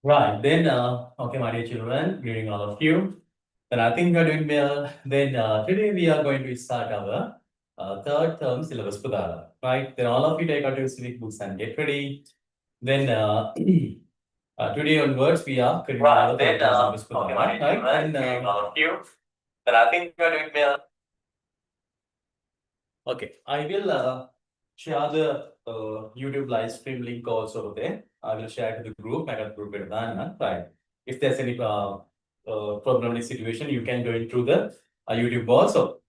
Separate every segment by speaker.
Speaker 1: Right, then, okay, my dear children, greeting all of you. Then I think you're doing well. Then today we are going to start our third term syllabus Pudala, right? Then all of you take out your civic books and get ready. Then today onwards we are continuing our third term syllabus Pudala, okay, my dear children, right? Greeting all of you. Then I think you're doing well. Okay, I will share the YouTube live stream link also over there. I will share to the group. I got group it right. If there's any problem situation, you can join through the YouTube also.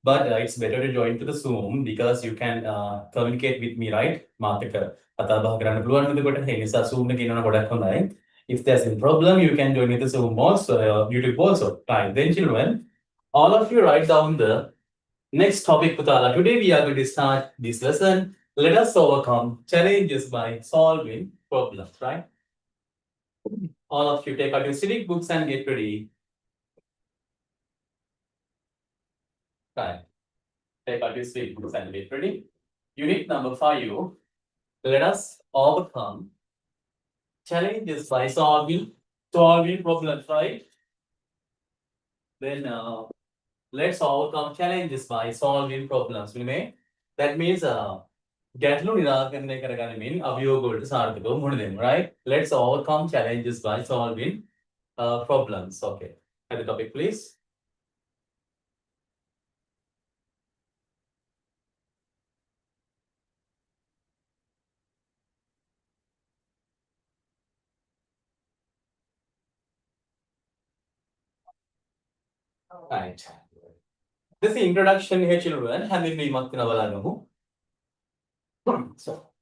Speaker 1: But it's better to join to the Zoom because you can communicate with me, right? Mataka. Zoom if there's a problem, you can join with the Zoom also, YouTube also. Right. Then children, all of you write down the next topic, Putala. Today we are going to start this lesson. Let us overcome challenges by solving problems, right? All of you take out your civic books and get ready. Right. Take out your civic books and get ready. Unit number 5. Let us overcome challenges by solving problems, right? Then let's overcome challenges by solving problems. That means ගැටලු නිරාකරණය කරගනිමින් අභියෝගවලට සාර්ථකව මුහුණ දෙන්න, right? Let's overcome challenges by solving problems. Okay. At the topic, please. Right. This is introduction here, children. හැඳින්වීමක් වෙනවා බලන්නකෝ. So,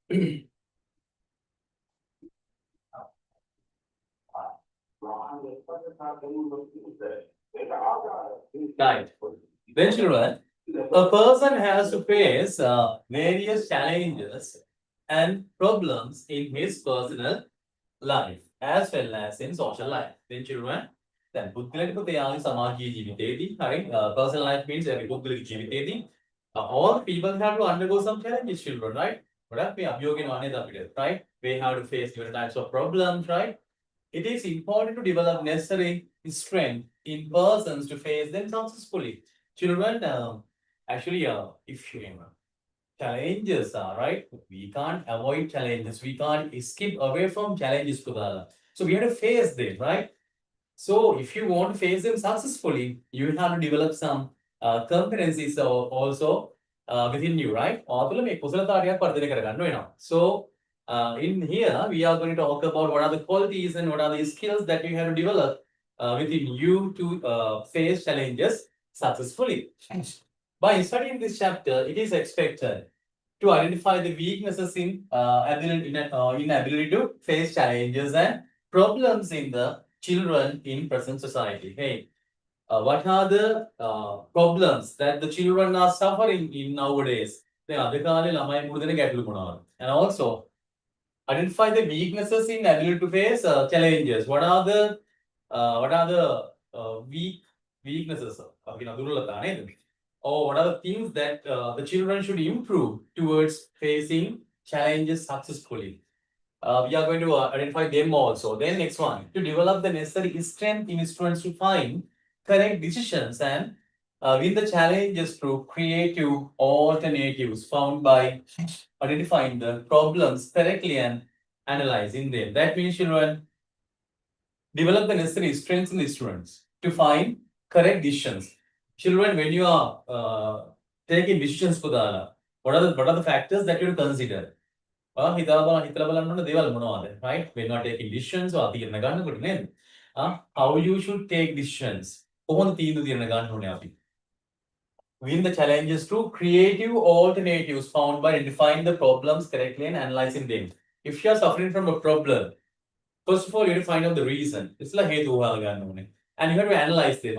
Speaker 1: right. Then, children, a person has to face various challenges and problems in his personal life as well as in social life. Then, children, then පුද්ගලයාට පුතයාගේ සමාජීය ජීවිතයේදී, right? Personal life means every පුද්ගලික ජීවිතයේදී all people have to undergo some challenges, children, right? ගොඩක් මේ අභියෝගයෙන් වන්නේ අපිට, right? We have to face different types of problems, right? It is important to develop necessary strength in persons to face them successfully. Children, actually, if challenges are right, we can't avoid challenges. We can't escape away from challenges, Pudala. So we have to face them, right? So if you want to face them successfully, you have to develop some competencies also within you, right? So in here, we are going to talk about what are the qualities and what are the skills that you have to develop within you to face challenges successfully. By studying this chapter, it is expected to identify the weaknesses in inability to face challenges and problems in the children in present society. Hey, what are the problems that the children are suffering in nowadays? And also identify the weaknesses in ability to face challenges. What are the weaknesses? Or what are the things that the children should improve towards facing challenges successfully? We are going to identify them also. Then next one, to develop the necessary strength in students to find correct decisions and win the challenges through creative alternatives found by identifying the problems correctly and analyzing them. That means, children, develop the necessary strengths in the students to find correct decisions. Children, when you are taking decisions, what are the factors that you consider? Right? When you are taking decisions, how you should take decisions. Win the challenges through creative alternatives found by identifying the problems correctly and analyzing them. If you are suffering from a problem, first of all, you have to find out the reason. It's like and you have to analyze them.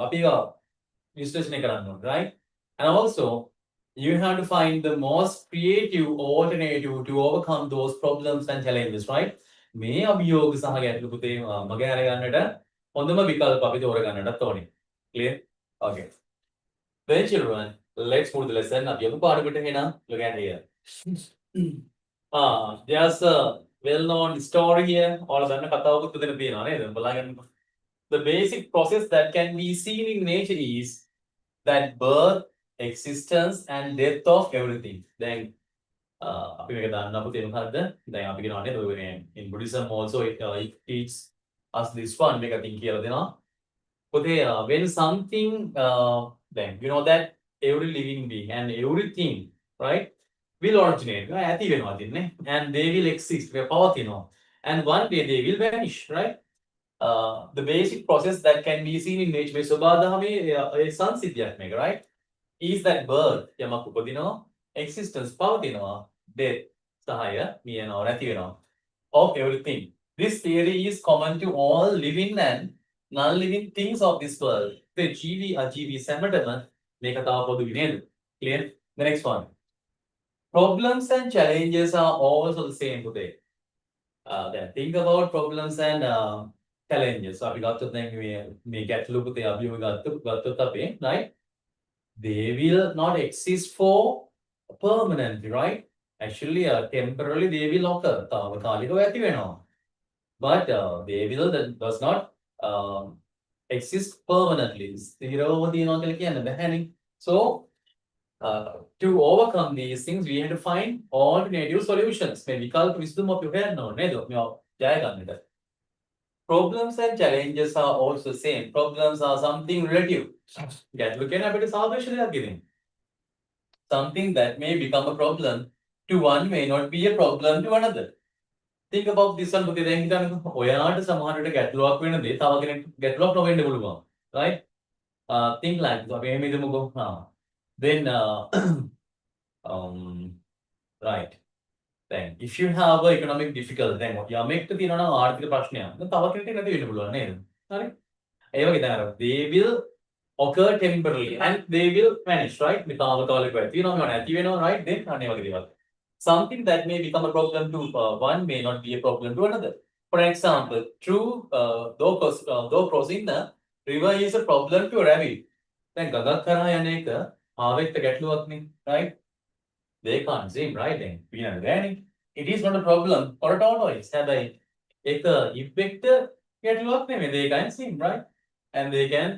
Speaker 1: Right? And also, you have to find the most creative alternative to overcome those problems and challenges, right? මේ අභියෝග සහ ගැටලු පුතේ මග අරගන්නට හොඳම විකල්ප අපි තෝරගන්නටත් ඕනේ. Clear? Okay. Then, children, let's move the lesson. අපි යමු පාඩමට එහෙනම්. Look at here. There's well-known story here. All of them කතාවකුත් උදේට තියෙනවා නේද? බලන්න. The basic process that can be seen in nature is that birth, existence and death of everything. Then අපි මේක දන්න අපු තේරුම් හරිද? දැන් අපි කියනවා නේද ඔය in Buddhism also it teaches us this one මේක අතින් කියලා දෙනවා. පොතේ when something then you know that every living being and everything right will originate ඇති වෙනවා තින්නේ and they will exist පවතිනවා and one day they will vanish right the basic process that can be seen in nature මේ ස්වභාව දහමේ සංසිද්ධියක් මේක right is that birth යමක් උපදිනවා existence පවතිනවා death සහය මියනවා නැති වෙනවා of everything this theory is common to all living and non-living things of this world the ජීවි අජීවි සැමටම මේ කතාව පොදුයි නේද clear the next one problems and challenges are also the same today then think about problems and challenges so අපි ගත්තොත් දැන් මේ ගැටලු පුතේ අභියෝග ගත්තොත් අපි right they will not exist for permanently right actually temporarily they will occur තාවකාලිකව ඇති වෙනවා but they will that does not exist permanently ස්ථිරවම තියනවා කියලා කියන්න බැහැනේ so to overcome these things we have to find alternative solutions මේ විකල්ප විසඳුම අපි හොයන්න ඕනේ නේද මේ ජය ගන්නට problems and challenges are also the same problems are something relative ගැටලු කියන්නේ අපිට සාපේක්ෂ දෙයක් කියන්නේ something that may become a problem to one may not be a problem to another think about this one පුතේ දැන් හිතන්නකෝ ඔයාට සමහරවිට ගැටලුවක් වෙන දේ තව කෙනෙක්ට ගැටලුවක් නොවෙන්න පුළුවන් right think like අපි එහෙම හිතමුකෝ then right then if you have a economic difficulty then යමෙක්ට තියෙනවා නම් ආර්ථික ප්‍රශ්නයක් then තව කෙනෙක්ට නැති වෙන්න පුළුවන් නේද හරි ඒ වගේ දැන් අර they will occur temporarily and they will vanish right මේ තාවකාලිකව තියෙනවා මේවා නැති වෙනවා right then අනේ වගේ දේවල් something that may become a problem to one may not be a problem to another for example though crossing the river is a problem to a rabbit දැන් ගඟක් කරා යන එක ආවෙක්ට ගැටලුවක් නේ right they can't swim right then පිනන ගෑනේ it is not a problem for a tortoise හැබැයි ඒක ඉබ්බෙක්ට ගැටලුවක් නෙමෙයි they can swim right and they can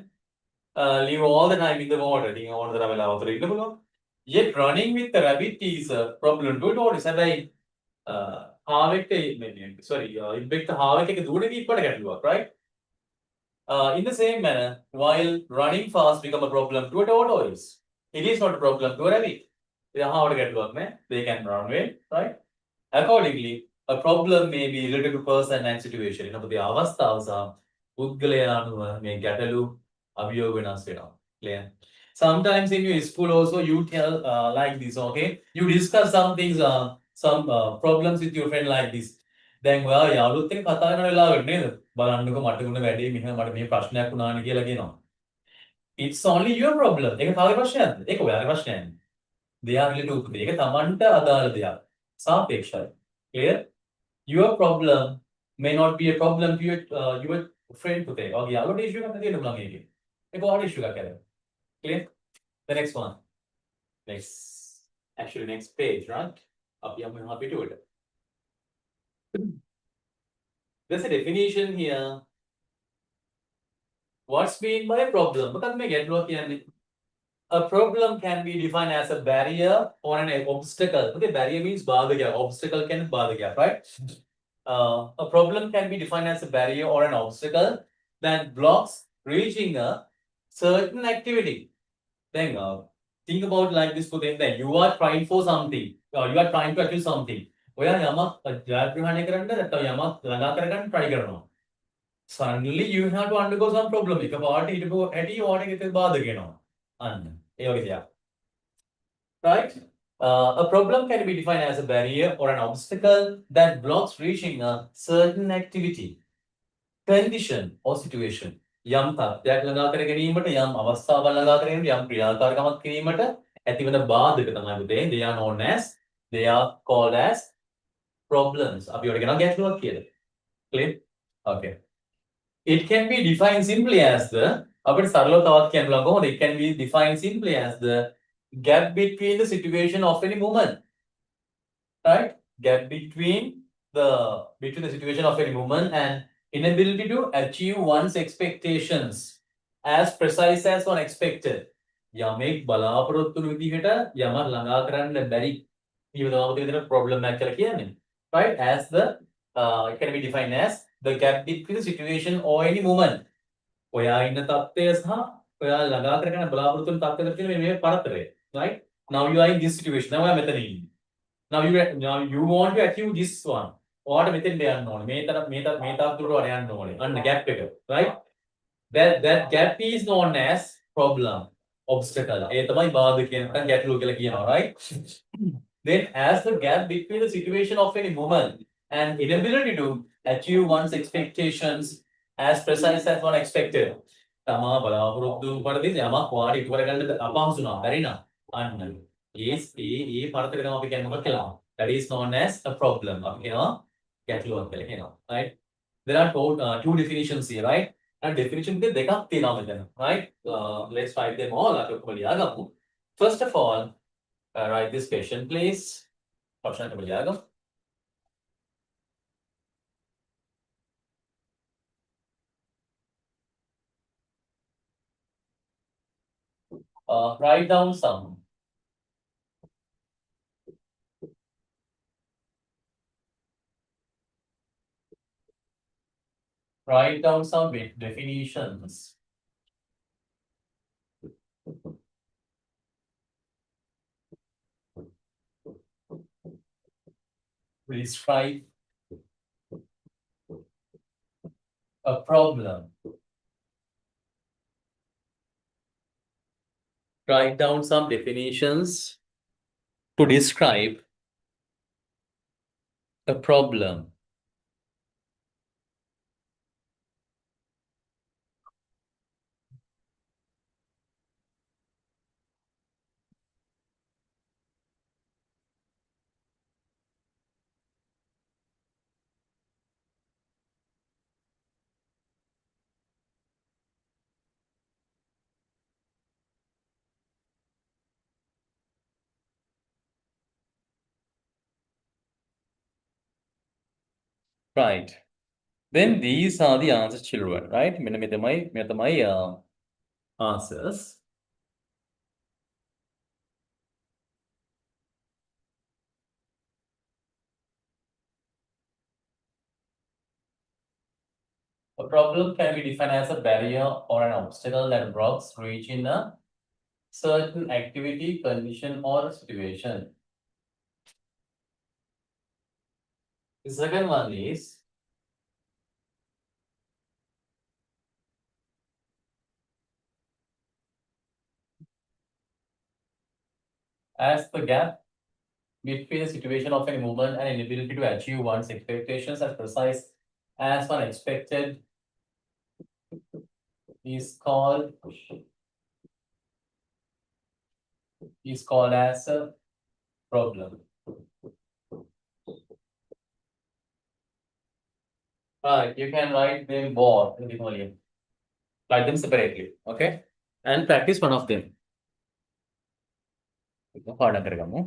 Speaker 1: live all the time in the water ඉතින් ඕන තරම් වෙලා වතුරේ ඉන්න පුළුවන් yet running with the rabbit is a problem to a tortoise හැබැයි ආවෙක්ට sorry ඉබ්බෙක්ට ආවෙක් එක දුවන එක ඉබ්බට ගැටලුවක් right in the same manner while running fast become a problem to a tortoise it is not a problem to a rabbit එහාවට ගැටලුවක් නෑ they can run away right accordingly a problem may be related to person and situation එනකොට අවස්ථාව සහ පුද්ගලයා අනුව මේ ගැටලු අභියෝග වෙනස් වෙනවා clear sometimes in your school also you tell like this okay you discuss some things some problems with your friend like this දැන් ඔයා යාළුවොත් එක්ක කතා කරන වෙලාවට නේද බලන්නකො මට වුණ වැඩේ මෙහෙම මට මේ ප්‍රශ්නයක් වුණානේ කියලා කියනවා it's only your problem ඒක කාගේ ප්‍රශ්නයක්ද ඒක ඔයාගේ ප්‍රශ්නයක් they are related to ඒක තමන්ට අදාළ දෙයක් සාපේක්ෂයි clear your problem may not be a problem to your friend today ඔයාගේ යාළුවට issue එකක් නැති වෙන්න පුළුවන් ඒකේ ඒක ඔයාලට issue එකක් කියලා clear the next one next page right අපි යමු එහා පිටුවට there's a definition here what's meant by a problem මොකක්ද මේ ගැටලුව කියන්නේ a problem can be defined as a barrier or an obstacle okay barrier means බාධකයක් obstacle කියන්නේ බාධකයක් right a problem can be defined as a barrier or an obstacle that blocks reaching a certain activity then think about like this පුතේ then you are trying for something or you are trying to achieve something ඔයා යමක් ජයග්‍රහණය කරන්න නැත්නම් යමක් ළඟා කරගන්න try කරනවා suddenly you have to undergo some problem එකපාරට හිටපු ඇටි ඕන එකේ බාධක වෙනවා අන්න ඒ වගේ දෙයක් right a problem can be defined as a barrier or an obstacle that blocks reaching a certain activity condition or situation යම් තත්ත්වයක් ළඟා කර ගැනීමට යම් අවස්ථාවක් ළඟා කර ගැනීමට යම් ක්‍රියාකාරකමක් කිරීමට ඇතිවන බාධක තමයි පුතේ they are known as they are called as problems අපි ඔයාලට කියනවා ගැටලුවක් කියලා clear okay it can be defined simply as the අපිට සරලව තවත් කියන්න පුළුවන් කොහොමද it can be defined simply as the gap between the situation of any moment right gap between the between the situation of a woman and inability to achieve one's expectations as precise as one expected. යමෙක් බලාපොරොත්තු වුණු විදිහට යමක් ළඟා කරන්න බැරි ඊවදාවක විදිහට problem එකක් කියලා කියන්නේ. Right? As the it can be defined as the gap between the situation or any moment. ඔයා ඉන්න තත්ත්වය සහ ඔයා ළඟා කරගෙන බලාපොරොත්තු වෙන තත්ත්වයට තියෙන මේ පරතරය. Right? Now you are in this situation. දැන් ඔයා මෙතන ඉන්නේ. Now you want to achieve this one. ඔයාට මෙතෙන්ට යන්න ඕනේ. මේ තාක් දුරට යන්න ඕනේ. අන්න gap එක. Right? That gap is known as problem, obstacle. ඒ තමයි බාධකය නැත්නම් ගැටලුව කියලා කියනවා. Right? Then as the gap between the situation of any woman and inability to achieve one's expectations as precise as one expected. තමා බලාපොරොත්තු පරිදි යමක් වාට ඉටු කරගන්න අපහසු නම් බැරි නම් අන්න ඒ පරතරය තමයි අපි කියන්නේ මොකක්ද කියලා. That is known as a problem. අපි කියනවා ගැටලුවක් කියලා කියනවා. Right? There are two definitions here, right? And definition දෙකක් තියෙනවා මෙතන. Right? Let's write them all. අපි ඔක්කොම ලියාගමු. First of all, write this question, please. Option එක ලියාගමු. Write down some. Write down some definitions. Describe a problem. Write down some definitions to describe a problem. Right. Then these are the answers, children, right? මෙන්න මේ තමයි answers. A problem can be defined as a barrier or an obstacle that blocks reaching a certain activity, condition, or situation. The second one is as the gap between the situation of a movement and inability to achieve one's expectations as precise as one expected is called as a problem. Right, you can write them both in the volume. Write them separately, okay? And practice one of them. පාඩම් කරගමු.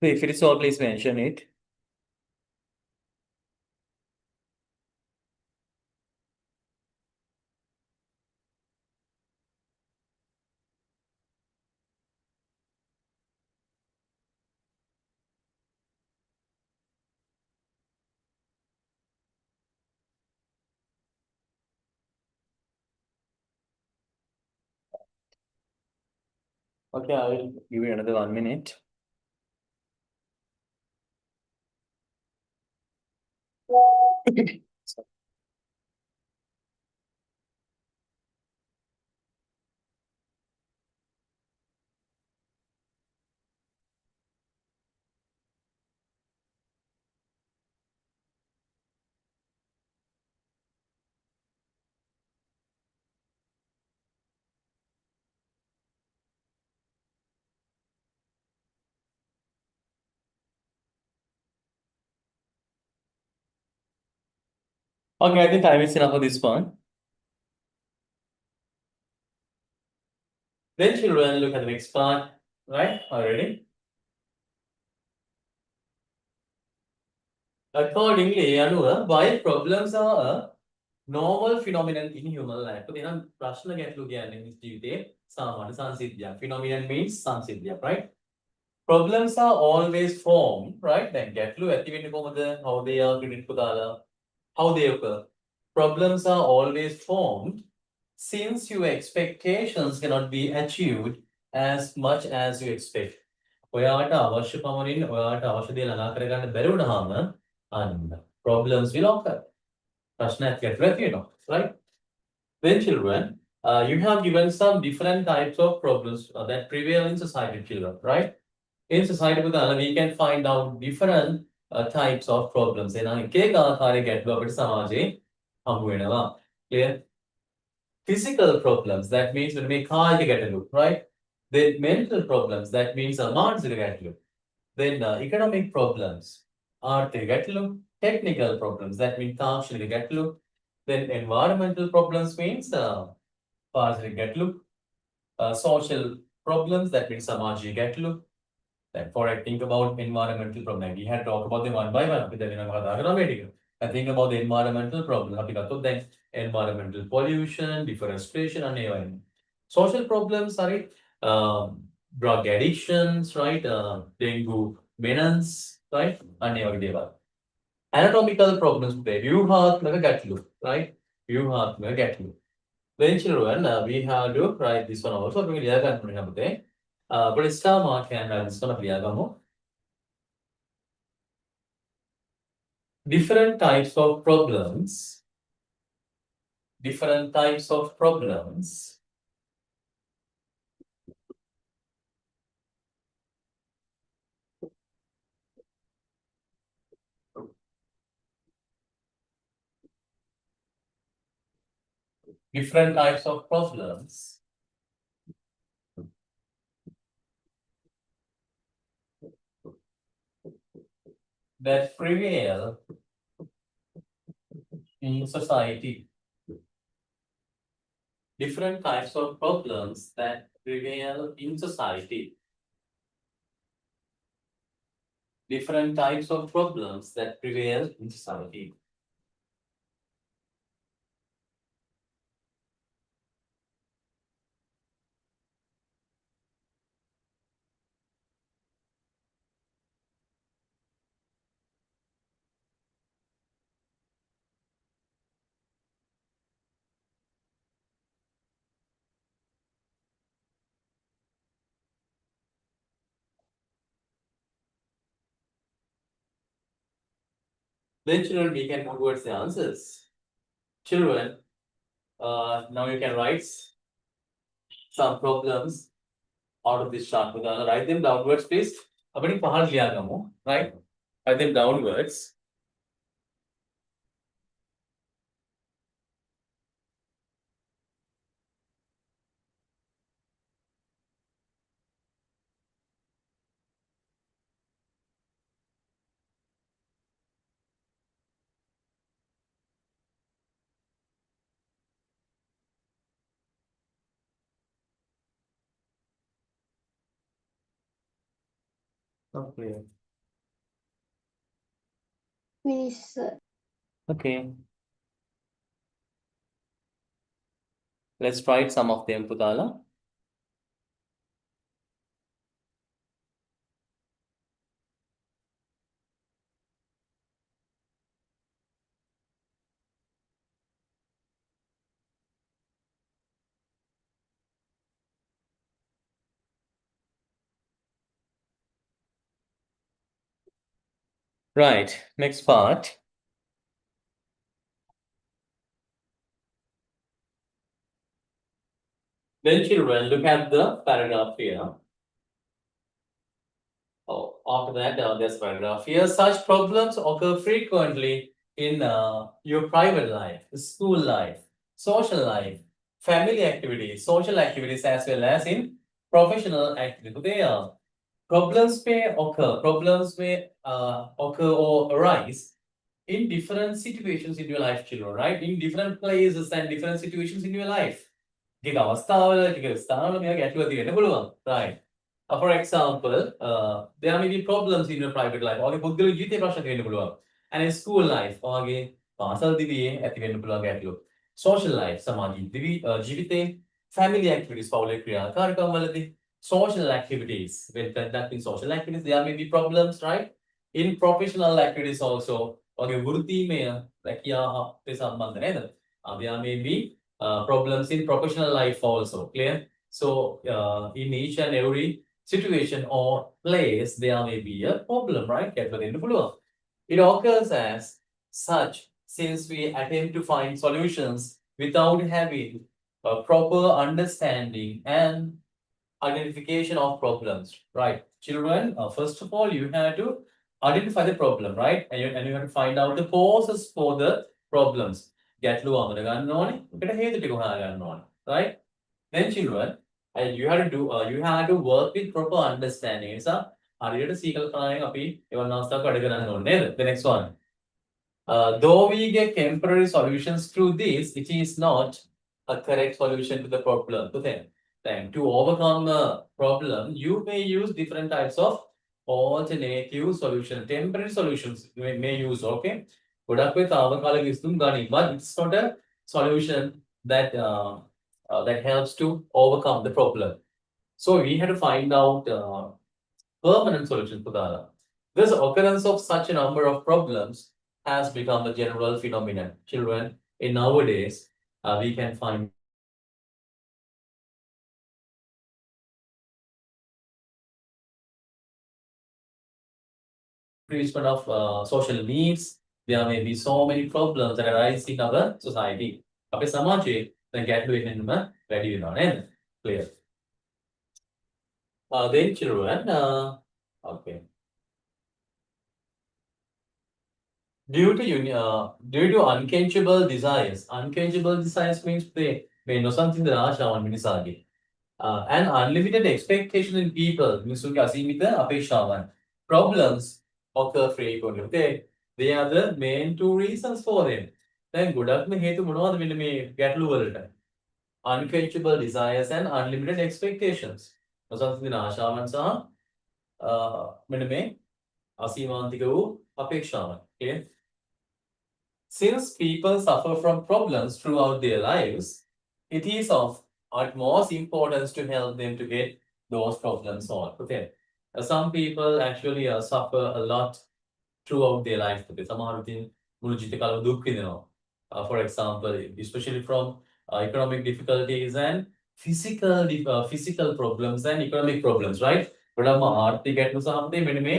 Speaker 1: If it is so, please mention it. Okay, I will give you another 1 minute. Okay, I think time is enough for this one. Then children, look at the next part. Right? Are you ready? Accordingly, අනුව why problems are a normal phenomenon in human life. So, එහෙනම් ප්‍රශ්න ගැටලු කියන්නේ මිනිස් ජීවිතයේ සාමාන්‍ය සංසිද්ධියක්. Phenomenon means සංසිද්ධියක්, right? Problems are always formed, right? දැන් ගැටලු ඇති වෙන්නේ කොහොමද? How they are credit පුතාලා. How they occur. Problems are always formed since your expectations cannot be achieved as much as you expect. ඔයාට අවශ්‍ය පමණින් ඔයාට අවශ්‍ය දේ ළඟා කරගන්න බැරි වුණාම අන්න problems will occur. ප්‍රශ්නයක් ගැටලුවක් ඇති වෙනවා, right? Then children, you have given some different types of problems that prevail in society, children, right? In society, we can find out different types of problems. එහෙනම් එක එක ආකාරයේ ගැටලු අපිට සමාජයේ හමු වෙනවා. Clear? Physical problems, that means when we කායික ගැටලු, right? Then mental problems, that means මානසික ගැටලු. Then economic problems, ආර්ථික ගැටලු. Technical problems, that means තාක්ෂණික ගැටලු. Then environmental problems means පාරිසරික ගැටලු. Social problems, that means සමාජීය ගැටලු. Then for I think about environmental problem, we had talked about them one by one. I think about the environmental problem. Then environmental pollution, deforestation, and social problems are drug addictions, right? Dengue menace, right? Anatomical problems, you have right? You have Then children, we have to write this one also. We will Brista mark and this one of different types of problems. Different types of problems. Different types of problems that prevail in society. Different types of problems that prevail in society. Different types of problems that prevail in society. Then children, we can move towards the answers. Children, now you can write some problems out of this chart. Write them downwards, please. Right? Write them downwards. Okay.
Speaker 2: Please.
Speaker 1: Okay. Let's write some of them, Putala. Right. Next part. Then children, look at the paragraph here. Oh, after that, there's paragraph here. Such problems occur frequently in your private life, school life, social life, family activities, social activities, as well as in professional activities. They are problems may occur. Problems may occur or arise in different situations in your life, children, right? In different places and different situations in your life. ටික අවස්ථාවල ටික ස්ථානවල මේවා ගැටලුවක් තියෙන්න පුළුවන්. Right. For example, there may be problems in your private life. ඔයාගේ පුද්ගලික ජීවිතේ ප්‍රශ්න තියෙන්න පුළුවන්. And in school life, ඔයාගේ පාසල් දිවියේ ඇති වෙන්න පුළුවන් ගැටලු. Social life, සමාජ ජීවිතේ, family activities, පවුලේ ක්‍රියාකාරකම් වලදී, social activities, when conducting social activities, there may be problems, right? In professional activities also, ඔයාගේ වෘත්තීමය රැකියාවට සම්බන්ධ නේද? There may be problems in professional life also. Clear? So in each and every situation or place, there may be a problem, right? It occurs as such since we attempt to find solutions without having a proper understanding and identification of problems, right? Children, first of all, you have to identify the problem, right? And you have to find out the causes for the problems. ගැටලුව අඳුර ගන්න ඕනේ. ඒකට හේතු ටික හොයා ගන්න ඕනේ. Right? Then children, and you have to work with proper understanding. ඒ නිසා හරියට සීකල්පනාවෙන් අපි එවන් අවස්ථාවක වැඩ කරන්න ඕනේ නේද? The next one. Though we get temporary solutions through this, it is not a correct solution to the problem. Then to overcome a problem, you may use different types of alternative solution. Temporary solutions you may use, okay? ගොඩක් වෙයි తాවකාලික විසඳුම් ගනී. But it's not a solution that helps to overcome the problem. So we had to find out permanent solutions for that. This occurrence of such a number of problems has become a general phenomenon. Children, in nowadays, we can find increasement of social needs. There may be so many problems that arise in our society. අපේ සමාජයේ දැන් ගැටලු එන්නම වැඩි වෙනවා නේද? Clear. Then children, okay. Due to unquenchable desires means මේ නොසන්සිඳ ආශාවන් මිනිසාගේ. And unlimited expectation in people, මිනිසුන්ගේ අසීමිත අපේක්ෂාවන්. Problems occur frequently. They are the main two reasons for them. දැන් ගොඩක්ම හේතු මොනවද මෙන්න මේ ගැටලු වලට? Unquenchable desires and unlimited expectations. නොසන්සිඳන ආශාවන් සහ මෙන්න මේ අසීමාන්තික වූ අපේක්ෂාවන්. Okay? Since people suffer from problems throughout their lives, it is of utmost importance to help them to get those problems solved. Okay? Some people actually suffer a lot throughout their life. සමහර ඉතින් මුළු ජීවිත කාලෙම දුක් විඳිනවා. For example, especially from economic difficulties and physical problems and economic problems, right? ගොඩක්ම ආර්ථික ගැටලු සම්බන්ධයෙන් මෙන්න මේ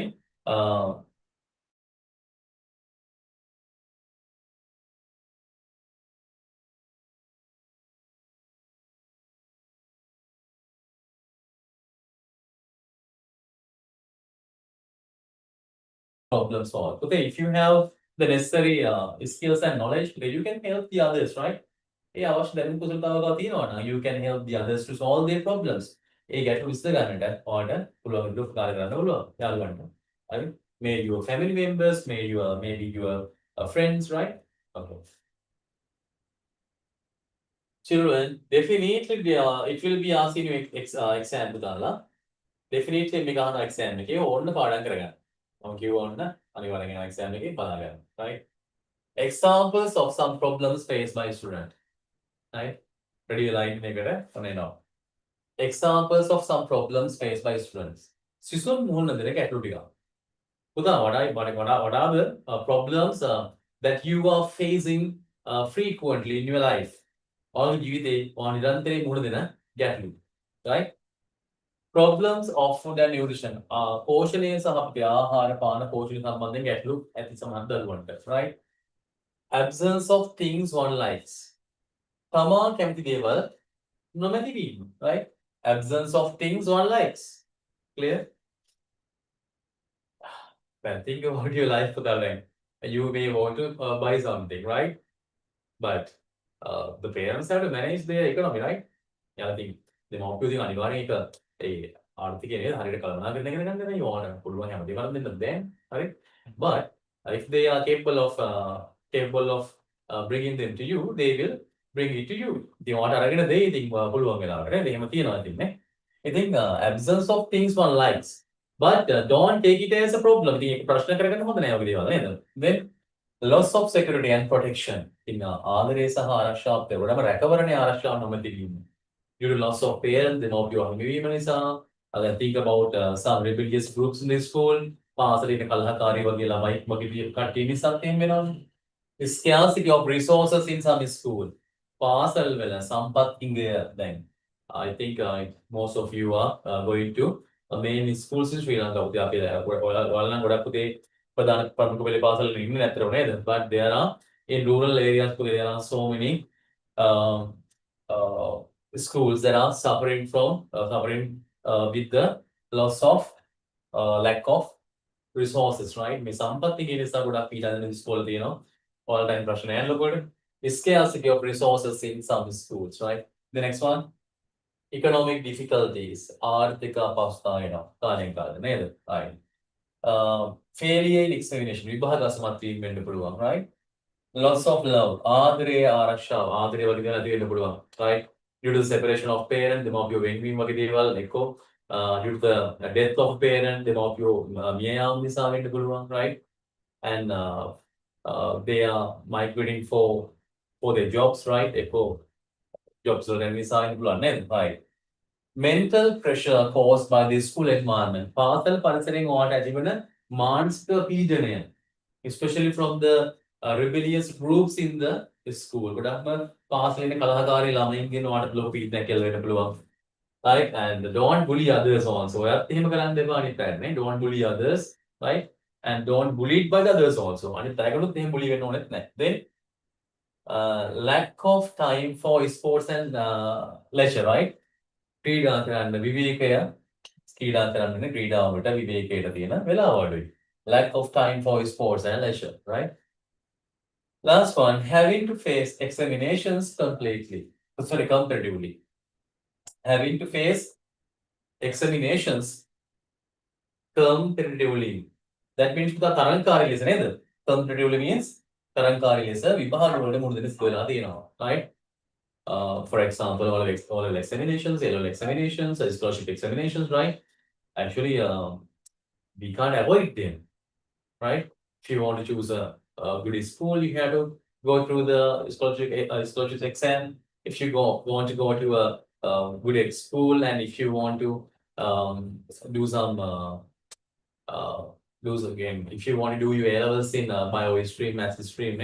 Speaker 1: problem solved. Okay, if you have the necessary skills and knowledge, then you can help the others, right? ඒ අවශ්‍ය දැනුම් කුසලතාවක තියෙනවා නම් you can help the others to solve their problems. ඒ ගැටලු විසඳ ගන්නට ඔයාලට පුළුවන් විදිහට උපකාර කරන්න පුළුවන් යාළුවන්ට. Right? Maybe your family members, maybe your friends, right? Okay. Children, definitely it will be asking you exam දාලා. Definitely මේක අහන exam එකේ ඕන්න පාඩම් කරගන්න. මම කියවන්න අනිවාර්යෙන් exam එකේ බලා ගන්න. Right? Examples of some problems faced by student. Right? Ready line එකට ඔන්න එනවා. Examples of some problems faced by students. සිසුන් මුහුණ දෙන ගැටලු ටික. පුතා what are the problems that you are facing frequently in your life? ඔයාගේ ජීවිතේ ඔයා නිරන්තරයෙන් මුහුණ දෙන ගැටලු. Right? Problems of food and nutrition. Poshane sah vyahara pana poshane sambandhen ගැටලු ඇති සමහර දරුවන්ට, right? Absence of things one likes. තමා කැමති දේවල් නොමැති වීම, right? Absence of things one likes. Clear? Well, think about your life for that. You may want to buy something, right? But the parents have to manage their economy, right? Yeah, I think දෙමව්පියෝ ඉතින් අනිවාර්යෙන් ඒක ඒ ආර්ථිකය නේද හරියට කල්පනා කරගෙන ගන්න ගන්න ඕන පුළුවන් හැම දෙයක්ම දෙන්න දැන් හරි. But if they are capable of bringing them to you, they will bring it to you. ඉතින් ඔයාලට අරගෙන දෙයි ඉතින් පුළුවන් වෙලාවට නේද? එහෙම තියනවා ඉතින් නේ. ඉතින් absence of things one likes, but don't take it as a problem. ඉතින් ඒක ප්‍රශ්න කරගන්න හොඳ නෑ වගේ දේවල් නේද? Then loss of security and protection. ඉතින් ආදරය සහ ආරක්ෂාව දෙවරම රැකවරණේ ආරක්ෂාව නොමැති වීම. Due to loss of parents, then of your Nisa. Then think about some rebellious groups in the school. පාසලේ කලහකාරී වගේ ළමයි වගේ කට්ටිය නිසා තේම වෙනවා. Scarcity of resources in some school. පාසල් වල සම්පත් හිඟය දැන්. I think most of you are going to main schools in Sri Lanka. උදේ අපි ඔයාලා නම් ගොඩක් පුතේ ප්‍රධාන ප්‍රමුඛ පෙළේ පාසල් වල ඉන්නේ නැත්තර නේද? But there are in rural areas there are so many schools that are suffering with the loss of lack of resources, right? මේ සම්පත්තිය කියන නිසා ගොඩක් පීඩන ඉස්කෝලේ තියෙනවා. all time ප්‍රශ්න නෑ ලොකුවට. Scarcity of resources in some schools, right? The next one, economic difficulties. ආර්ථික අපහසුතාව එනවා කාලෙන් කාලෙට නේද? right. Failure in examination. විභාග අසමත් වීම වෙන්න පුළුවන්, right? Loss of love. ආදරයේ ආරක්ෂාව. ආදරය වගේ දේවල් ඇති වෙන්න පුළුවන්, right? Due to the separation of parents, දෙමාපියෝ වෙන්වීම වගේ දේවල් එක්කෝ due to the death of parent, දෙමාපියෝ මිය යාම නිසා වෙන්න පුළුවන්, right? And they are migrating for their jobs, right? එක්කෝ jobs වල නිසා වෙන්න පුළුවන් නේද? Right. Mental pressure caused by the school environment. පාසල් පරිසරයෙන් ඔයාලට ඇතිවන මානසික පීඩනය, especially from the rebellious groups in the school. ගොඩක්ම පාසලේ ඉන්න කලහකාරී ළමයින්ගෙන් ඔයාලට ලොකු පීඩනයක් කියලා වෙන්න පුළුවන්. Right? And don't bully others also. ඔයත් එහෙම කරන්න එපා අනිත් පැත්තට නේ. Don't bully others, right? And don't bullied by the others also. අනිත් අයකටත් එහෙම bully වෙන්න ඕනෙත් නැහැ. Then lack of time for sports and leisure, right? ක්‍රීඩා කරන්න විවේකය ක්‍රීඩා කරන්න ක්‍රීඩාවට විවේකයට තියෙන වෙලාව අඩුයි. Lack of time for sports and leisure, right? Last one, having to face examinations comparatively. Having to face examinations comparatively. That means තරංකාරී ලෙස නේද? Comparatively means තරංකාරී ලෙස විභාග වලට මුහුණ දෙන්න සිදු වෙලා තියෙනවා, right? For example, oral examinations, LL examinations, scholarship examinations, right? Actually, we can't avoid them, right? If you want to choose a good school, you have to go through the scholarship exam. If you want to go to a good school, and if you want to do some if you want to do your A-levels in bio stream, maths stream,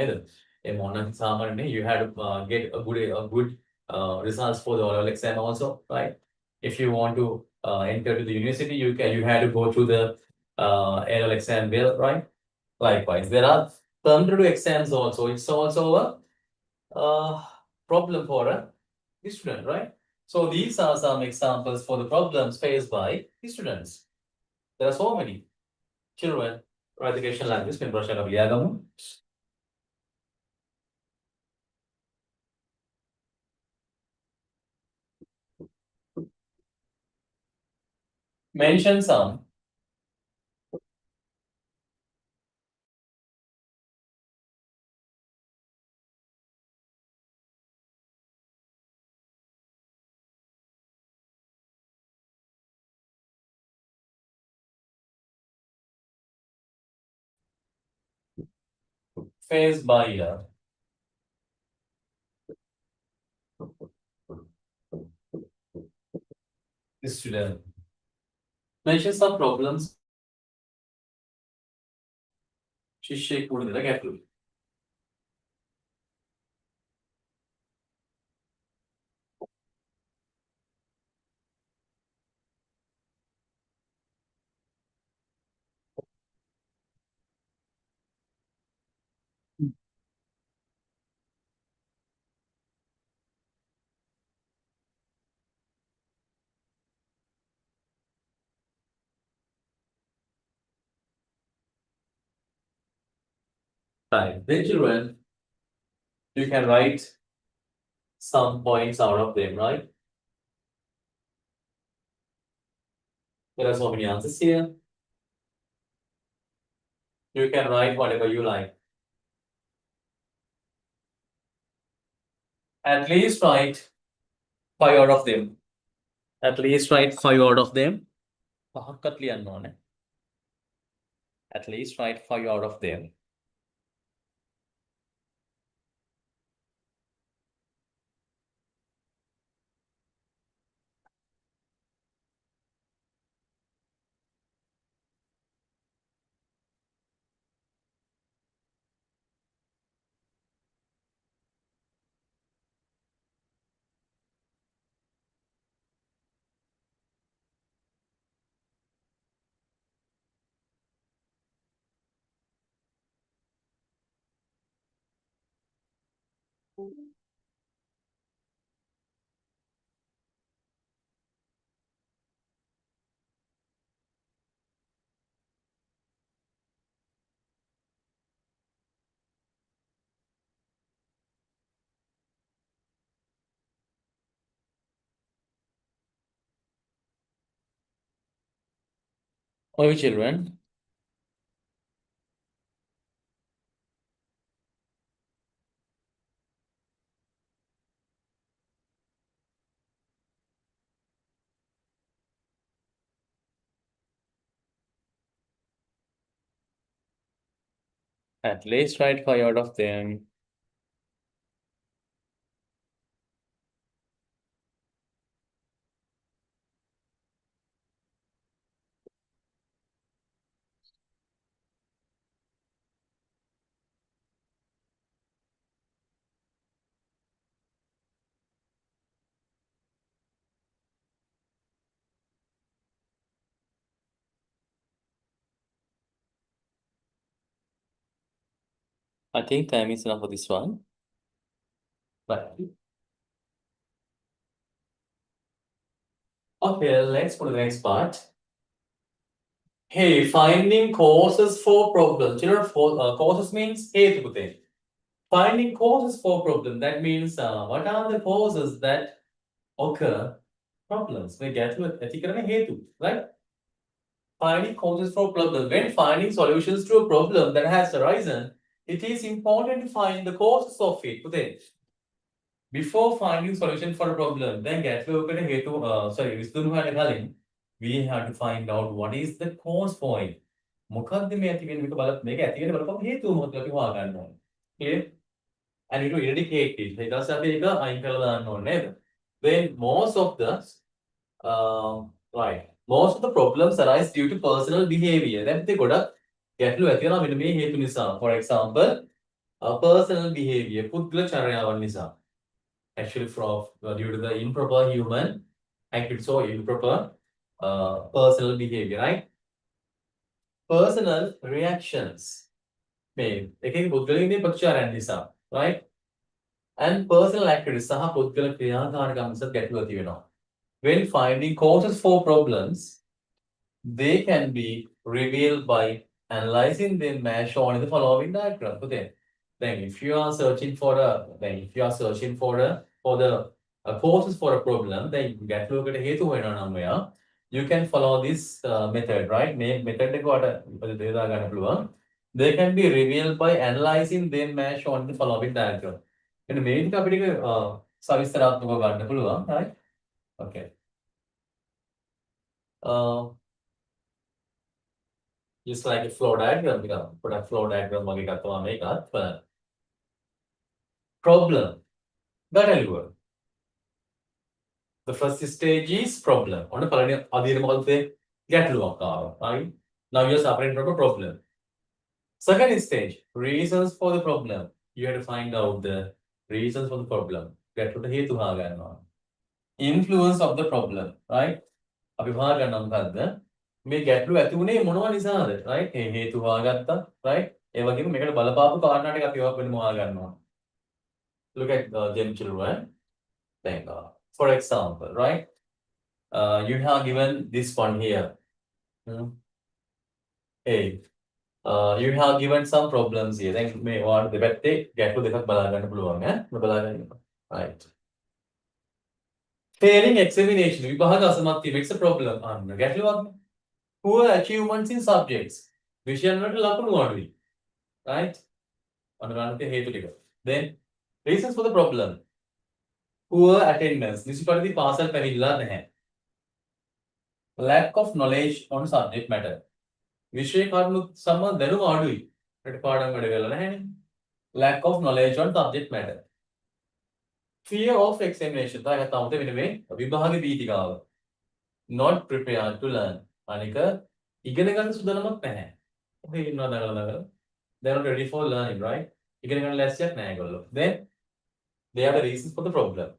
Speaker 1: you had to get a good results for the oral exam also, right? If you want to enter to the university, you had to go through the A-level exam, well, right? Likewise, there are competitive exams also. It's also a problem for a student, right? So these are some examples for the problems faced by the students. There are so many children. Education language can brush up. Mention some faced by the student. Mention some problems. ಶಿಷ್ಯ ಕೂಡಿದ್ರೆ ගැටලු. Right. Then children, you can write some points out of them, right? There are so many answers here. You can write whatever you like. At least write five out of them. At least write five out of them. පහක්වත් ලියන්න ඕනේ. At least write five out of them. Okay, children. At least write five out of them. I think time is enough for this one. But okay, let's go to the next part. Hey, finding causes for problems. You know, causes means හේතුපතේ. Finding causes for problem. That means what are the causes that occur problems? We get to ඇති කරන හේතු, right? Finding causes for problem. When finding solutions to a problem that has arisen, it is important to find the causes of it. පුතේ. Before finding solution for a problem, then ගැටලුවකට හේතු විසඳුම හොයන්න කලින් we have to find out what is the cause for it. මොකක්ද මේ ඇති වෙන මේක මේක ඇති වෙන බලපෑම හේතුව මොකක්ද අපි හොයාගන්න ඕනේ. Clear? And you to eradicate it. ඊට පස්සේ අපි ඒක අයින් කරලා දාන්න ඕනේ නේද? Then most of the problems arise due to personal behavior. දැන් ඉතින් ගොඩක් ගැටලු ඇති වෙනවා මෙන්න මේ හේතු නිසා. For example, personal behavior පුද්ගල චර්යාවන් නිසා. Actually due to the improper human activities or improper personal behavior, right? Personal reactions මේ එකක පුද්ගලයන්ගේ ප්‍රතිචාරයන් නිසා, right? And personal activities සහ පුද්ගල ක්‍රියාකාරකම් නිසා ගැටලු ඇති වෙනවා. When finding causes for problems, they can be revealed by analyzing them as shown in the following diagram. Okay. Then if you are searching for the causes for a problem, then ගැටලුවකට හේතු වෙනවා නම් මෙයා you can follow this method, right? මේ method එක ඔයාලට බෙදා ගන්න පුළුවන්. They can be revealed by analyzing them as shown in the following diagram. එන්න මේ ටික අපිට සවිස්තරාත්මකව ගන්න පුළුවන්, right? Okay. Just like a flow diagram, put a flow diagram වගේ එකක් තමයි මේකත්. Problem. ගැටලුව. The first stage is problem. ඔන්න පළවෙනි අදියර මොකද්ද? ගැටලුවක් ආවා. Right? Now you're suffering from a problem. Second stage, reasons for the problem. You have to find out the reasons for the problem. ගැටලුවට හේතු හොයාගන්නවා. Influence of the problem, right? අපි හොයාගන්නවා මොකද්ද? මේ ගැටලුව ඇති වුණේ මොනවා නිසාද? Right? ඒ හේතු හොයාගත්තා, right? ඒ වගේම මේකට බලපාපු කාරණා ටික අපි වෙනම හොයාගන්නවා. Look at them children. Thank God. For example, right? You have given this one here. A. You have given some problems here. Then may want the bette get to the balagan blue. Right. Failing examination. විභාග අසමත් makes a problem. ගැටලුවක්. Poor achievements in subjects. විෂයන් වලට ලකුණු අඩුයි. Right? අනුරාධිත හේතු ටික. Then reasons for the problem. Poor attendance. නිසි පරිදි පාසල් පැමිණිලා නැහැ. Lack of knowledge on subject matter. විෂය කරුණු සම්බන්ධ දැනුම අඩුයි. රට පාඩම් වැඩ කරලා නැහැනේ. Lack of knowledge on subject matter. Fear of examination. තාගත අමතේ වෙන මේ විභාග බීතිකාව. Not prepared to learn. අනික ඉගෙන ගන්න සුදානමක් නැහැ. ඔහේ ඉන්නවා නගලා. They are not ready for learning, right? ඉගෙන ගන්න ලැස්තියක් නැහැ ඒගොල්ලෝ. Then they are the reasons for the problem.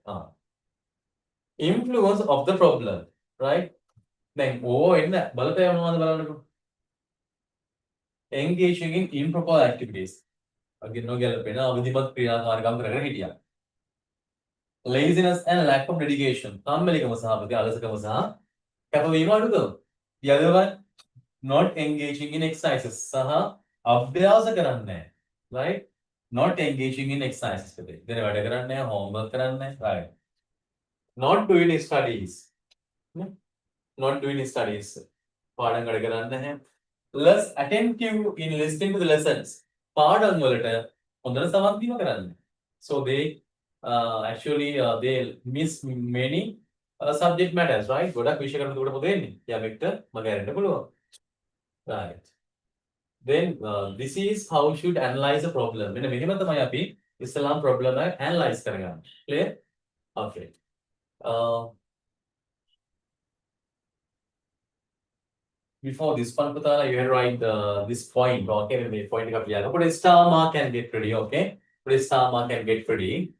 Speaker 1: Influence of the problem, right? දැන් එන්න බලපෑම මොනවද බලන්නකෝ. Engaging in improper activities. අගේ නොගැලපෙන අවදිමත් ක්‍රියාකාරකම් කරගෙන හිටියා. Laziness and lack of dedication. කම්මැලිකම සහ අලසකම සහ කැපවීම අඩුකම. The other one, not engaging in exercises. සහ අභ්‍යාස කරන්නේ නැහැ. Right? Not engaging in exercises. ඉතින් වැඩ කරන්නේ නැහැ, homework කරන්නේ නැහැ. Right. Not doing studies. Not doing studies. පාඩම් වැඩ කරන්නේ නැහැ. Less attentive in listening to the lessons. පාඩම් වලට හොඳට සමත් වීම කරන්නේ. So they actually they miss many subject matters, right? ගොඩක් විෂය කරන උඩ මොකද වෙන්නේ? යමෙක්ට මගහැරෙන්න පුළුවන්. Right. Then this is how you should analyze a problem. මෙන්න මෙහෙම තමයි අපි ඉස්ලාම් problem එක analyze කරගන්න. Clear? Okay. Before this one, Putala, you had write this point. Okay, the point එක අපි යනවා. Put a star mark and get ready. Okay, put a star mark and get ready.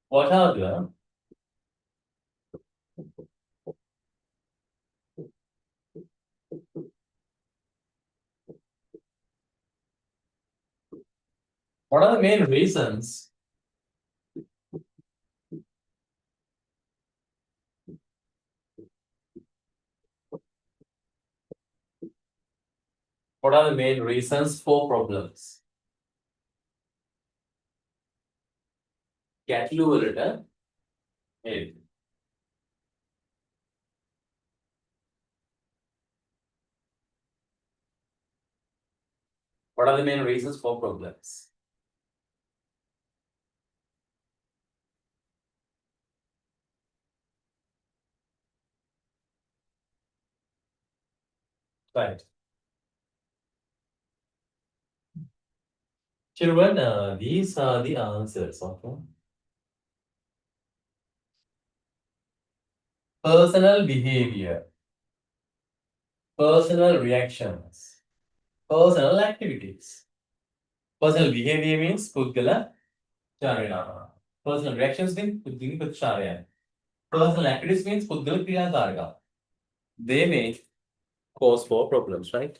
Speaker 1: What are the main reasons for problems? ගැටලු වලට What are the main reasons for problems? Right. Children, these are the answers. Okay. Personal behavior, personal reactions, personal activities. Personal behavior means පුද්ගල චාරණාව. Personal reactions means පුද්ගලික ප්‍රතිචාරය. Personal activities means පුද්ගල ක්‍රියාකාරකම්. They may cause for problems, right?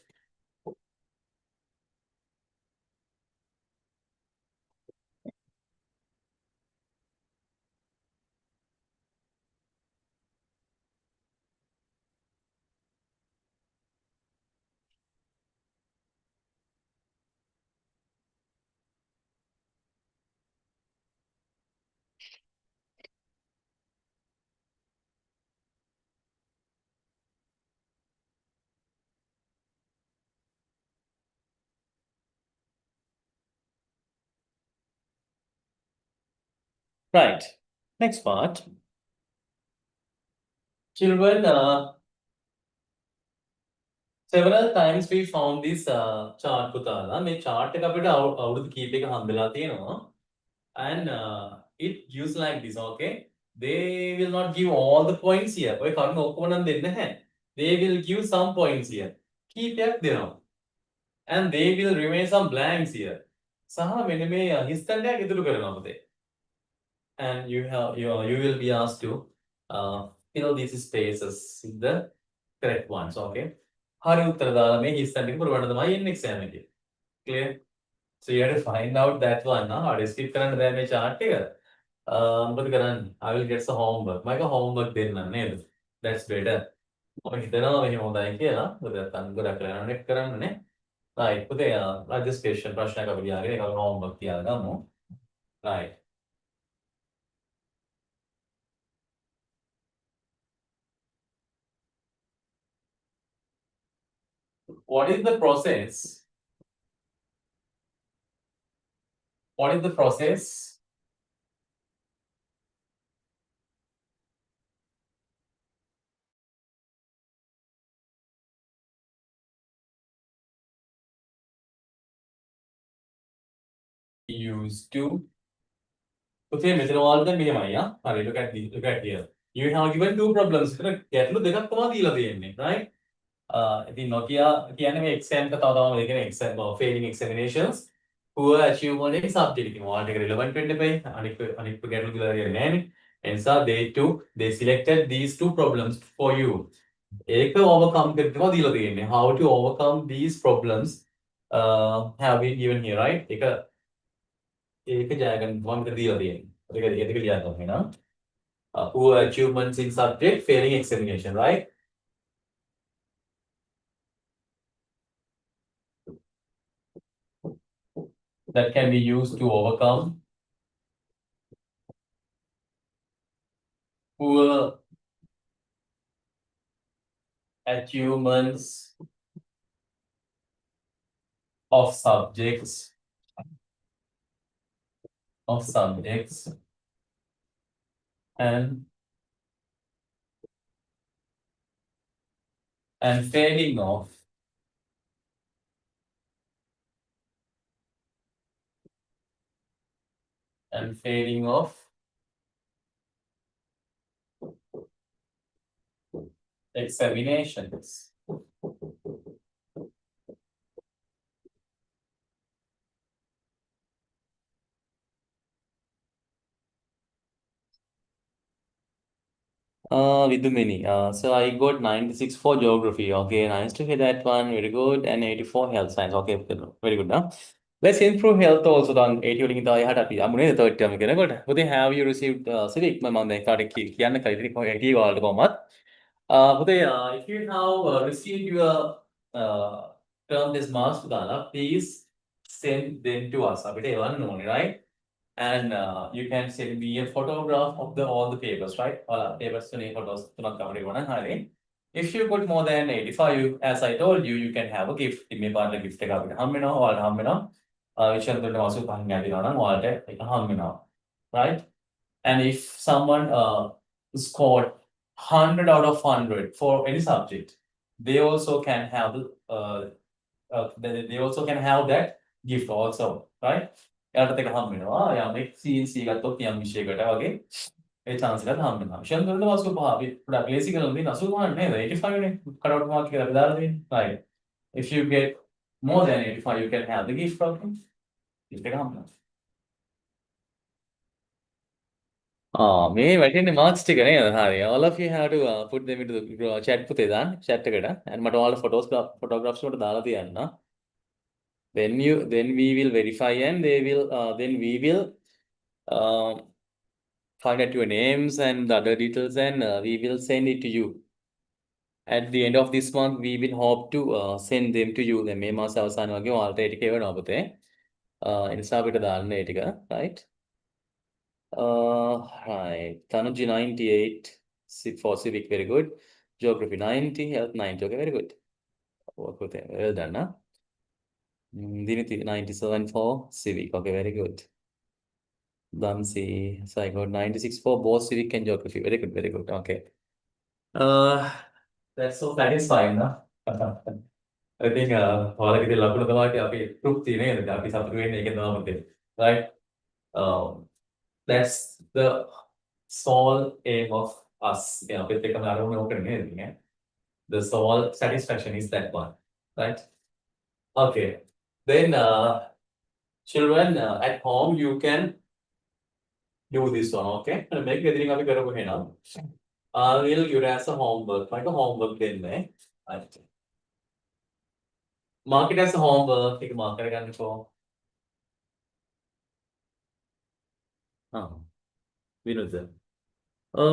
Speaker 1: Right. Next part. Children, several times we found this chart පුතාලා මේ chart එක අපිට අවුරුදු කීපයක හම්බෙලා තියෙනවා. And it gives like this, okay? They will not give all the points here. ඔය කරුණු ඔක්කොම නම් දෙන්නේ නැහැ. They will give some points here. කීපයක් දෙනවා. And they will remain some blanks here. සහ මෙන්න මේ හිස්තැන්ඩයක් ඉතුරු කරනවා පුතේ. And you will be asked to fill these spaces with the correct ones, okay? හරි උත්තර දාලා මේ හිස්තැන්ඩ එක පුරවන්න තමයි එන්නේ exam එකේ. Clear? So you have to find out that one. How to skip කරන්න බෑ මේ chart එක. මොකද කරන්නේ? I will get some homework. මම homework දෙන්නම් නේද? That's better. මම හිතනවා මෙහෙම හොඳයි කියලා. මොකද නැත්නම් ගොඩක් වෙලාවට කරන්නේ. Right. පුතේ this question ප්‍රශ්නයක් අපි ලියාගෙන ඒක homework තියාලා ගමු. Right. What is the process? What is the process used to? පුතේ මෙතන ඔයාලට මෙහෙමයි හරි look at here. You have given two problems. මෙතන ගැටලු දෙකක් තමයි දීලා තියෙන්නේ. Right? ඉතින් Nokia කියන්නේ මේ exam එක තව තවම දෙකනේ exam failing examinations poor achievement එක subject ඉතින් ඔයාලට ඒක relevant වෙන්න එපයි අනිත් ගැටලු කියලා හරියන්නේ නැහැනේ ඒ නිසා they selected these two problems for you ඒක overcome කරනවා දීලා තියෙන්නේ how to overcome these problems have been given here right ඒක ජය ගන්න මම දීලා තියෙන්නේ ඒක ලියන්න ඕනේ නේද poor achievements in subject failing examination right that can be used to overcome poor achievements of subjects and failing of examinations. With many. So I got 96 for geography. Okay, nice to hear that one. Very good. And 84 health science. Okay, very good. Now let's improve health also. Then 80 වලින් තව එහාට අපි යමුනේ third term කෙනෙකුට. පුතේ have you received civic? මම දැන් කාට කියන්න කලින් හිටියේ ඔයාලට කොහොමත්. පුතේ if you have received your term test marks දාලා please send them to us. අපිට එවන්න ඕනේ right? And you can send me a photograph of all the papers, right? Papers to photos to if you put more than 85, as I told you, you can have a gift. You may buy a gift right? And if someone scored 100 out of 100 for any subject, they also can have they also can have that gift also, right? එයාට එක හම් වෙනවා. යම් CNC ගත්තොත් යම් විෂයකට වගේ ඒ chance එකත් හම් වෙනවා. විෂයන් වලට වාස්තු පහ අපි පොඩක් ලේසි කරලා දෙන 85 නේද? 85 නේ. cut out mark කියලා අපි දාලා දෙන්නේ. Right. If you get more than 85 you can have the gift problem. gift එක හම් වෙනවා. මේ වැටෙන්නේ marks ටික නේද? හරි. All of you have to put them into the chat පුතේ දාන්න chat එකට. and මට ඔයාලා photographs වලට දාලා තියන්න. then we will verify and then we will find out your names and the other details and we will send it to you at the end of this month. We will hope to send them to you. දැන් මේ මාස අවසාන වගේ ඔයාලට ඒ ටික එවනවා පුතේ. ඒ නිසා අපිට දාන්න ඒ ටික right. Right. Tanuji 98 for civic, very good. Geography 90, health 90. Okay, very good. Work with it. Well done, huh? Diniti 97 for civic. Okay, very good. Damsi, so I got 96 for both civic and geography. Very good, very good. Okay. That's so satisfying, huh? I think ඔයාලගේ ලකුණු තමයි අපි තෘප්තිය නේද? අපි සතුටු වෙන්නේ ඒකෙන් තමයි. Right? That's the sole aim of us. අපිත් එකම අරමුණ ඕකනේ නේද? The sole satisfaction is that one. Right? Okay. Then children at home you can do this one, okay? Make ගෙදරින් අපි කරමු එහෙනම්. We'll give as a homework. Like a homework දෙන්නේ. Right. Mark it as a homework. ඒක mark කරගන්නකෝ. ආ විනෝද.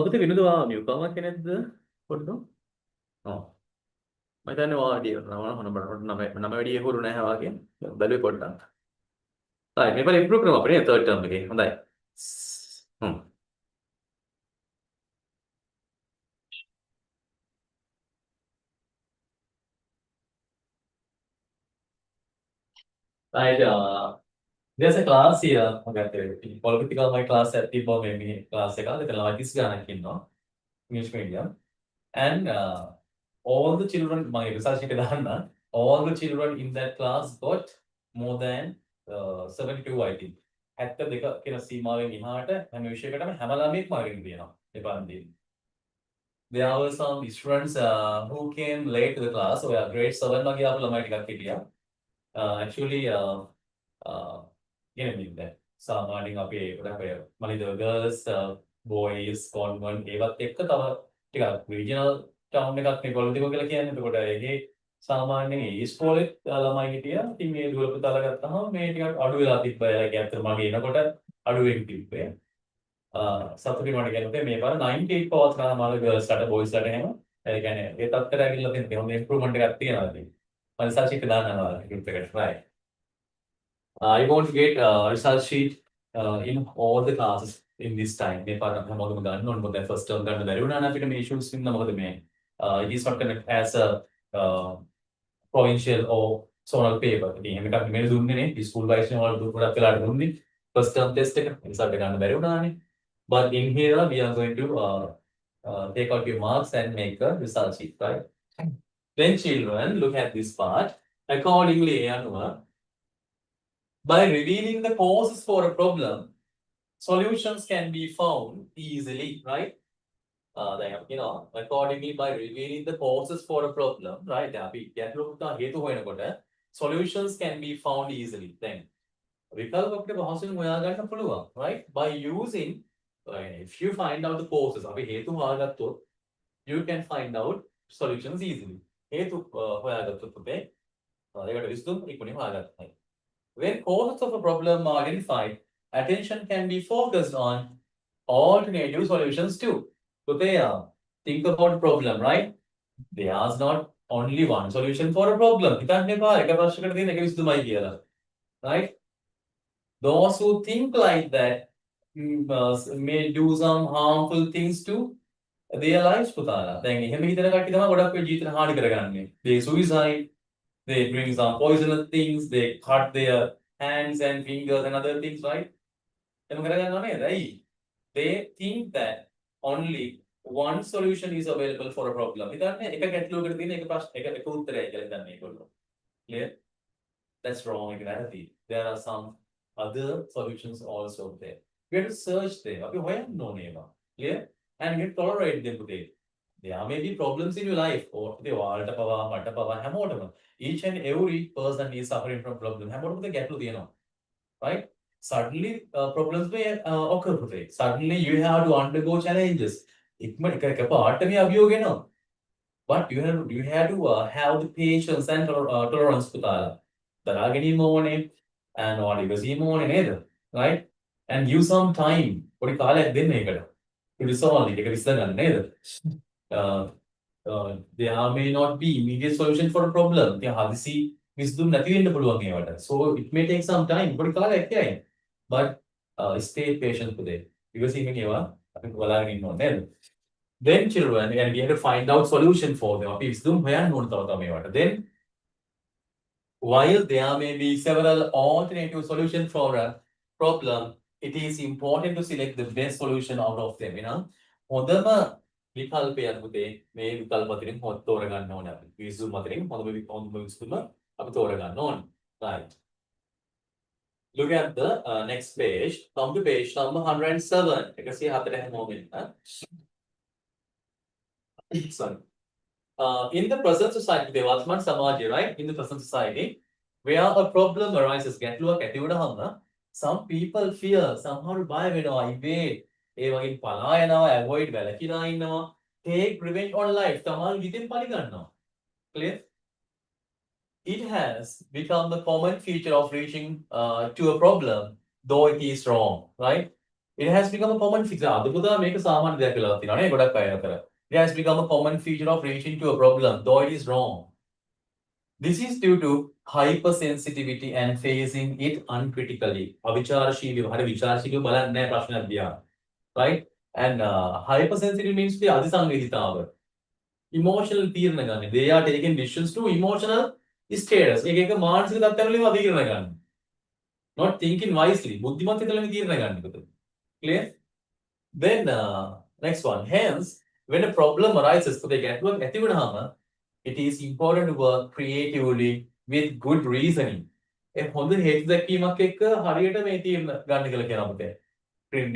Speaker 1: පුතේ විනෝද වා නිව්කමර් කෙනෙක්ද පොඩ්ඩක්? ඔව්. මම හිතන්නේ වාඩි වෙනවා හොන බලන්න නම වැඩි හුරු නැහැ වාගේ. බැලුවේ පොඩ්ඩක්. හරි මේ පාර ඉම්ප්‍රූව් කරමු අපේ තර්ඩ් ටර්ම් එකේ. හොඳයි. හ්ම්. Right, there's a class here. Okay, political my class at people maybe class එක. එතන ළමයි 30 ගණනක් ඉන්නවා. English medium. And all the children, my research එක දාන්න, all the children in that class got more than 72 I think. 72 කියන සීමාවෙන් එහාට හැම විෂයකටම හැම ළමයෙක්ම අරගෙන තියෙනවා. ඒ පන්තියේ. There were some students who came late to the class. ඔය grade 7 වගේ ආපු ළමයි ටිකක් හිටියා. Actually කියන්නේ සාමාන්‍යයෙන් අපේ ගොඩක් අය මනින්ද girls boys convent ඒවත් එක්ක තව ටිකක් regional town එකක් නේ කොළඹ කියලා කියන්නේ. එතකොට ඒකේ සාමාන්‍යයෙන් ඒ ඉස්කෝලේ ළමයි හිටියා. ඉතින් මේ දුර පුතාලා ගත්තාම මේ ටිකක් අඩු වෙලා තිබ්බා. ඒක ඇත්තට මගේ එනකොට අඩු වෙන්න තිබ්බේ. සතුටින් මට කියනවා මේ පාර 98 පවත්නා මාළ girls ලාට boys ලාට එහෙම. ඒ කියන්නේ ඒ තත්ත්වයට ඇවිල්ලා තියෙන හොඳ improvement එකක් තියෙනවා ඉතින්. මම research එක දානවා group එකට try. I want to get result sheet in all the classes in this time. මේ පාර හැමෝටම ගන්න ඕන. මොකද first term ගන්න බැරි වුණා නම් අපිට මේ issues ඉන්න මොකද මේ it is not connect as a provincial or zonal paper. ඉතින් එහෙම එකක් නෙමෙයි දුන්නේ නේ. school wise වල ගොඩක් වෙලාට දුන්නේ. first term test එක result එක ගන්න බැරි වුණානේ. But in here we are going to take out your marks and make a result sheet, right? Then children look at this part. Accordingly, by revealing the causes for a problem, solutions can be found easily, right? Accordingly, by revealing the causes for a problem, right? Solutions can be found easily. Then, right? By using, if you find out the causes, you can find out solutions easily. When causes of a problem are identified, attention can be focused on alternative solutions too. So they think about the problem, right? There's not only one solution for a problem. Right? Those who think like that may do some harmful things to their lives. They suicide, they drink some poisonous things, they cut their hands and fingers and other things, right? They think that only one solution is available for a problem. Clear? That's wrong reality. There are some other solutions also there. We have to search there. Clear? And we tolerate them today. There may be problems in your life. Or each and every person is suffering from problems. Right? Suddenly, problems may occur today. Suddenly, you have to undergo challenges. But you have to have the patience and tolerance. And right? And give some time. To resolve it. There may not be immediate solution for a problem. So it may take some time. But stay patient today. Because then children, and we have to find out solution for them. Then while there may be several alternative solutions for a problem, it is important to select the best solution out of them. හොඳම විකල්පයක් පුතේ මේ විකල්ප අතරින් තෝරගන්න ඕනේ අපි. විසුම් අතරින් හොඳම විසුම අපි තෝරගන්න ඕනේ. Right. Look at the next page. Come to page number 107. එකසිය හැමෝම ඉන්න. Sorry. In the present society, වර්තමාන සමාජය, right? In the present society, where a problem arises, ගැටලුවක් ඇති වුණාම some people fear, somehow බය වෙනවා, evade, ඒ වගේ පලා යනවා, avoid වැළකීලා ඉන්නවා, take revenge on life, තමන් විදින් පලි ගන්නවා. Clear? It has become the common feature of reaching to a problem, though it is wrong, right? It has become a common feature. අදපුදා මේක සාමාන්‍ය දෙයක් වෙලා තියෙනවා නේ ගොඩක් අය අතර. It has become a common feature of reaching to a problem, though it is wrong. This is due to hypersensitivity and facing it uncritically. අවිචාරශීලීව හරි විචාරශීලීව බලන්නේ නැහැ ප්‍රශ්නයක් දිහා. Right? And hypersensitive means the අධිසංවේදීතාව. Emotional තීරණ ගන්න. They are taking decisions to emotional status. එක එක මානසික තත්ත්වවලින් අධිකරණ ගන්න. Not thinking wisely. බුද්ධිමත් හිතලා තීරණ ගන්න එක. Clear? Then next one. Hence, when a problem arises, so they get work ඇති වුණාම it is important to work creatively with good reasoning. ඒ හොඳ හේතු දැක්වීමක් එක්ක හරියට මේ තීරණ ගන්න කියලා කියනවා අපිට.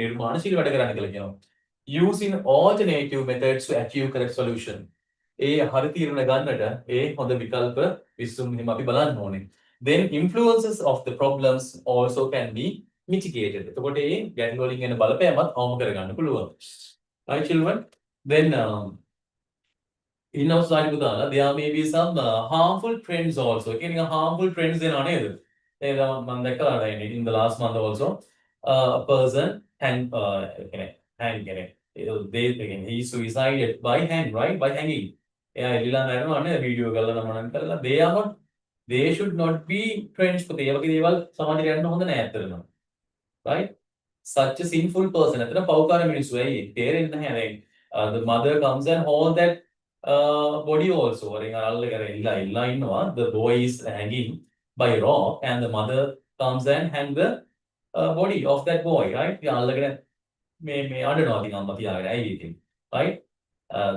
Speaker 1: නිර්මාණශීලී වැඩ කරන්න කියලා කියනවා. Using alternative methods to achieve correct solution. ඒ හරි තීරණ ගන්නට ඒ හොඳ විකල්ප විසඳුම් හිම අපි බලන්න ඕනේ. Then influences of the problems also can be mitigated. එතකොට ඒ ගැටලු වලින් එන බලපෑමත් අවම කරගන්න පුළුවන්. Right children? Then in our slide පුතාලා there may be some harmful trends also. කියන්නේ harmful trends එනවා නේද? ඒක මම දැක්කලා in the last month also a person they again he suicided by hang, right? By hanging. එයා එල්ලලා මැරෙනවා නේ video කරලා නමනම් කරලා they should not be trends පුතේ. ඒ වගේ දේවල් සමාජයට යන්න හොඳ නෑ ඇත්තටම. Right? Such a sinful person. ඇත්තට පව්කාර මිනිස්සු ඇයි තේරෙන්නේ නැහැ දැන්. The mother comes and hold that body also. වරින් අල්ල කර ඉල්ලා ඉන්නවා. The boy is hanging by a rope and the mother comes and hang the body of that boy, right? ඉතින් අල්ලගෙන මේ අඬනවා ඉතින් අම්මා තියාගෙන ඇයි ඉතින්. Right?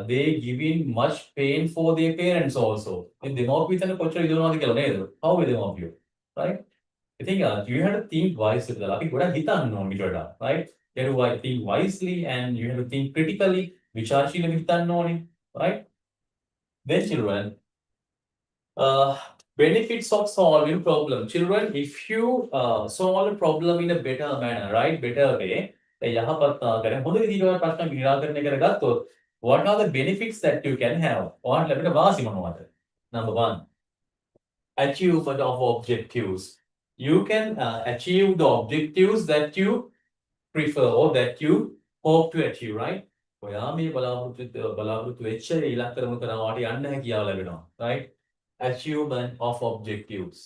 Speaker 1: They giving much pain for their parents also. In demography, කොච්චර ඉදවනවද කියලා නේද? How will they mock you? Right? I think you have to think wisely. අපි ගොඩක් හිතන්න ඕනේ ඊට වඩා. Right? You have to think wisely and you have to think critically. විචාරශීලීව හිතන්න ඕනේ. Right? Then children, benefits of solving problem. Children, if you solve a problem in a better manner, right? Better way. යහපත් ආකාරයෙන් හොඳ විදිහට ප්‍රශ්න නිරාකරණය කරගත්තොත් what are the benefits that you can have? ඔයාලට ලැබෙන වාසි මොනවද? Number 1, achievement of objectives. You can achieve the objectives that you prefer or that you hope to achieve, right? ඔයා මේ බලාපොරොත්තු වෙච්ච ඉලක්කම කරනවාට යන්න හැකියාව ලැබෙනවා, right? Achievement of objectives.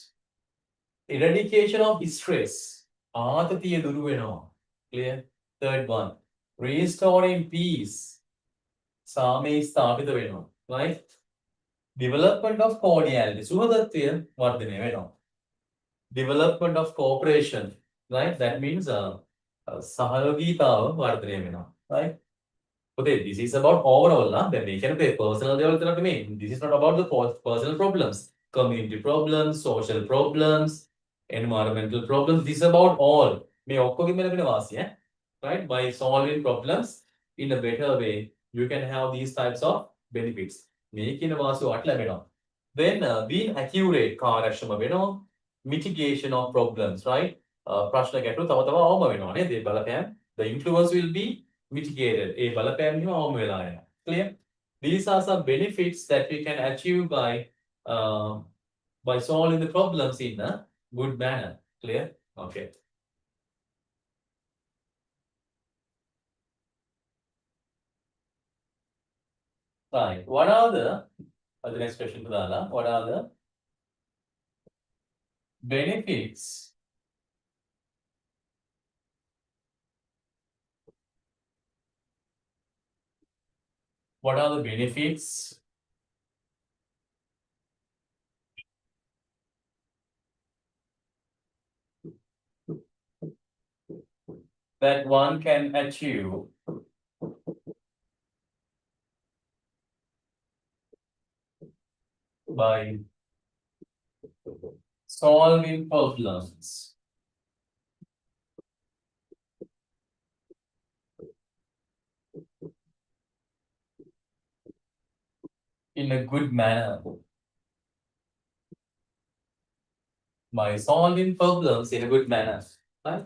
Speaker 1: Eradication of stress. ආතතිය දුරු වෙනවා. Clear? Third one, restoring peace. සාමය ස්ථාපිත වෙනවා. Right? Development of cordiality. සුහදත්වය වර්ධනය වෙනවා. Development of cooperation. Right? That means සහයෝගීතාව වර්ධනය වෙනවා. Right? Okay, this is about overall. Then we can say personal development. This is not about the personal problems. Community problems, social problems, environmental problems. This is about all. මේ ඔක්කොගෙම ලැබෙන වාසිය. Right? By solving problems in a better way, you can have these types of benefits. මේකින වාසිය වට ලැබෙනවා. Then being accurate කාර්යක්ෂම වෙනවා. Mitigation of problems, right? ප්‍රශ්න ගැටලු තව තව අවම වෙනවා නේද? ඒ බලපෑම්. The influence will be mitigated. ඒ බලපෑම් හිම අවම වෙලා යනවා. Clear? These are some benefits that we can achieve by solving the problems in a good manner. Clear? Okay. Right. What are the next question Pradala? What are the benefits that one can achieve by solving problems in a good manner? By solving problems in a good manner. Right?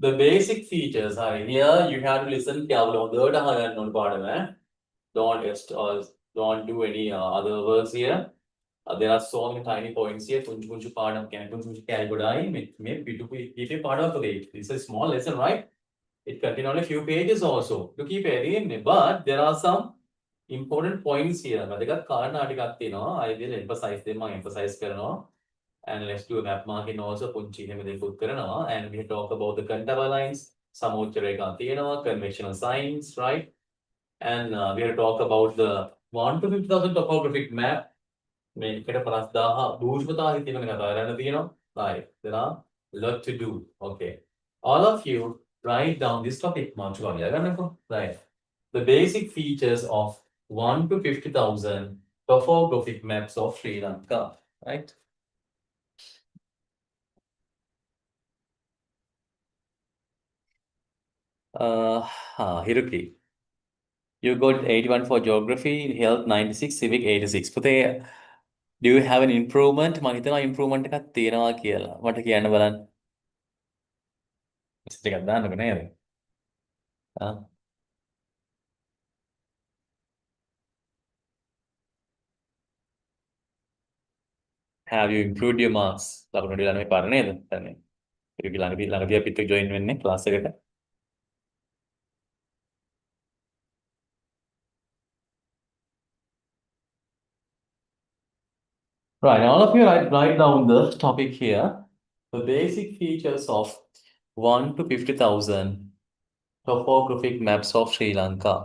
Speaker 1: The basic features are here. You have to listen carefully. Don't just don't do any other words here. There are so many tiny points here. Kunchu part of can kunchu calgudai. Maybe to keep a part of it. This is a small lesson, right? It contains only a few pages also to keep it. But there are some important points here. I will emphasize them. I emphasize කරනවා. And let's do a map marking also. පුංචි එහෙම දෙකක් කරනවා. And we talk about the contour lines. සමෝච්ච රේඛා තියෙනවා. Conventional signs, right? And we have to talk about the 1 to 50,000 topographic map. මේකට 50,000 භූෂ්මතාවය තියෙන කතා කරන්න තියෙනවා. Right. There are a lot to do. Okay. All of you write down this topic. Right. The basic features of 1 to 50,000 topographic maps of Sri Lanka. Right. Hiruki. You got 81 for geography, health 96, civic 86. පුතේ, do you have an improvement? මම හිතනවා improvement එකක් තියෙනවා කියලා. මට කියන්න බලන්න. message එකක් දාන්නකෝ නේද? Have you improved your marks? ලකුණු ටික ළමයි පාර නේද? දැන් හිරුකි ළඟදී අපිත් එක්ක join වෙන්නේ class එකට. Right, all of you write down the topic here. The basic features of 1 to 50,000 topographic maps of Sri Lanka.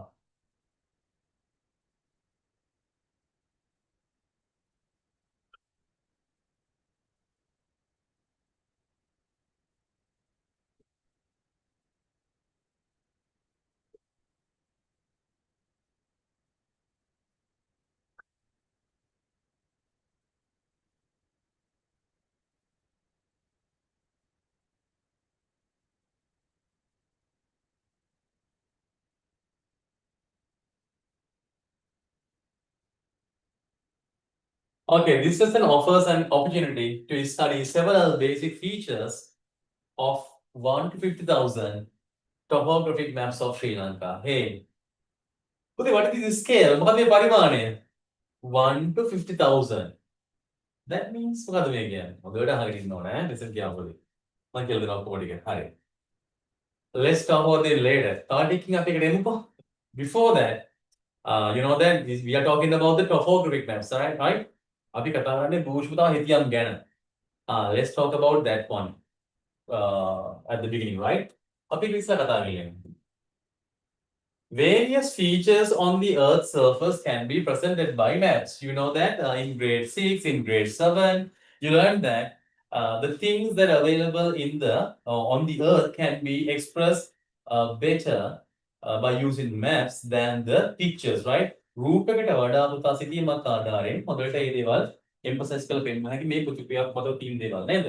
Speaker 1: Okay, this lesson offers an opportunity to study several basic features of 1 to 50,000 topographic maps of Sri Lanka. Hey, what is the scale? මොකද මේ පරිමාණය? 1 to 50,000. That means මොකද මේ කියන්නේ? හොඳට අහගෙන ඉන්න ඕනේ ඈ listen carefully. මම කියලා දෙනවා කොහොමද කියන්නේ. හරි. Let's talk about it later. තව අපි එකට එමුකෝ. Before that, you know that we are talking about the topographic maps, right? අපි කතා කරන්නේ භූෂ්මතාව හිතියම් ගැන. Let's talk about that one at the beginning, right? අපි ඉස්සර කතා කරන්නේ. Various features on the Earth's surface can be presented by maps. You know that in grade 6, in grade 7, you learned that the things that are available in the on the Earth can be expressed better by using maps than the pictures, right? රූපයකට වඩා පුතා සිතියමක් ආධාරයෙන් හොඳට ඒ දේවල් emphasize කරලා පෙන්නන හැකි මේ පුතුපියක් මත තියෙන දේවල් නේද?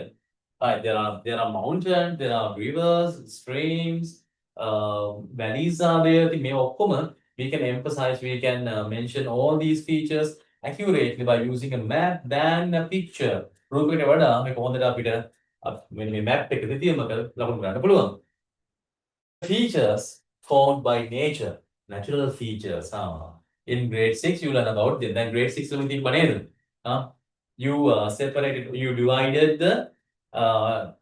Speaker 1: Right, there are mountains, there are rivers, streams, valleys are there. මේ ඔක්කොම we can emphasize, we can mention all these features accurately by using a map than a picture. රූපයකට වඩා මේ කොහොමද අපිට මේ map එක සිතියමක ලකුණු ගන්න පුළුවන්. Features formed by nature, natural features. In grade 6, you learn about them. Then grade 6, you separated, you divided the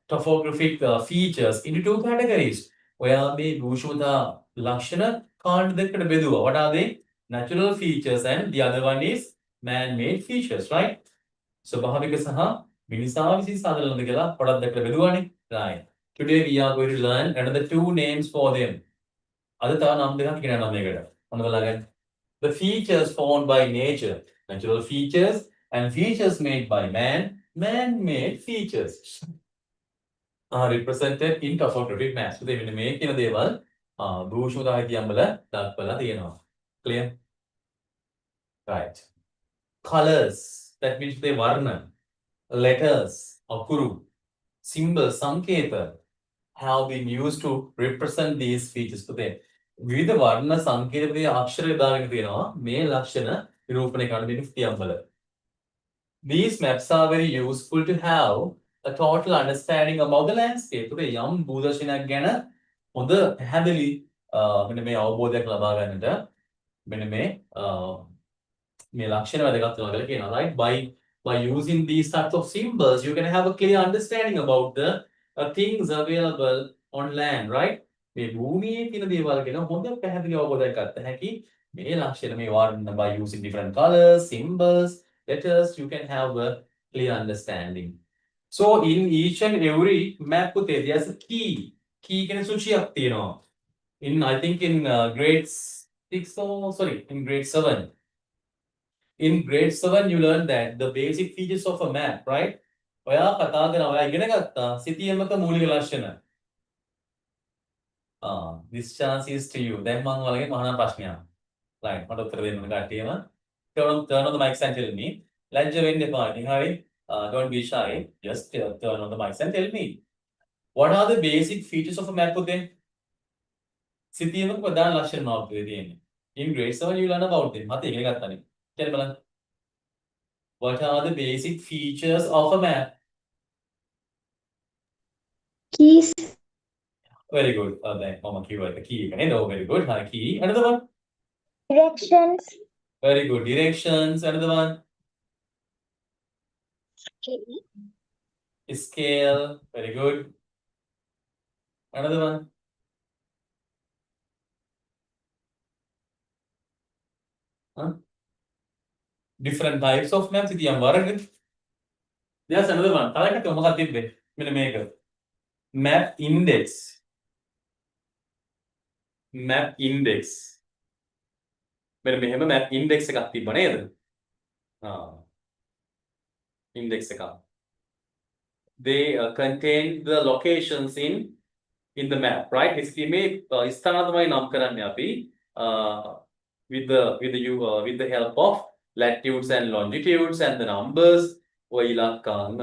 Speaker 1: topographic features into two categories. Where the භූෂ්මතා ලක්ෂණ කාණ්ඩ දෙකකට බෙදුවා. What are they? Natural features, and the other one is man-made features, right? ස්වභාවික සහ මිනිසා විසින් සාදලනද කියලා පොඩක් දෙකකට බෙදුවානේ. Right. Today we are going to learn another two names for them. අද තව නම් දෙකක් කියනවා මේකට. මොනවද බලන්න. The features formed by nature, natural features, and features made by man, man-made features are represented in topographic maps. So they will make in the level භූෂ්මතාව හිතියම් වල දක්වලා තියෙනවා. Clear? Right. Colors, that means the varna, letters, akuru, symbols, sanketa have been used to represent these features. So they විවිධ වර්ණ සංකේතයේ අක්ෂර දාගෙන තියෙනවා මේ ලක්ෂණ නිරූපණය කරන්න දෙන හිතියම් වල. These maps are very useful to have a total understanding about the landscape. Okay, යම් භූදර්ශනයක් ගැන හොඳ පැහැදිලි මෙන්න මේ අවබෝධයක් ලබා ගන්නට මෙන්න මේ ලක්ෂණ වැදගත් වෙනවා කියලා කියනවා, right? By using these types of symbols you can have a clear understanding about the things available on land, right? මේ භූමියේ තියෙන දේවල් ගැන හොඳ පැහැදිලි අවබෝධයක් ගන්න හැකි මේ ලක්ෂණ මේ වර්ණ by using different colors, symbols, letters you can have a clear understanding. So in each and every map පුතේ there's a key. Key කියන්නේ සුචියක් තියෙනවා. I think in grade 6 or sorry, in grade 7. In grade 7 you learn that the basic features of a map, right? ඔයා කතා කරන ඔයා ඉගෙන ගත්තා සිතියමක මූලික ලක්ෂණ. This chance is to you. දැන් මම ඔයාලගේ මහාන ප්‍රශ්නයක්. Right. මට උත්තර දෙන්න ඕන කට්ටියම. Turn on the mics and tell me. ලැජ්ජ වෙන්න එපා. ඉතින් හරි. Don't be shy. Just turn on the mics and tell me. What are the basic features of a map පුතේ? සිතියමක ප්‍රධාන ලක්ෂණ මොනවද තියෙන්නේ? In grade 7 you learn about them. මත ඉගෙන ගත්තානේ. කියන්න බලන්න. What are the basic features of a map?
Speaker 2: Keys.
Speaker 1: Very good. Then mama කිව්වා එක key එක නේද? Oh, very good. Hi, key. Another one.
Speaker 2: Directions.
Speaker 1: Very good. Directions. Another one. Scale. Very good. Another one. Different types of maps. ඉතින් වරක. There's another one. තව එකක් මොකක්ද තිබ්බේ? මෙන්න මේක. Map index. Map index. මෙන්න මෙහෙම map index එකක් තිබ්බ නේද? Index එකක්. They contain the locations in the map, right? ඉතින් මේ ස්ථාන තමයි නම් කරන්නේ අපි with the help of latitudes and longitudes and the numbers. ඔය ඉලක්කම්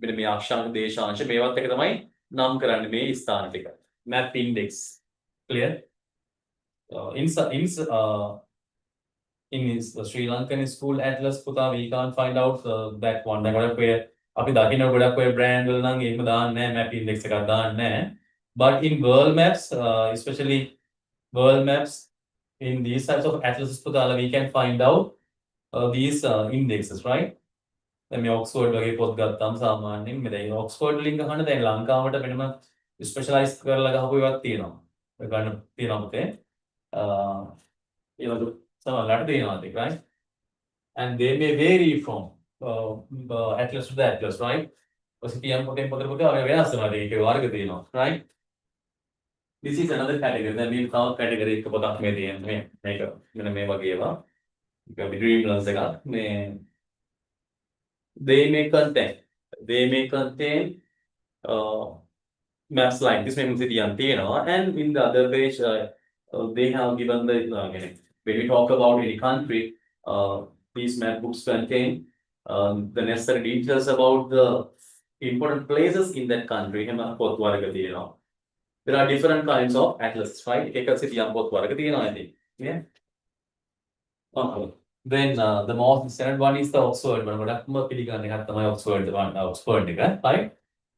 Speaker 1: මෙන්න මේ අක්ෂාංශ දේශාංශ මේවත් එක තමයි නම් කරන්නේ මේ ස්ථාන ටික. Map index. Clear? In Sri Lankan school atlas පුතා we can't find out that one. දැන් ගොඩක් ඔය අපි දකින්න ගොඩක් ඔය brand වල නම් එහෙම දාන්නේ නැහැ, map index එකක් දාන්නේ නැහැ. But in world maps, especially world maps, in these types of atlases පුතාලා we can find out these indexes, right? දැන් මේ ඔක්ස්ෆර්ඩ් වගේ පොත් ගත්තාම සාමාන්‍යයෙන් මේ දැන් ඔක්ස්ෆර්ඩ් ලින්ක් අහන්න දැන් ලංකාවට වෙනම ස්පෙෂලායිස් කරලා ගහපු ඒවාක් තියෙනවා. ඒ ගන්න තියෙනවා පුතේ. ඒ වගේ සමහරවිට තියෙනවා ඒක, right? And they may vary from atlas to the atlas, right? ඔසිටියම් පොතෙන් පොතට පුතේ ඔය වෙනස් වෙනවා ඒකේ වර්ග තියෙනවා, right? This is another category. Then we'll count category එක පොතක් මේ තියෙන්නේ. මේක මෙන්න මේ වගේ ඒවා. ඒක අපි ඩ්‍රීම් ලර්න්ස් එකක්. මේ they may contain maps like this මේ මුසිතියන් තියෙනවා. And in the other page they have given the when we talk about any country, these map books contain the necessary details about the important places in that country. එහෙම පොත් වර්ග තියෙනවා. There are different kinds of atlases, right? එක සිතියම් පොත් වර්ග තියෙනවා ඉතින්. Yeah. Then the most standard one is the Oxford one. ගොඩක්ම පිළිගන්න එකක් තමයි Oxford එක, right?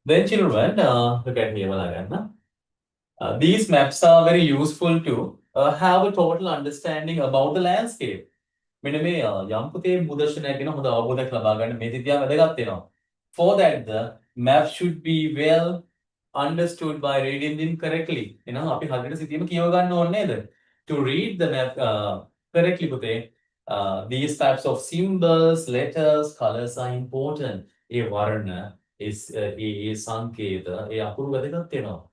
Speaker 1: Then children, look at here බලගන්න. These maps are very useful to have a total understanding about the landscape. මෙන්න මේ යම් පුතේ භූදර්ශනයක් ගැන හොඳ අවබෝධයක් ලබා ගන්න මේ සිතියම් වැදගත් වෙනවා. For that the map should be well understood by reading them correctly. අපි හරියට සිතියම කියව ගන්න ඕනේ නේද? To read the map correctly පුතේ. These types of symbols, letters, colors are important. ඒ වර්ණ, ඒ සංකේත, ඒ අකුරු වැදගත් වෙනවා.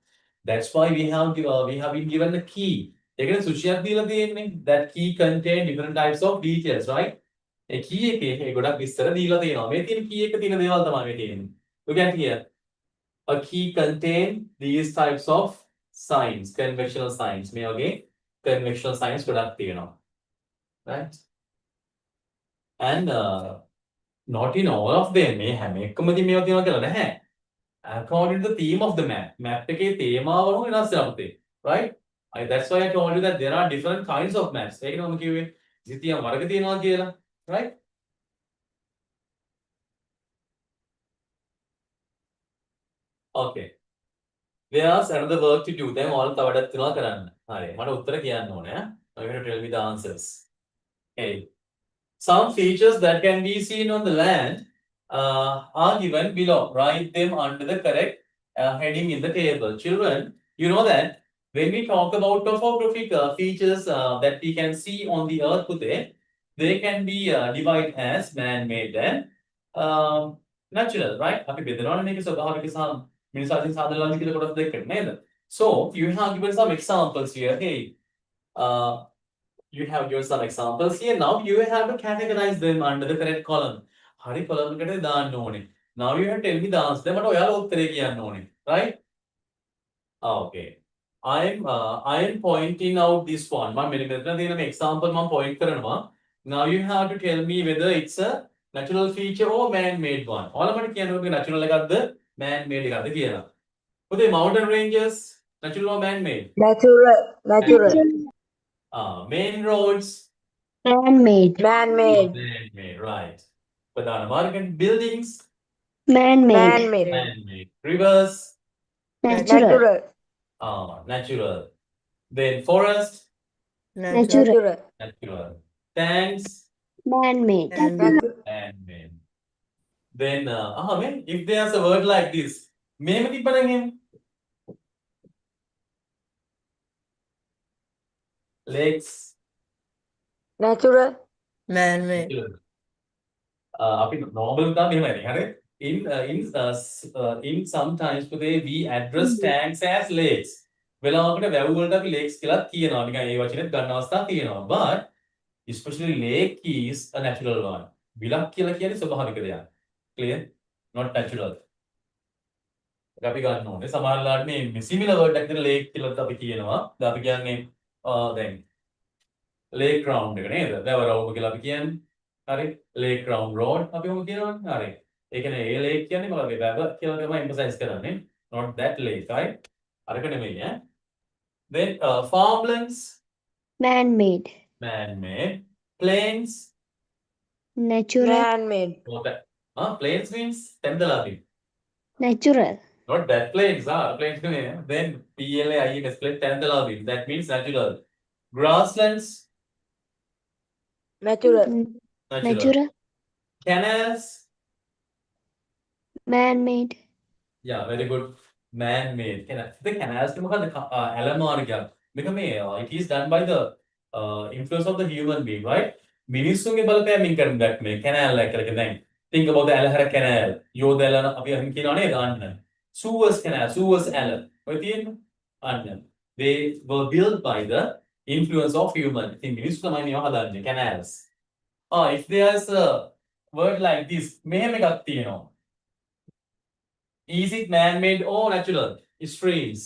Speaker 1: That's why we have been given a key. ඒකනේ සුචියක් දීලා තියෙන්නේ. That key contain different types of details, right? A key එකේ ඒ ගොඩක් විස්තර දීලා තියෙනවා. මේ තියෙන key එකේ තියෙන දේවල් තමයි මේ තියෙන්නේ. Look at here. A key contain these types of signs, conventional signs. මේ වගේ conventional signs ගොඩක් තියෙනවා. Right? And not in all of them. මේ හැම එකකමදී මේවා තියෙනවා කියලා නැහැ. According to the theme of the map. Map එකේ තේමාව වරුම වෙනස් වෙනවා පුතේ. Right? That's why I told you that there are different kinds of maps. ඒකනේ මම කිව්වේ. සිතියම් වර්ග තියෙනවා කියලා. Right? Okay. There's another work to do. Them all තවඩ තුනක් කරන්න. හරි. මට උත්තර කියන්න ඕනේ. Now you have to tell me the answers. Okay. Some features that can be seen on the land are given below. Write them under the correct heading in the table. Children, you know that when we talk about topographic features that we can see on the earth today, they can be divided as man-made and natural, right? අපි බෙදනවනේ මේක ස්වභාවික සහ මිනිසා විසින් සාදන ලද කියලා කොටස් දෙකකට නේද? So you have given some examples here. Hey, uh, you have given some examples here. Now you have to categorize them under the correct column. හරි column එකට දාන්න ඕනේ. Now you have to tell me the answer. මට ඔයාලා උත්තරේ කියන්න ඕනේ. Right? Okay. I am pointing out this one. මම මෙතන තියෙන මේ example මම point කරනවා. Now you have to tell me whether it's a natural feature or man-made one. ඔයාලා මට කියන්න ඕනේ natural එකක්ද man-made එකක්ද කියලා. පුතේ mountain ranges natural or man-made?
Speaker 3: Natural.
Speaker 1: Main roads
Speaker 2: Man-made.
Speaker 3: Man-made.
Speaker 1: man-made, right. Banana market buildings
Speaker 2: Man-made.
Speaker 1: man-made. Rivers
Speaker 2: Natural.
Speaker 1: natural. Then forest
Speaker 2: Natural.
Speaker 1: natural. Tanks
Speaker 2: Man-made.
Speaker 1: man-made. Then man, if there's a word like this, මෙහෙම තිබ්බනම් එහෙම. Lakes
Speaker 3: Natural. Man-made.
Speaker 1: natural. අපි normal ගාම එහෙමයි හරි. In sometimes today we address tanks as lakes. වෙලාවකට වැව් වලට අපි lakes කියලා කියනවා. නිකන් ඒ වචනේත් ගන්න අවස්ථා තියෙනවා. But especially lake is a natural one. විලක් කියලා කියන්නේ ස්වභාවික දෙයක්. Clear? Not natural. ඒක අපි ගන්න ඕනේ. සමහරවිට මේ similar word එකකට lake කියලාත් අපි කියනවා. දැන් අපි කියන්නේ දැන් lake ground එක නේද? වැව රවුම කියලා අපි කියන්නේ. හරි? lake ground road අපි ඔහොම කියනවනේ. හරි. ඒ කියන්නේ ඒ lake කියන්නේ මොකද? වැව කියලා තමයි emphasize කරන්නේ. Not that lake, right? අරක නෙමෙයි ඈ. Then farmlands
Speaker 2: Man-made.
Speaker 1: man-made. Plains
Speaker 2: Natural.
Speaker 3: Man-made.
Speaker 1: plains means තැන්දලාපි.
Speaker 2: Natural.
Speaker 1: Not that plains, plains නෙමෙයි. Then PLAINS plains තැන්දලාපි. That means natural. Grasslands
Speaker 3: Natural.
Speaker 2: Natural.
Speaker 1: Canals
Speaker 2: Man-made.
Speaker 1: yeah, very good. Man-made. The canals මොකද ඇලමාර්ගයක්. මේක මේ it is done by the influence of the human being, right? මිනිස්සුන්ගේ බලපෑමෙන් කරන දෙයක් මේ canal එක කියලා දැන්. Think about the ඇලහර canal. යෝදැලන අපි අහින් කියනවා නේද අන්න. Suez canal, Suez ඇල. ඔය තියෙන්නේ අන්න. They were built by the influence of human. ඉතින් මිනිස්සු තමයි මේවා හදන්නේ canals. If there's a word like this, මෙහෙම එකක් තියෙනවා. Is it man-made or natural? Streams.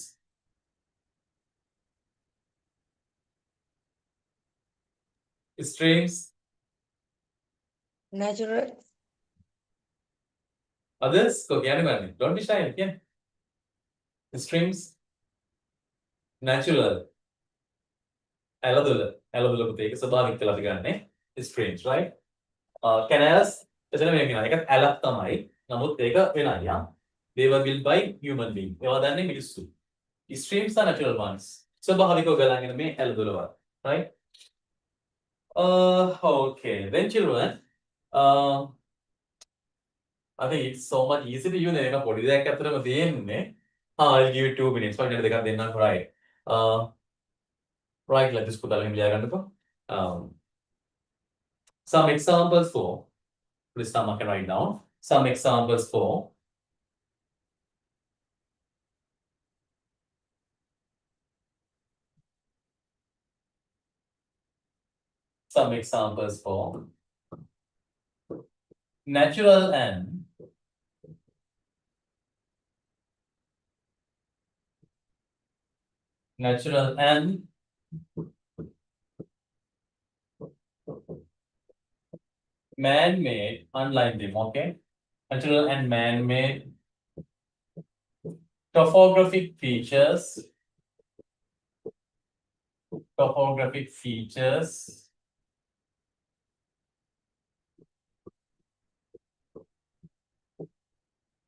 Speaker 1: Streams.
Speaker 3: Natural.
Speaker 1: Others? Go කියන්නේ don't be shy again. Streams. Natural. ඇලදොල. ඇලදොල පුතේ ඒක ස්වභාවික කියලා අපි ගන්නනේ. Streams, right? Canals. එතන මේ කියනවා. ඒකත් ඇලක් තමයි. නමුත් ඒක වෙනයි. They were built by human being. ඒවා දන්නේ මිනිස්සු. Streams are natural ones. ස්වභාවිකව ගලන්නේ මේ ඇලදොලව. Right? Okay. Then children, I think it's so much easy to use. ඒක පොඩි දෙයක් අතරම තියෙන්නේ. I'll give you 2 minutes. පොඩි දෙකක් දෙන්නම් right. Right like this පුතාලා එහෙම ලියා ගන්නකෝ. Some examples for please I can write down some examples for natural and man-made, unlike them, okay? Natural and man-made topographic features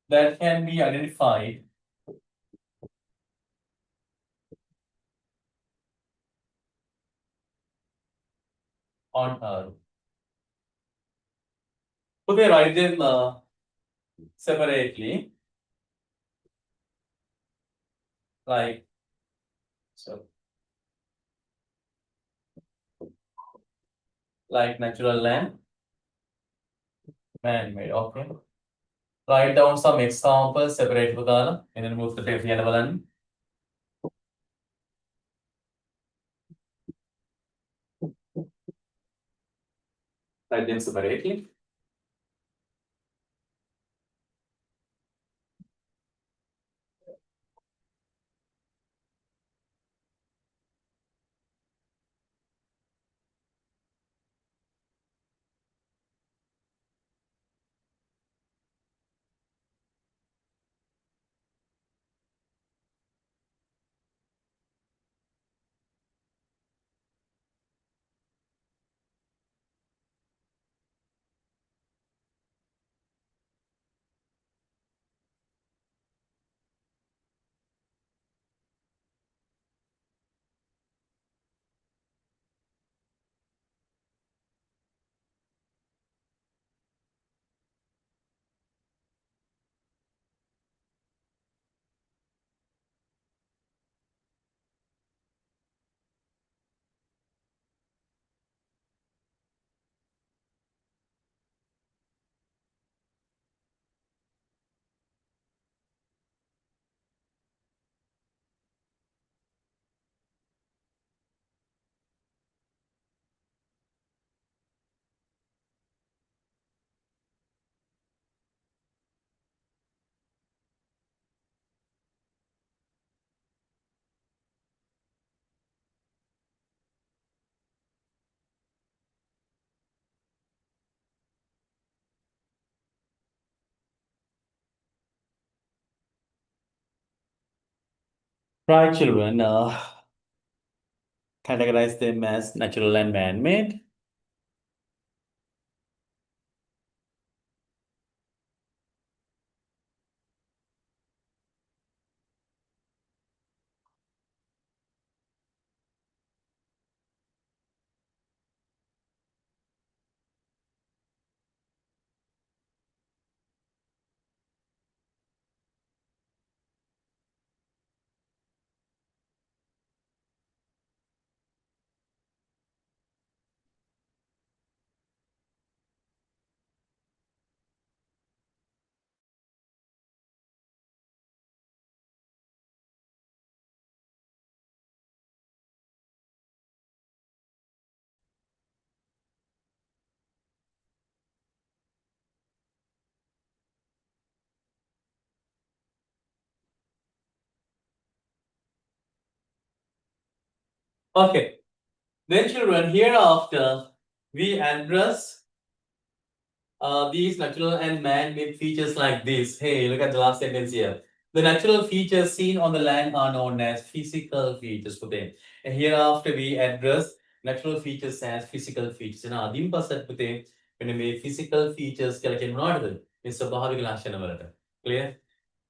Speaker 1: that can be identified on earth. Okay, write them separately. Like so. Like natural land, man-made. Okay. Write down some examples, separate and then move the page and write them separately. Right, children. Categorize them as natural and man-made. Okay. Then children, hereafter we address these natural and man-made features like this. Hey, look at the last sentence here. The natural features seen on the land are known as physical features for them. And hereafter we address natural features as physical features. And ආදීන් පස්සට පුතේ මෙන්න මේ physical features කියලා කියන්නේ මොනවද? මේ ස්වභාවික ලක්ෂණ වලට. Clear?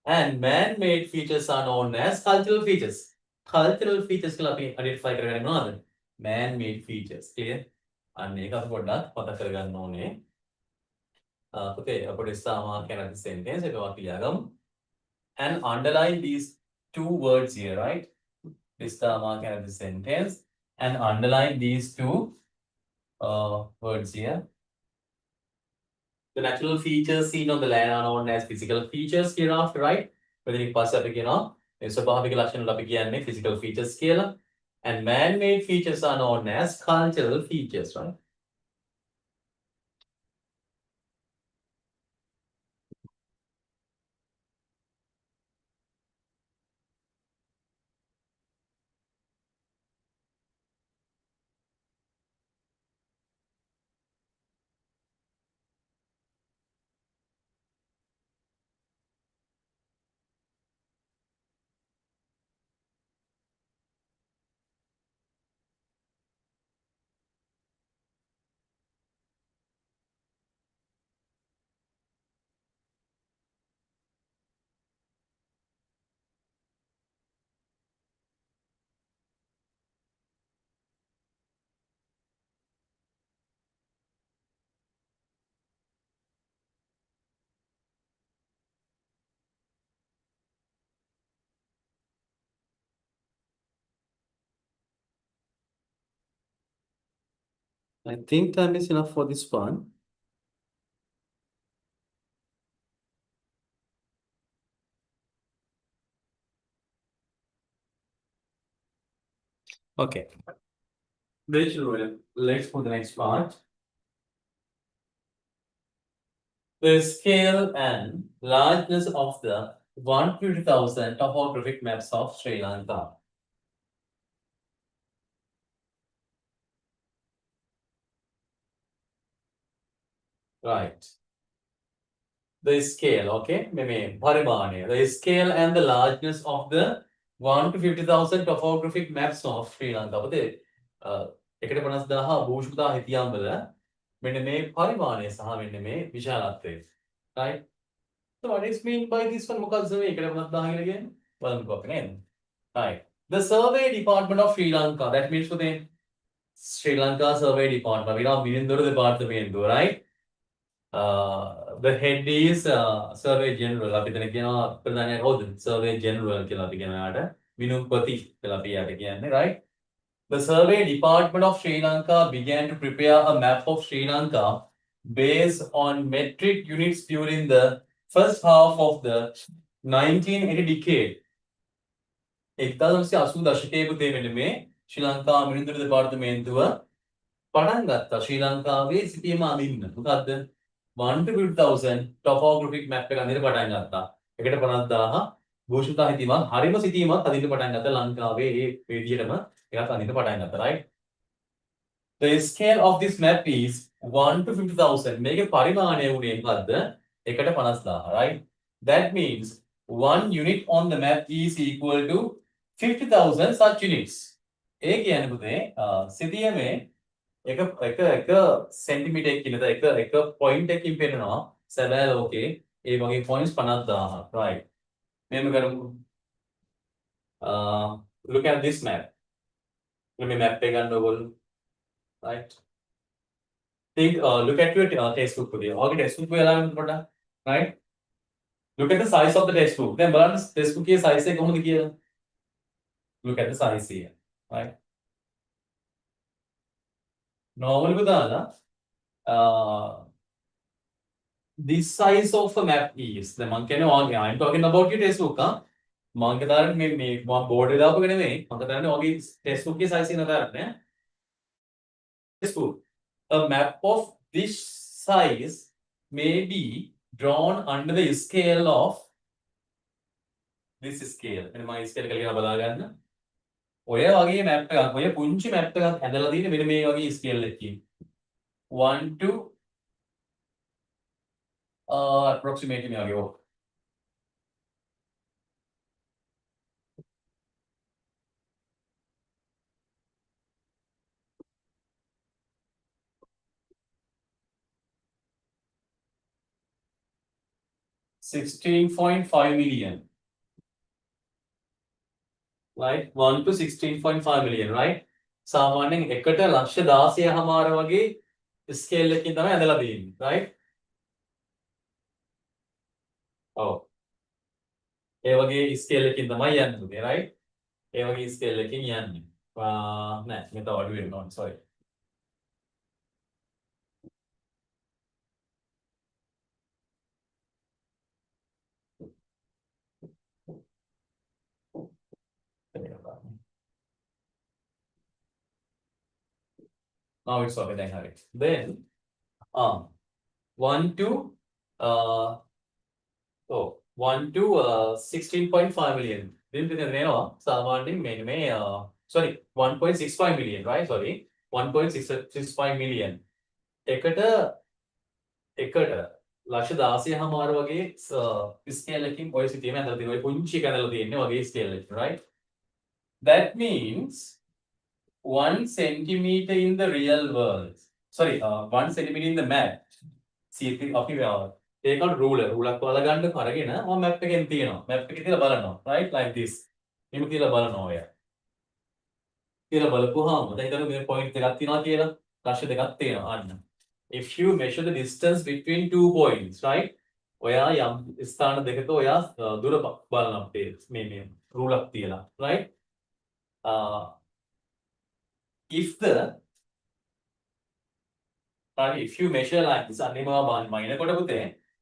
Speaker 1: And man-made features are known as cultural features. Cultural features කියලා අපි identify කරගන්නේ මොනවද? Man-made features. Clear? අන්න ඒක අපි පොඩ්ඩක් මතක කරගන්න ඕනේ. Okay, අපිට ඉස්සාම කියන sentence එක අපි ලියාගමු. And underline these two words here, right? ඉස්සාම කියන sentence and underline these two words here. The natural features seen on the land are known as physical features hereafter, right? මෙතනින් පස්සේ අපි කියනවා මේ ස්වභාවික ලක්ෂණ වල අපි කියන්නේ physical features කියලා. And man-made features are known as cultural features, right? I think time is enough for this one. Okay. Let's put the next part. The scale and largeness of the 150,000 topographic maps of Sri Lanka. Right. The scale, okay? The scale and the largeness of the 1 to 50,000 topographic maps of Sri Lanka. But එකට 50,000 භූෂිතා හිතියම් වල මෙන්න මේ පරිමාණය සහ මෙන්න මේ විශාලත්වය. Right? So what is mean by this one? මොකක්ද මේ එකට 50,000 කියලා කියන්නේ? බලමුකෝ අපි නේද? Right. The survey department of Sri Lanka. That means for the Sri Lanka survey department. We have Minindora department, right? The head is survey general. අපි එතන කියනවා ප්‍රධානයා කවුද? Survey general කියලා අපි කියන යාට විනුපති කියලා අපි යාට කියන්නේ, right? The survey department of Sri Lanka began to prepare a map of Sri Lanka based on metric units during the first half of the 1980 decade. 1980 දශකයේ පුතේ මෙන්න මේ ශ්‍රී ලංකා මිනිඳුරු දෙපාර්තමේන්තුව පටන් ගත්තා ශ්‍රී ලංකාවේ සිටීම අඳින්න. මොකද්ද? 1 to 50,000 topographic map එක අඳින්න පටන් ගත්තා. එකට 50,000 භූෂිතා හිතීමක් හරිම සිටීමක් අඳින්න පටන් ගත්තා ලංකාවේ ඒ විදිහටම එකක් අඳින්න පටන් ගත්තා, right? The scale of this map is 1 to 50,000. මේකේ පරිමාණය උනේ මොකද්ද? එකට 50,000, right? That means one unit on the map is equal to 50,000 such units. ඒ කියන්නේ පුතේ සිටියමේ එක සෙන්ටිමීටර් එකකින් එක පොයින්ට් එකකින් පෙන්නනවා සැබෑ ලෝකේ ඒ වගේ පොයින්ට්ස් 50,000, right? මෙහෙම කරමු. Look at this map. මේ map එක ගන්න ඕගොල්ලෝ, right? Think look at your textbook පුතේ. ඔයගේ textbook එක ලාගෙන පොඩ්ඩක්, right? Look at the size of the textbook. දැන් බලන්න textbook එකේ size එක කොහොමද කියලා. Look at the size here, right? Normally පුතාලා this size of a map is the මං කියන්නේ I'm talking about your textbook මං කතාරන්නේ මේ මම බෝඩ් එක දාපු එක නෙමෙයි මං කතාරන්නේ ඔයගේ textbook එකේ size එක නතරන්නේ textbook a map of this size may be drawn under the scale of this scale එන්න මම scale එක කියලා බලා ගන්න ඔය වගේ map එකක් ඔය පුංචි map එකක් ඇඳලා තියෙන්නේ මෙන්න මේ වගේ scale එකකින් 1 to approximately में आ गया वो 16.5 million, right? 1 to 16.5 million, right? සාමාන්‍යයෙන් එකට ලක්ෂ 16 වගේ ස්කේල් එකකින් තමයි ඇඳලා තියෙන්නේ, right? ඔව්. ඒ වගේ ස්කේල් එකකින් තමයි යන්නේ, right? ඒ වගේ ස්කේල් එකකින් යන්නේ. නෑ, මේ තව අඩු වෙනවා, sorry. Now it's okay, then have it. Then 1 to 16.5 million. Then සාමාන්‍යයෙන් මේ sorry 1.65 million, right? Sorry 1.65 million. එකට ලක්ෂ 16 වගේ ස්කේල් එකකින් ඔය සිටියම ඇඳලා තියෙනවා. ඔය පුංචි එක ඇඳලා තියෙන්නේ වගේ ස්කේල් එකකින්, right? That means 1 centimeter in the real world. Sorry, 1 centimeter in the map. See, අපි ඒකට රූලක් වල ගන්න කරගෙන මම මැප් එකෙන් තියනවා. මැප් එකේ තියලා බලනවා. Right? Like this. එහෙම තියලා බලනවා ඔය. තියලා බලපුවාම දැන් හිතන්න මේ පොයින්ට් දෙකක් තියෙනවා කියලා. ලක්ෂ දෙකක් තියෙනවා අන්න. If you measure the distance between two points, right? ඔයා යම් ස්ථාන දෙකක ඔයා දුර බලනවා මේ රූලක් තියලා, right? If the If you measure like this,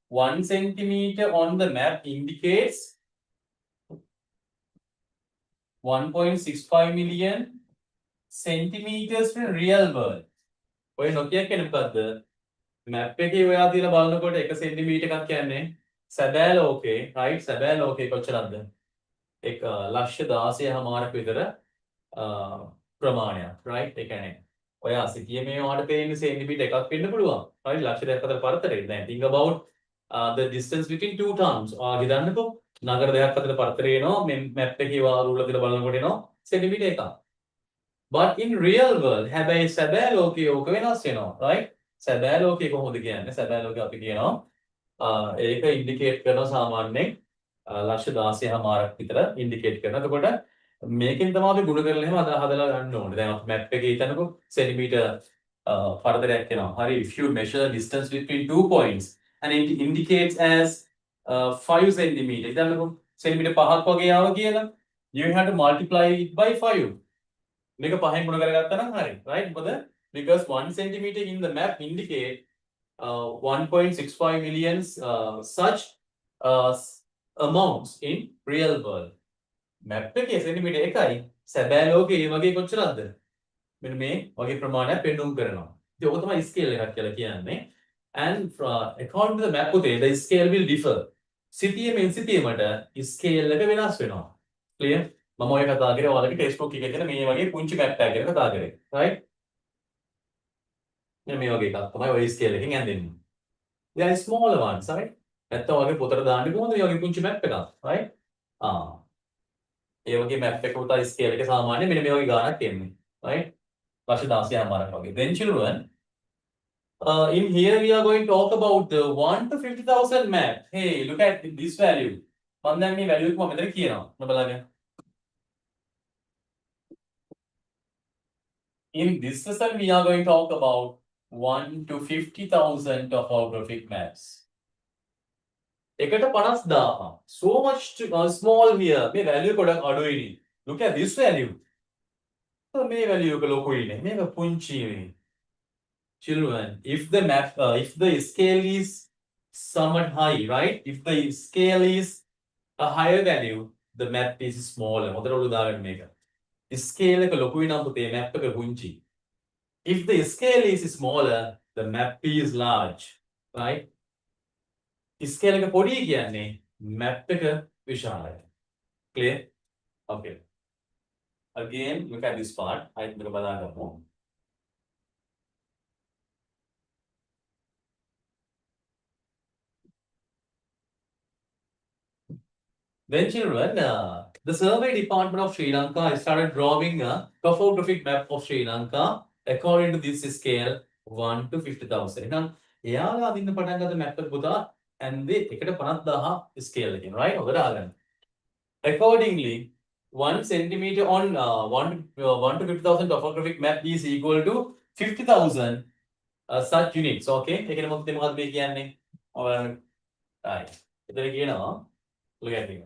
Speaker 1: 1 centimeter on the map indicates 1.65 million centimeters in real world. ඔය නොකිය කියන්නේ මොකද්ද? මැප් එකේ ඔයා තියලා බලනකොට 1 සෙන්ටිමීටර් එකක් කියන්නේ සැබෑ ලෝකේ, right? සැබෑ ලෝකේ කොච්චරක්ද? 1,16,000 විතර ප්‍රමාණයක්, right? ඒ කියන්නේ ඔයා සිටියේ මේ වහට පේන්නේ සෙන්ටිමීටර් එකක් වෙන්න පුළුවන්. right? ලක්ෂ 2ක් අතර පරතරය. දැන් think about the distance between two towns. හිතන්නකෝ නගර දෙකක් අතර පරතරය එනවා මේ මැප් එකේ වා රූල තියලා බලනකොට එනවා සෙන්ටිමීටර් එකක්. But in real world හැබැයි සැබෑ ලෝකයේ ඕක වෙනස් වෙනවා, right? සැබෑ ලෝකයේ කොහොමද කියන්නේ? සැබෑ ලෝකයේ අපි කියනවා ඒක ඉන්ඩිකේට් කරනවා සාමාන්‍යයෙන් ලක්ෂ 16,000ක් විතර ඉන්ඩිකේට් කරනවා. එතකොට මේකෙන් තමයි අපි ගුණ කරලා එහෙම හදලා ගන්න ඕනේ. දැන් අපි මැප් එකේ හිතන්නකෝ සෙන්ටිමීටර් පරතරයක් එනවා. හරි, if you measure distance between two points and it indicates as 5 centimeter. හිතන්නකෝ සෙන්ටිමීටර් 5ක් වගේ ආව කියලා. You have to multiply it by 5. මේක පහෙන් ගුණ කරගත්තා නම් හරි, right? මොකද because 1 centimeter in the map indicate 1.65 million such amounts in real world. map එකේ සෙන්ටිමීටර් 1යි සැබෑ ලෝකේ මේ වගේ කොච්චරක්ද? මෙන්න මේ වගේ ප්‍රමාණයක් පෙන්වුම් කරනවා. ඉතින් ඔක තමයි ස්කේල් එකක් කියලා කියන්නේ. And according to the map උතේ the scale will differ. සිතියමෙන් සිතියමට ස්කේල් එක වෙනස් වෙනවා. clear? මම ඔය කතා කරේ ඔයාලගේ ටෙක්ස්ට් එකේ තියෙන මේ වගේ පුංචි මැප් එකක් ගැන කතා කරේ. right? මේ වගේ එකක් තමයි ඔය ස්කේල් එකෙන් ඇඳෙන්නේ. there are smaller ones, right? නැත්තම් වගේ පොතට දාන්නේ කොහොමද මේ වගේ පුංචි මැප් එකක්, right? ඒ වගේ මැප් එක උතා ස්කේල් එක සාමාන්‍ය මෙන්න මේ වගේ ගානක් එන්නේ, right? ලක්ෂ 16,000ක් වගේ. then children, in here we are going to talk about the 1 to 50,000 map. Hey, look at this value. මම දැන් මේ value එක මම මෙතන කියනවා. මම බලන්න. In this lesson, we are going to talk about 1 to 50,000 topographic maps. එකට 50,000. So much small here. මේ value ගොඩක් අඩුයිනේ. Look at this value. මේ value එක ලොකුයිනේ. මේක පුංචිනේ. Children, if the scale is somewhat high, right? If the scale is a higher value, the map is smaller. මොකද ඔලු දාගන්න මේක. Scale එක ලොකුයි නම් පුතේ map එක පුංචි. If the scale is smaller, the map is large, right? Scale එක පොඩි කියන්නේ map එක විශාලයි. Clear? Okay. Again, look at this part. I think බලා ගමු. Then children, the survey department of Sri Lanka started drawing a topographic map of Sri Lanka according to this scale 1 to 50,000. එහෙනම් එයාලා අදින්න පටන් ගත්ත map එක පුතා ඇන්දේ 150,000 scale එකකින්, right? ඔකට අහගන්න. Accordingly, 1 centimeter on 1 to 50,000 topographic map is equal to 50,000 such units. Okay? ඒකනේ මොකක්ද මේ කියන්නේ? ඔයාලා right. එතන කියනවා look at it.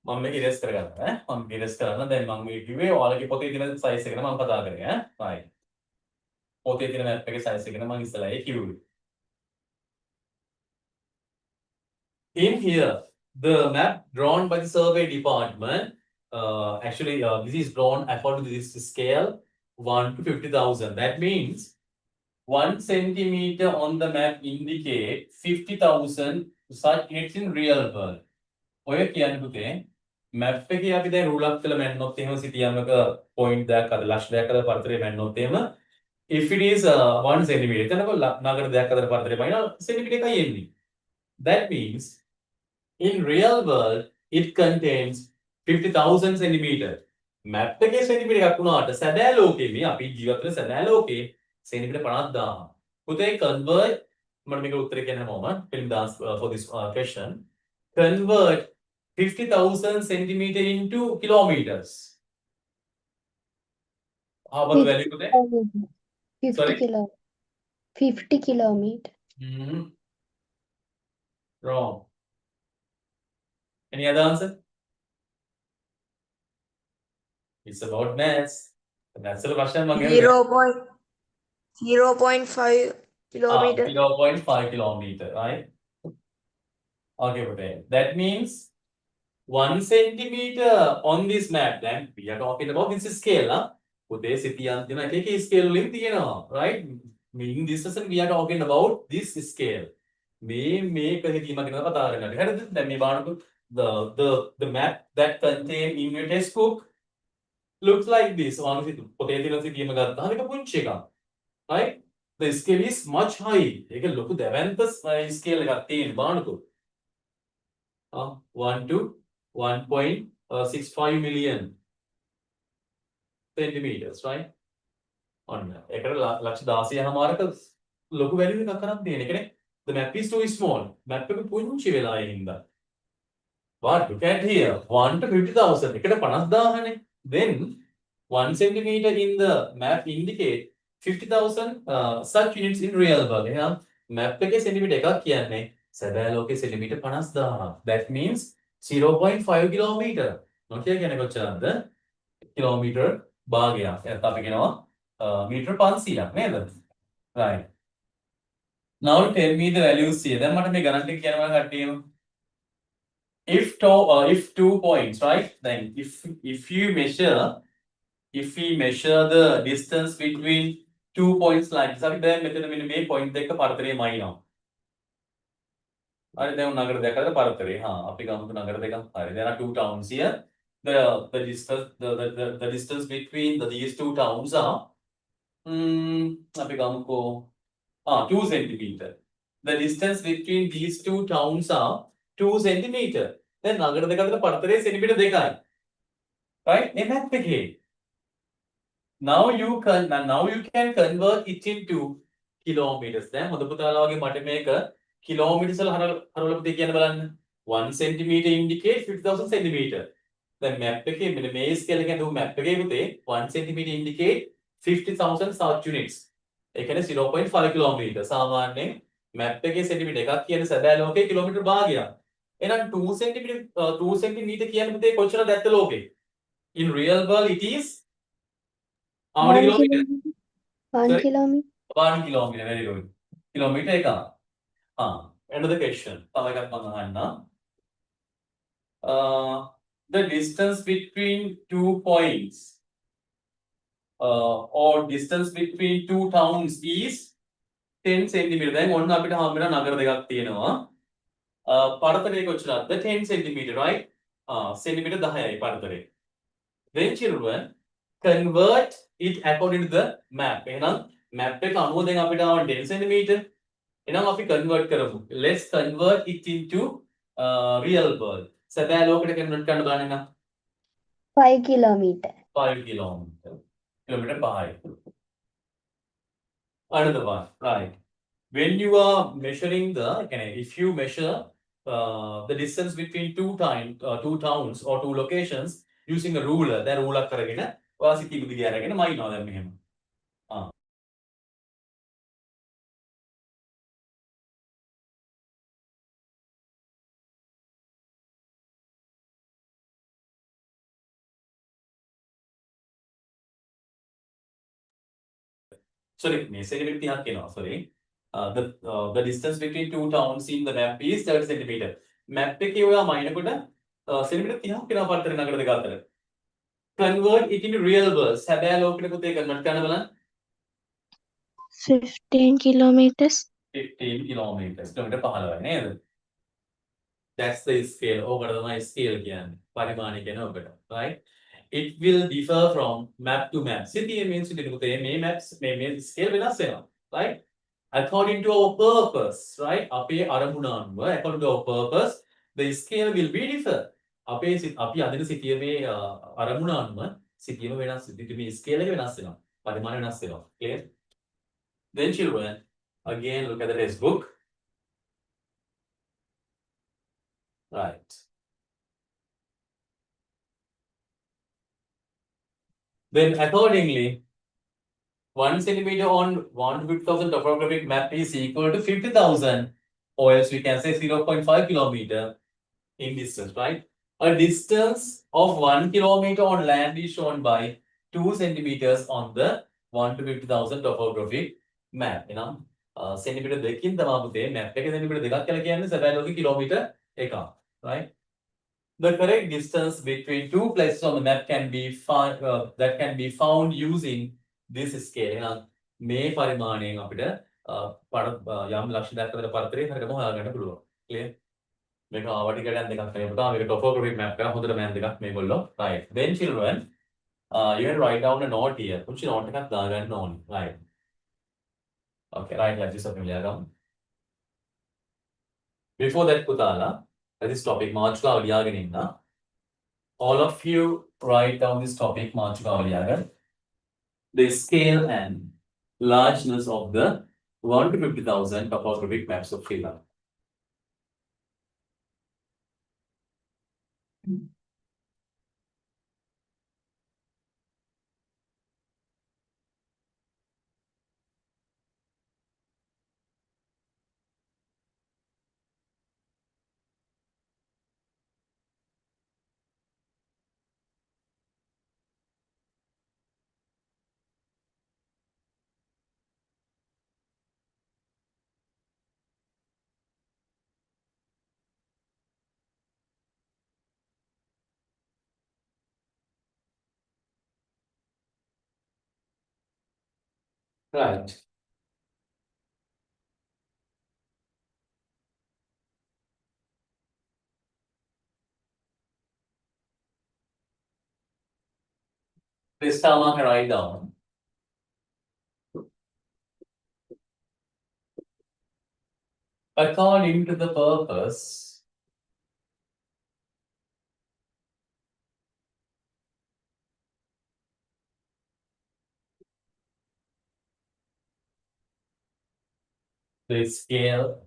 Speaker 1: මම මේක ඉරේස් කරගන්නවා ඈ මම ඉරේස් කරන්න දැන් මම මේ කිව්වේ ඔයාලගේ පොතේ තියෙන සයිස් එක මම කතා කරේ ඈ right පොතේ තියෙන මැප් එකේ සයිස් එක මම ඉස්සෙල්ලා කිව්වේ in here the map drawn by the survey department actually this is drawn according to this scale 1 to 50,000. That means 1 centimeter on the map indicate 50,000 such units in real world. ඔය කියන්නේ පුතේ map එකේ අපි දැන් රූලක් කියලා මැන්නොත් එහෙම සිටියම්ක point දෙකක් අතර ලක්ෂ දෙකක් අතර පරතරය මැන්නොත් එහෙම if it is 1 centimeter එතනකො නගර දෙකක් අතර පරතරය බලන සෙන්ටිමීටර් එකයි එන්නේ. That means in real world it contains 50,000 centimeter. Map එකේ සෙන්ටිමීටර් එකක් වුණාට සැබෑ ලෝකෙ මේ අපි ජීවත් වෙන සැබෑ ලෝකේ සෙන්ටිමීටර් 50,000. පුතේ convert මම මේක උත්තරේ කියන්න හැමෝම film dance for this question. Convert 50,000 centimeter into kilometers. How about the value today?
Speaker 2: 50
Speaker 1: Sorry?
Speaker 2: kilo. 50 kilometer.
Speaker 1: Wrong. Any other answer? It's about maths. Maths is a question.
Speaker 3: 0.0.0 0.5 kilometer.
Speaker 1: 0.5 kilometer, right? Okay, but that means 1 centimeter on this map. Then we are talking about this scale, huh? Puthe sitiyan thiyena එක scale වලින් තියෙනවා, right? In this session we are talking about this scale. මේක හිතීම ගැන කතා කරන්නේ. හරිද? දැන් මේ බලන්නකො the map that contain in your textbook looks like this. ඔයාලා පොතේ තියෙන සිතියම ගත්තාම ඒක පුංචි එකක්. Right? The scale is much high. ඒක ලොකු දැවැන්ත scale එකක් තියෙන බලන්නකො. 1 to 1.65 million centimeters, right? ඔන්න ඒකට ලක්ෂ 16මාරක ලොකු වැලියු එකක් කරන් තියෙන. ඒ කියන්නේ the map is too small. map එක පුංචි වෙලා ඒ හින්දා. But look at here 1 to 50,000 එකට 50,000නේ. Then 1 centimeter in the map indicate 50,000 such units in real world. එහෙනම් map එකේ සෙන්ටිමීටර් එකක් කියන්නේ සැබෑ ලෝකේ සෙන්ටිමීටර් 50,000. That means 0.5 kilometer. නොකිය කියන්නේ කොච්චරද? කිලෝමීටර් භාගයක්. එතකොට අපි කියනවා මීටර 500ක් නේද? Right. Now tell me the values here. දැන් මට මේ ගණන් ටික කියනවා කට්ටියම. If two points, right? Then if we measure the distance between 2 points like this, අපි දැන් මෙතන මෙන්න මේ point දෙක පරතරේ මයින්නවා. හරි දැන් නගර දෙකකට පරතරේ. අපි ගමුකෝ නගර දෙකක්. හරි. There are two towns here. The distance between these two towns are අපි ගමුකෝ 2 centimeter. The distance between these two towns are 2 centimeter. දැන් නගර දෙක අතර පරතරය සෙන්ටිමීටර් 2යි. Right? මේ map එකේ. Now you can convert it into kilometers. දැන් හොඳ පුතාලා වගේ මට මේක කිලෝමීටර්ස් වල හරවලා පුතේ කියන්න බලන්න. 1 centimeter indicate 50,000 centimeter. දැන් map එකේ මෙන්න මේ scale එකෙන් දුව map එකේ පුතේ 1 centimeter indicate 50,000 such units. ඒ කියන්නේ 0.5 kilometer. සාමාන්‍යයෙන් map එකේ සෙන්ටිමීටර් එකක් කියන්නේ සැබෑ ලෝකේ කිලෝමීටර් භාගයක්. එහෙනම් 2 centimeter කියන්නේ පුතේ කොච්චරද ඇත්ත ලෝකේ? In real world it is how many kilometers?
Speaker 2: 1 kilometer.
Speaker 1: 1 kilometer. Very good. Kilometer එකක්. Another question. තව එකක් මම අහන්නම්. The distance between 2 points or distance between 2 towns is 10 centimeter. දැන් ඔන්න අපිට හම් වෙන නගර දෙකක් තියෙනවා. පරතරය කොච්චරද? 10 centimeter, right? සෙන්ටිමීටර් 10යි පරතරය. Then children convert it according to the map. එහෙනම් map එක අනුව දැන් අපිට ආව 10 centimeter. එහෙනම් අපි convert කරමු. Let's convert it into real world. සැබෑ ලෝකෙට convert කරන්න බලන්න නම්
Speaker 2: 5 kilometer.
Speaker 1: 5 kilometer. Kilometer 5. Another one, right? When you are measuring if you measure the distance between two towns or two locations using a ruler, then ruler කරගෙන ඔයා සිතිවිලි දිගේ අරගෙන මයින්නවා දැන් මෙහෙම. Sorry, මේ සෙන්ටිමීටර් 30ක් එනවා. Sorry. The distance between two towns in the map is 30 centimeter. Map එකේ ඔයා මයින්කොට සෙන්ටිමීටර් 30ක් වෙනවා පරතරේ නගර දෙක අතර. Convert it into real world. සැබෑ ලෝකෙට පුතේ convert කරන්න බලන්න.
Speaker 2: 15 kilometers.
Speaker 1: 15 kilometers. කිලෝමීටර් 15යි නේද? That's the scale. ඕකට තමයි scale කියන්නේ. පරිමාණය කියන්නේ ඕකට. Right? It will differ from map to map. සිතියේ means පුතේ මේ maps මේ scale වෙනස් වෙනවා. Right? According to our purpose, right? අපේ අරමුණ අනුව according to our purpose, the scale will be differ. අපි අදින සිතියේ අරමුණ අනුව සිතියම වෙනස් මේ scale එක වෙනස් වෙනවා. පරිමාණය වෙනස් වෙනවා. Clear? Then children, again look at the textbook. Right. Then accordingly, 1 centimeter on 150,000 topographic map is equal to 50,000, or else we can say 0.5 kilometer in distance, right? A distance of 1 kilometer on land is shown by 2 centimeters on the 1 to 50,000 topographic map එනම් centimetre දෙකකින් තමයි පුතේ map එක centimetre දෙකක් කියලා කියන්නේ සැබෑ ලෝකේ කිලෝමීටර් එකක්. Right? The correct distance between two places on the map can be that can be found using this scale. එහෙනම් මේ පරිමාණයෙන් අපිට යම් ලක්ෂණයක් අතර පරතරය හරියටම හොයාගන්න පුළුවන්. Clear? මේක ආවටිකඩයක් දෙකක් නෙමෙයි පුතා. මේක topographic map එකක්. හොඳට මෑන් දෙකක් මේගොල්ලෝ. Right. Then children, you can write down a note here. පුංචි note එකක් දාගන්න ඕනේ. Right. Okay, right like this අපි ලියා ගමු. Before that පුතාලා, this topic මාතෘකාව ලියාගෙන ඉන්න. All of you write down this topic මාතෘකාව ලියාගන්න. The scale and largeness of the 1 to 50,000 topographic maps of Sri Lanka. Right. This time I can write down. According to the purpose the scale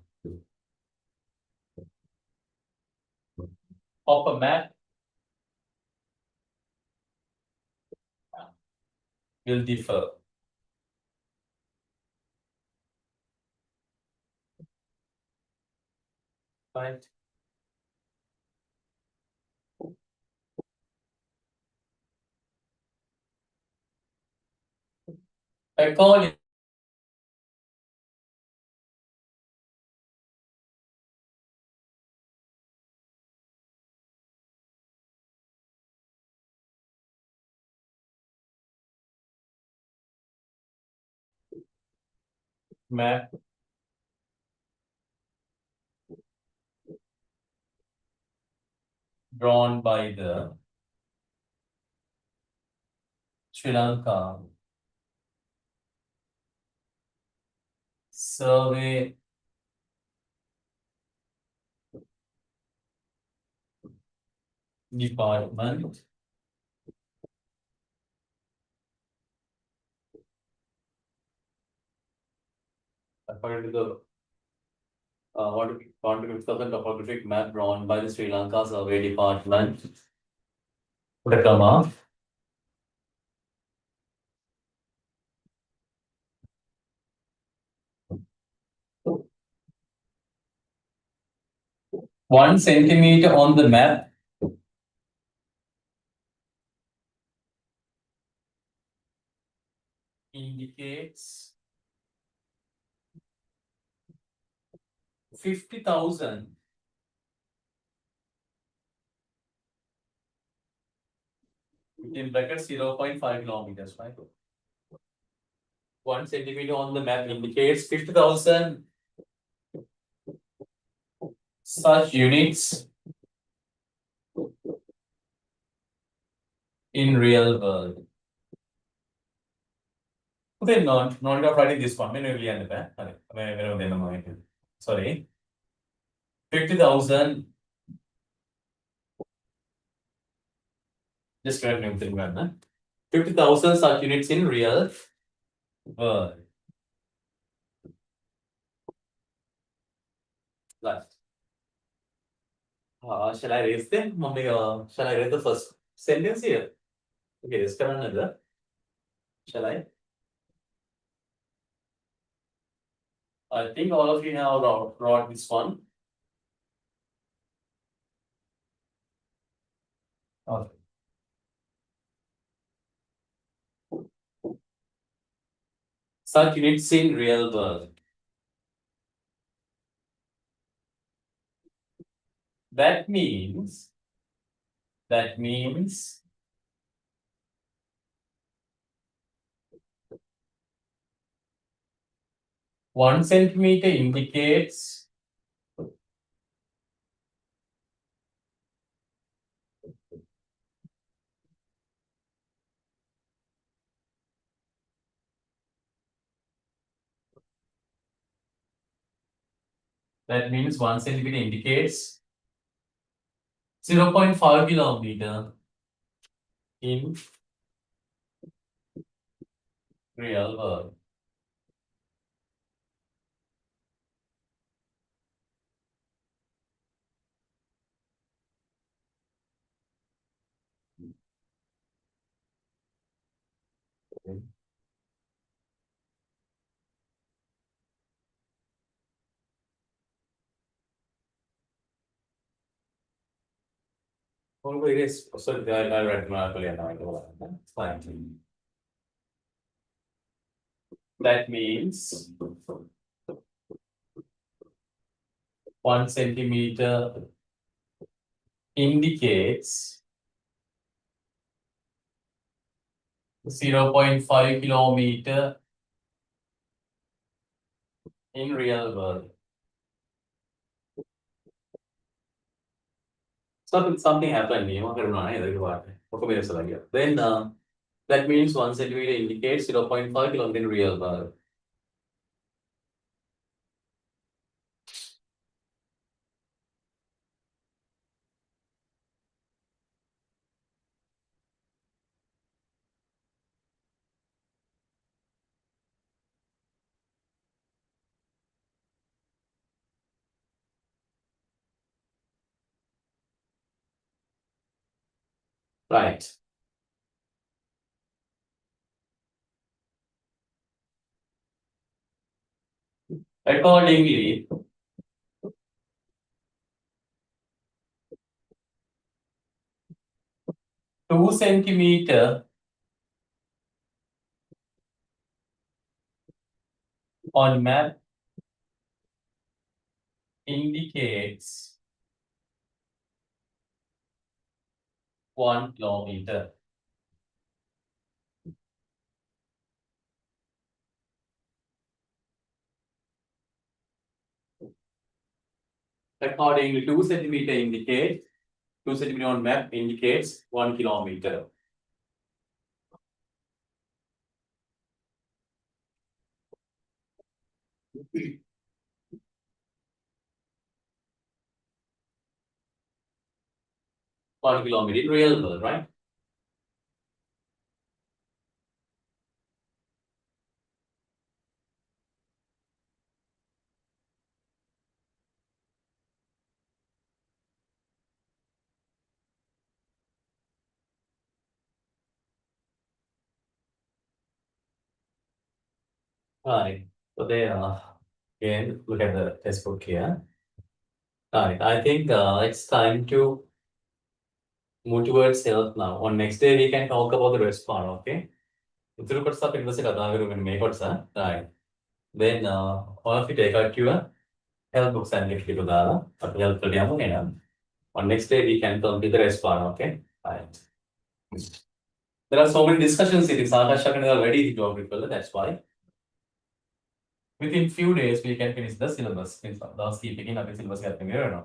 Speaker 1: of a map will differ. Right. According map drawn by the Sri Lanka Survey Department according to the 1 to 50,000 topographic map drawn by the Sri Lanka Survey Department. Put a comma. One centimeter on the map indicates 50,000 in brackets 0.5 kilometers, right? 1 centimeter on the map indicates 50,000 such units in real world. Okay, not writing this one. Sorry. 50,000. Just correct me if 50,000 such units in real world. Last. Shall I raise them? Shall I raise the first sentence here? Okay, let's come another. Shall I? I think all of you have brought this one. Okay. such units in real world. That means 1 centimeter indicates that means 1 centimeter indicates 0.5 kilometer in real world. Oh, it is. So I read it's fine. That means 1 centimeter indicates 0.5 kilometer in real world. Something happened. Then that means 1 centimeter indicates 0.5 kilometer in real world. Right. Accordingly, two centimeter on map indicates 1 kilometer. Accordingly, 2 centimeter indicates 2 centimeter on map indicates 1 kilometer. One kilometer in real world, right? Right. So they again look at the textbook here. Right. I think it's time to move towards health now. On next day we can talk about the rest part, okay? Itu කොට සප් invest එක කතා කරමු මේ කොටස. Right. Then all of you take out your health books and get it දාලා අපි health වලට යමු එහෙනම්. On next day we can complete the rest part, okay? Right. There are so many discussions in සාකච්ඡා කරන දේවල් වැඩි geography වල, that's why. Within few days we can finish the syllabus. දවස් කීපකින් අපි syllabus එකත් ඉවර වෙනවා.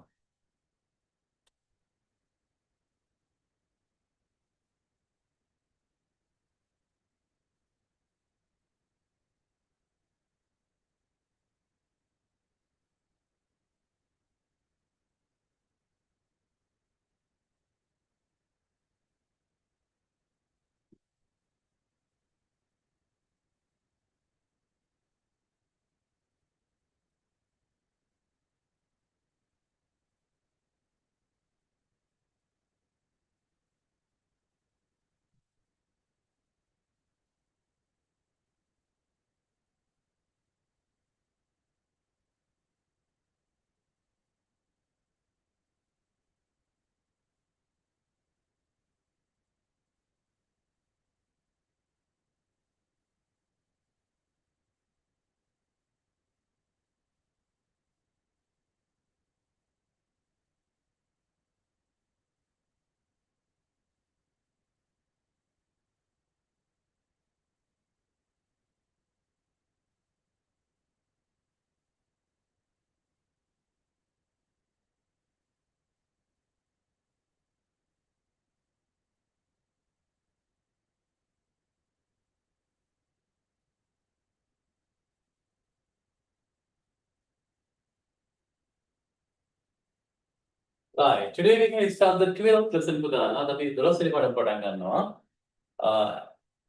Speaker 1: Right. Today we can start the 12th lesson පුදාලා. අපි 12 වෙනි පාඩම පටන් ගන්නවා.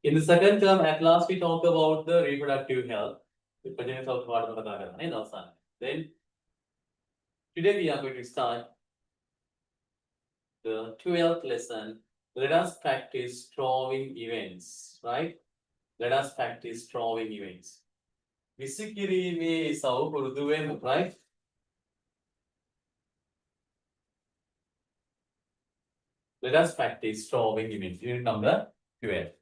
Speaker 1: In the second term, at last we talk about the reproductive health. විපජන සෞඛ්‍ය පාඩම කතා කරනවා නේද අවසානයේ. Then today we are going to start the 12th lesson. Let us practice drawing events, right? Let us practice drawing events. විසිකිරීමේ සව පුරුදු වෙමු, right? Let us practice drawing events. Unit number 12.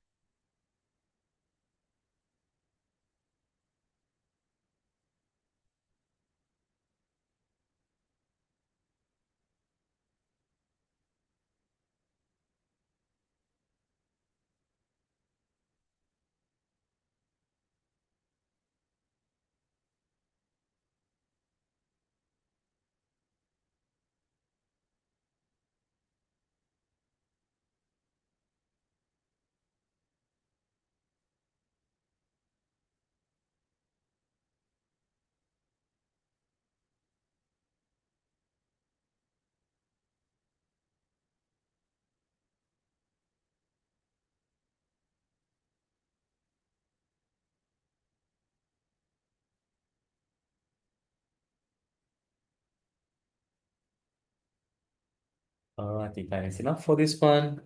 Speaker 1: I think time is enough for this one.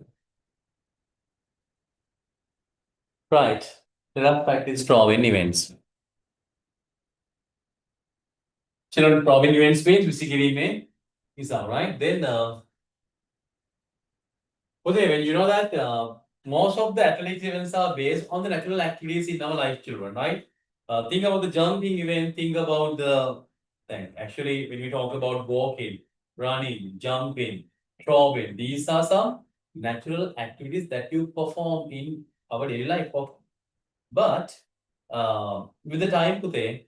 Speaker 1: Right. Let us practice drawing events. Children, drawing events means විසිකිරීමේ is all right. Then, okay, when you know that most of the athletics events are based on the natural activities in our life, children, right? Think about the jumping event. Think about the thing. Actually, when we talk about walking, running, jumping, throwing, these are some natural activities that you perform in our daily life. But with the time, Pute,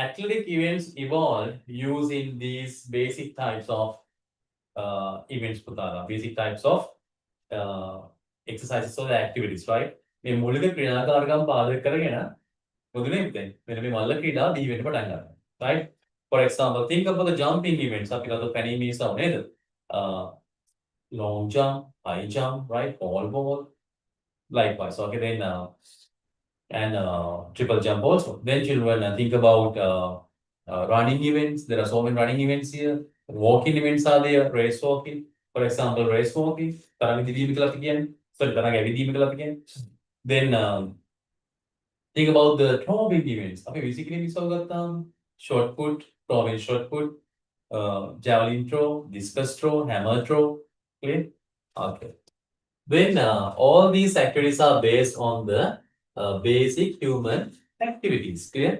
Speaker 1: athletic events evolved using these basic types of events, Putara, basic types of exercises or activities, right? මේ මූලික ක්‍රියාකාරකම් පාදක කරගෙන මොකදනේ පුතේ මෙන්න මේ මල්ල ක්‍රීඩා දී වෙන්න පටන් ගන්නවා, right? For example, think about the jumping events. අපි ගත්ත පැනීමේ ඉස්සව නේද? Long jump, high jump, right? Pole vault, likewise. Okay, then and triple jump also. Then children think about running events. There are so many running events here. Walking events are there. Race walking, for example, race walking. තරඟ දිවීම කියලා අපි කියන්නේ. Sorry, තරඟ ඇවිදීම කියලා අපි කියන්නේ. Then think about the throwing events. අපි basically ඉස්සව ගත්තාම short put, throwing short put, javelin throw, discus throw, hammer throw. Clear? Okay. Then all these activities are based on the basic human activities. Clear?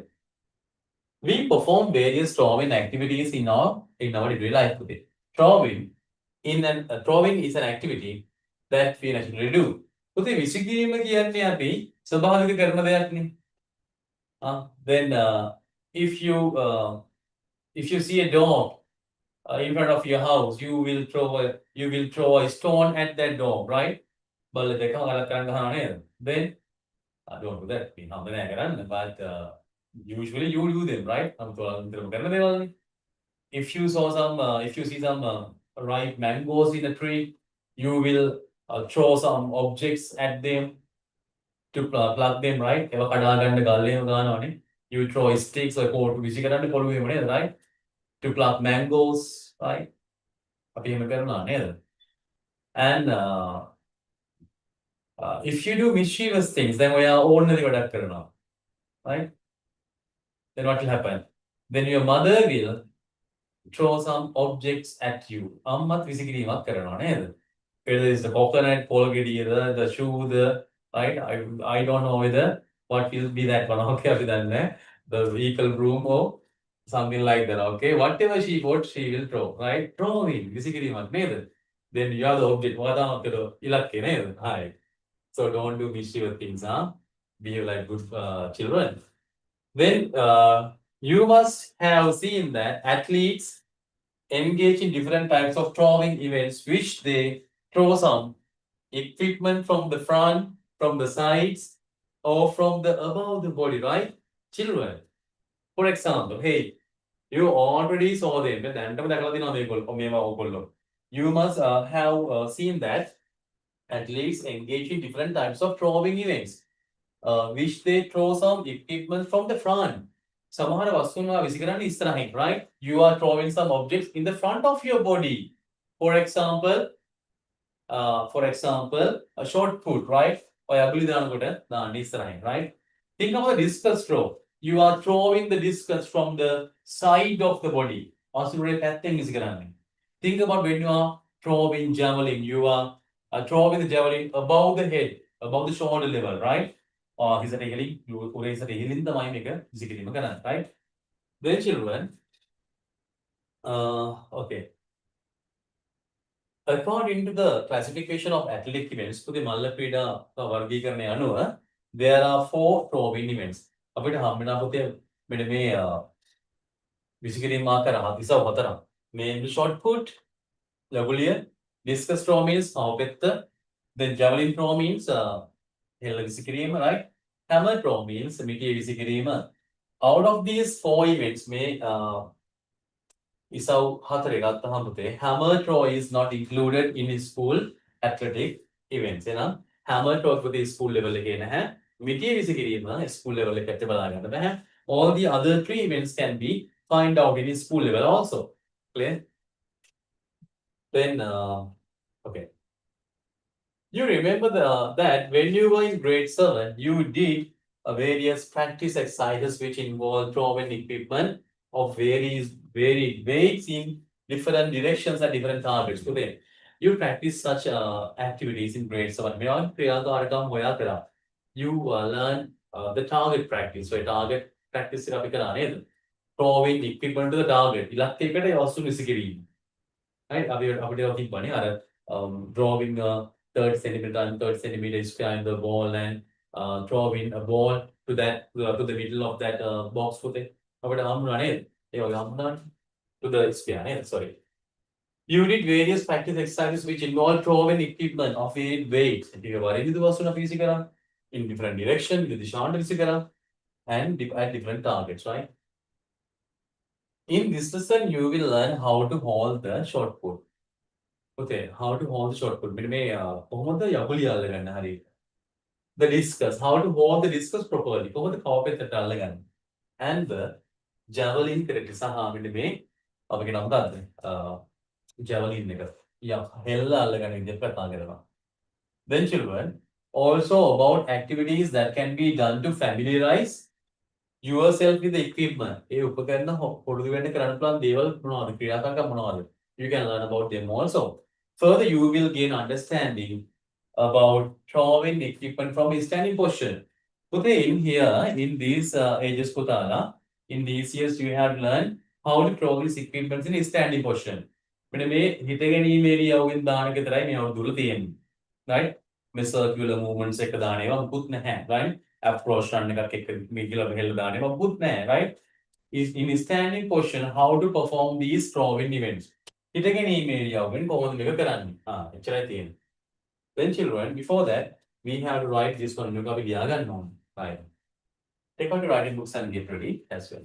Speaker 1: We perform various drawing activities in our daily life today. Drawing is an activity that we naturally do. පුතේ විසිකිරීම කියන්නේ අපි ස්වභාවික කරන දෙයක් නේ. Then if you see a dog in front of your house, you will throw a stone at that dog, right? බල්ල දෙකම ගලක් කරන් ගහනවා නේද? Then don't do that. We have the name, but usually you do them, right? If you see some ripe mangoes in a tree, you will throw some objects at them to pluck them, right? You throw sticks or right? To pluck mangoes, right? And if you do mischievous things, then we are ordinary, right? Then what will happen? Then your mother will throw some objects at you. Ammat විසිකිරීමක් කරනවා නේද? Whether it's the coconut, the shoe, right? I don't know whether what will be that one. Okay, the vehicle broom or something like that. Okay, whatever she bought, she will throw, right? Throwing විසිකිරීමක් නේද? Then you have the object. ඉලක්කේ නේද? Hi. So don't do mischievous things, huh? Behave like good children. Then you must have seen that athletes engage in different types of throwing events, which they throw some equipment from the front, from the sides, or from the above the body, right? Children, for example, hey, You already saw them. You must have seen that athletes engage in different types of throwing events, which they throw some equipment from the front. සමහර වස්තුන් විසි කරන්නේ ඉස්සරහින්, right? You are throwing some objects in the front of your body. For example, a short put, right? ඔය අගුලි දානකොට දාන්න ඉස්සරහින්, right? Think about the discus throw. You are throwing the discus from the side of the body. අසුරේ පැත්තෙන් විසි කරන්නේ. Think about when you are throwing javelin. You are throwing the javelin above the head, above the shoulder level, right? හිසට ඉහලින් උරේ හිසට ඉහලින් තමයි මේක විසි කිරීම කරන්නේ, right? Then children, okay. According to the classification of athletic events, පුතේ මල්ල ක්‍රීඩා වර්ගීකරණය අනුව there are 4 throwing events. අපිට හම්බෙනවා පුතේ මෙන්න මේ විසි කිරීම ආකාර ඉසව් හතරක්. Mainly short put, ලඝුලිය, discus throw means පහුපෙත්ත, then javelin throw means හෙල්ල විසි කිරීම, right? Hammer throw means මිටිය විසි කිරීම. Out of these 4 events may ඉසව් හතරේ ගත්තහම පුතේ hammer throw is not included in school athletic events. එහෙනම් hammer throw පුතේ school level එකේ නැහැ. මිටිය විසි කිරීම school level එකට බලා ගන්න බෑ. All the other 3 events can be find out in school level also. Clear? Then okay. You remember that when you were in grade 7, you did various practice exercises which involve throwing equipment of varied weights in different directions and different targets. Today, you practice such activities in grade 7. You learn the target practice. So target practice throwing equipment to the target. Right? Drawing a 30 centimeter and 30 centimeter square in the ball and throwing a ball to the middle of that box. To the sphere, sorry. You did various practice exercises which involve throwing equipment of varied weights. In different directions, and at different targets, right? In this lesson, you will learn how to hold the shot put. Okay, how to hold the shot put. The discus, how to hold the discus properly. And the javelin correctly. Javelin. Then children, also about activities that can be done to familiarize yourself with the equipment. You can learn about them also. Further, you will gain understanding about throwing equipment from a standing position. Puthe in here, in these ages, Putala, in these years, you have learned how to throw these equipments in a standing position. When me hitagani area in dana ke tarai me aur duru tiyen, right? Me circular movements ek dane wa put nahi, right? Approach run ka ke middle of hell dane wa put nahi, right? Is in standing position how to perform these throwing events. Hitagani area when common mega karani. Echara tiyen. Then children, before that, we have to write this one. Right. Take out your writing books and get ready as well.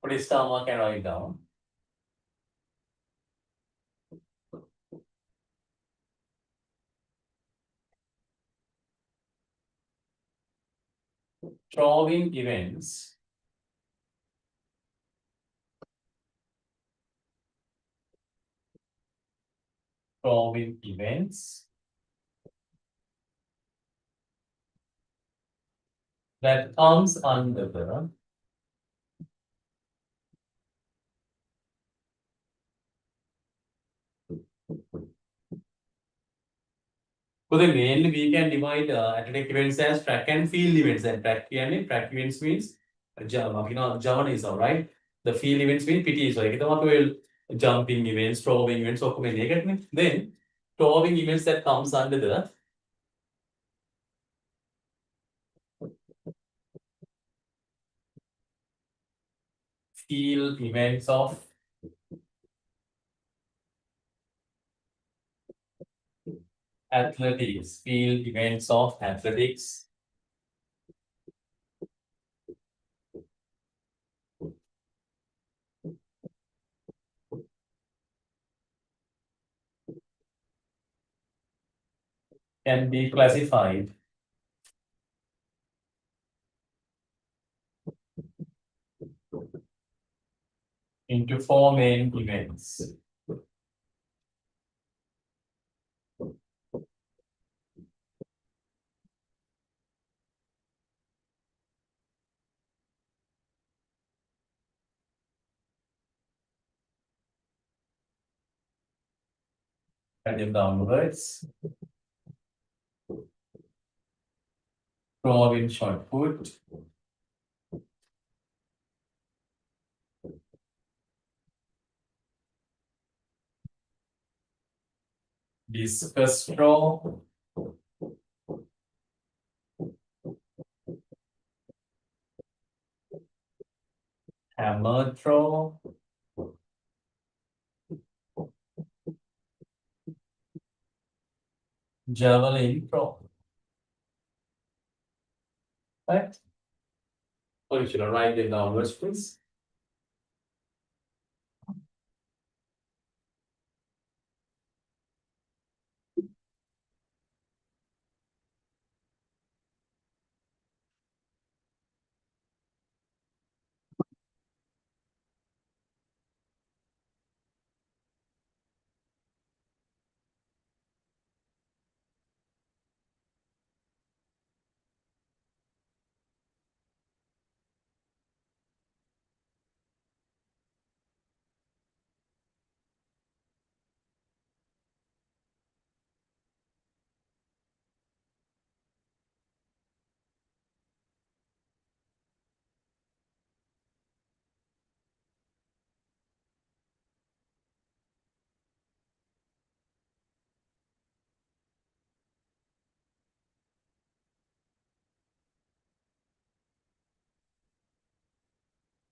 Speaker 1: Put a star mark and write down. Throwing events. Throwing events that comes under the so then mainly we can divide athletic events as track and field events. And track events means Java is all right. The field events mean PT. So jumping events, throwing events, then throwing events that comes under the field events of athletics, field events of athletics. Can be classified into four main events. Write them downwards. Throw in shot put. Discus throw. Hammer throw. Javelin throw. Right? Or you should write them downwards, please.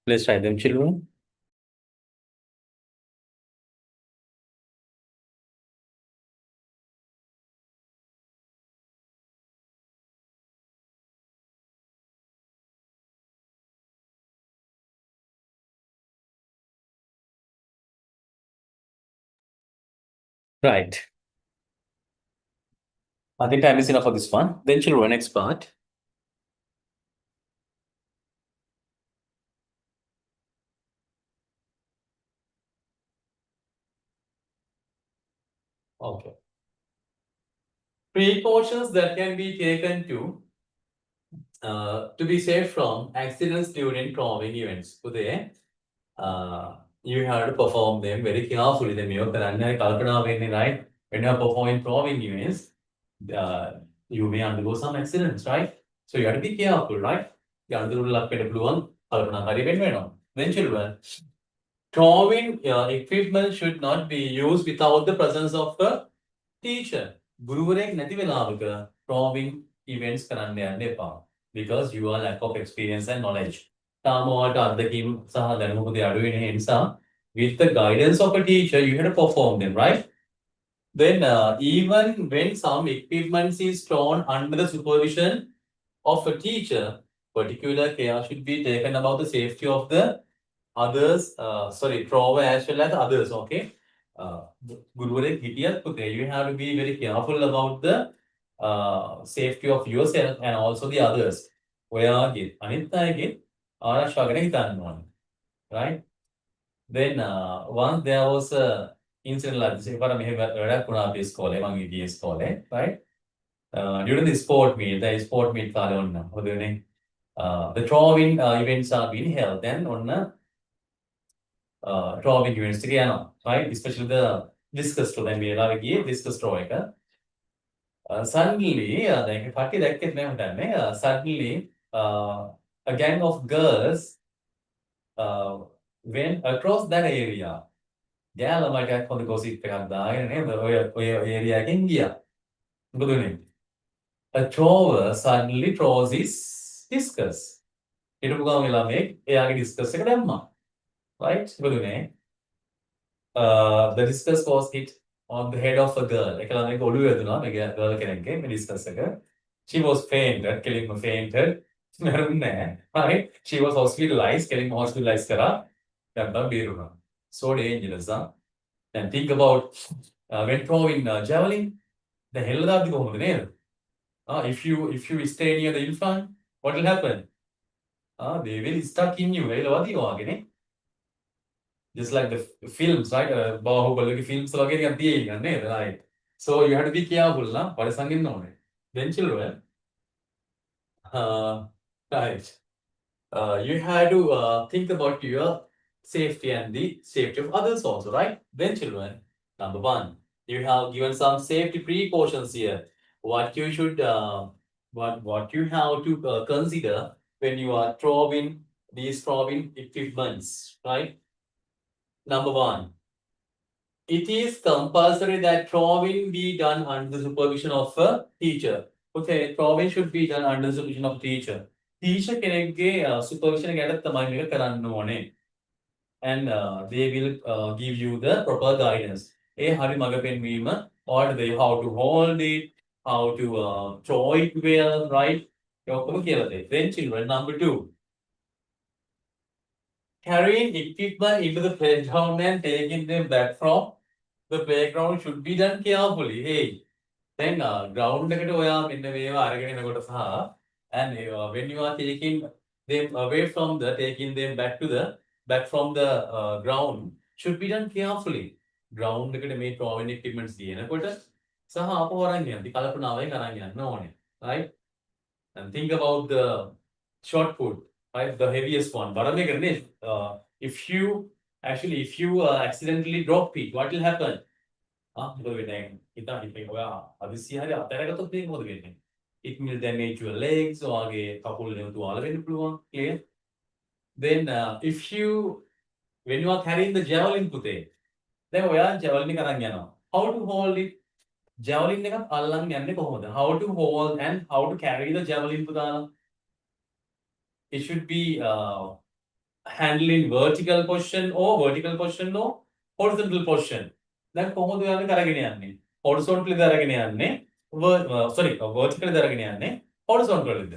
Speaker 1: Let's try them, children. Right. I think time is enough for this one. Then children, next part. Okay. Precautions that can be taken to be safe from accidents during throwing events. Today, you have to perform them very carefully. Then you can right? When you are performing throwing events, uh, you may undergo some accidents, right? So you have to be careful, right? You have to look at the blue one. Then children, throwing equipment should not be used without the presence of a teacher. ගුරුවරයෙක් නැති වෙලාවක drawing events කරන්න යන්න එපා. Because you are lack of experience and knowledge. තාම ඔයාලට අත්දැකීම් සහ දැනුමකුත් අඩු වෙන නිසා with the guidance of a teacher you have to perform them, right? Then even when some equipment is thrown under the supervision of a teacher, particular care should be taken about the safety of the others, thrower as well as others, okay? ගුරුවරයෙක් හිටියත් පුතේ, you have to be very careful about the safety of yourself and also the others. ඔයාගේ අනිත් අයගේ ආරක්ෂා ගැන හිතන්න ඕනේ. Right? Then once there was a incident like this, එකපාර මෙහෙම වැඩක් වුණා අපේ ඉස්කෝලේ, මම ගියේ ඉස්කෝලේ, right? During the sport meet කාලේ ඔන්න මොකද වෙන්නේ? The drawing events are being held, then ඔන්න drawing events එක යනවා, right? Especially the discus throw. දැන් මේ වෙලාවේ ගියේ discus throw එක. Suddenly, දැන් කට්ටිය දැක්කෙත් නෑ හිතන්නේ. Suddenly, a gang of girls went across that area. ගෑලා ළමයිට හොඳ gossip එකක් දාගෙන නේද? ඔය area එකෙන් ගියා. මොකද වෙන්නේ? A thrower suddenly throws his discus. හිටපු ගමන් ළමයෙක් එයාගේ discus එක දැම්මා. Right? මොකද වෙන්නේ? The discus was hit on the head of a girl. Girl discuss. She was fainted, killing fainted. Right? She was hospitalized, killing hospitalized. So dangerous, huh? And think about when throwing javelin, the hell that go over there. If you stay near the infant, what will happen? They will stuck in you. Just like the films, right? Bahubali films right? So you have to be careful, na? What is hanging on it? Then children, right? You have to think about your safety and the safety of others also, right? Then children, number one, you have given some safety precautions here. What you should, what you have to consider when you are throwing these throwing equipments, right? Number one, it is compulsory that throwing be done under the supervision of a teacher. Okay, throwing should be done under the supervision of teacher. Teacher කෙනෙක්ගේ supervision යටතේ තමයි මේක කරන්න ඕනේ. And they will give you the proper guidance. ඒ හරි මඟ පෙන්වීම, or they how to hold it, how to throw it well, right? ඒ ඔක්කොම කියලා දෙයි. Then children, number 2. Carrying equipment into the playground and taking them back from the playground should be done carefully. Hey, then ground එකට ඔයා මෙන්න මේවා අරගෙන එනකොට සහ and when you are taking them away from the taking them back from the ground should be done carefully. Ground එකට මේ drawing equipments දිනනකොට සහ ආපහු අරන් යන්න කල්පනාවෙන් අරන් යන්න ඕනේ. Right? And think about the short put, right? The heaviest one. If you accidentally drop it, what will happen? It will damage your legs or clear? Then when you are carrying the javelin then how to hold it? Javelin how to hold and how to carry the javelin it should be handled in vertical position or horizontal position. දැන් කොහොමද ඔයාලා කරගෙන යන්නේ? horizontally දරගෙන යන්නේ vertically දරගෙන යන්නේ horizontally the?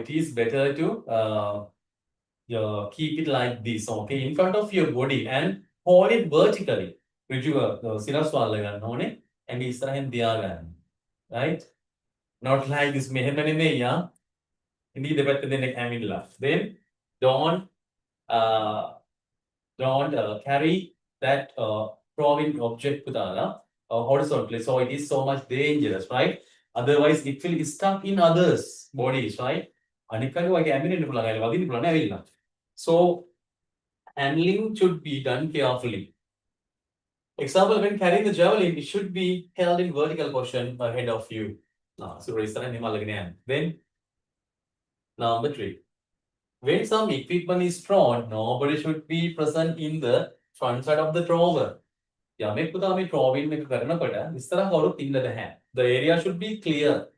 Speaker 1: It is better to keep it like this, okay, in front of your body and hold it vertically. ඍජුව සිරස් වල්ල ගන්න ඕනේ. ඇඟ ඉස්සරහින් තියා ගන්න. Right? Not like this මෙහෙම නෙමෙයි යා. ඉඳී දෙපැත්ත දෙන්නේ ඇමිල්ලා. Then don't carry that throwing object horizontally. So it is so much dangerous, right? Otherwise, it will stuck in others' bodies, right? So handling should be done carefully. Example, when carrying the javelin, it should be held in vertical position ahead of you. Then number 3. When some equipment is thrown, nobody should be present in the front side of the thrower. The area should be clear,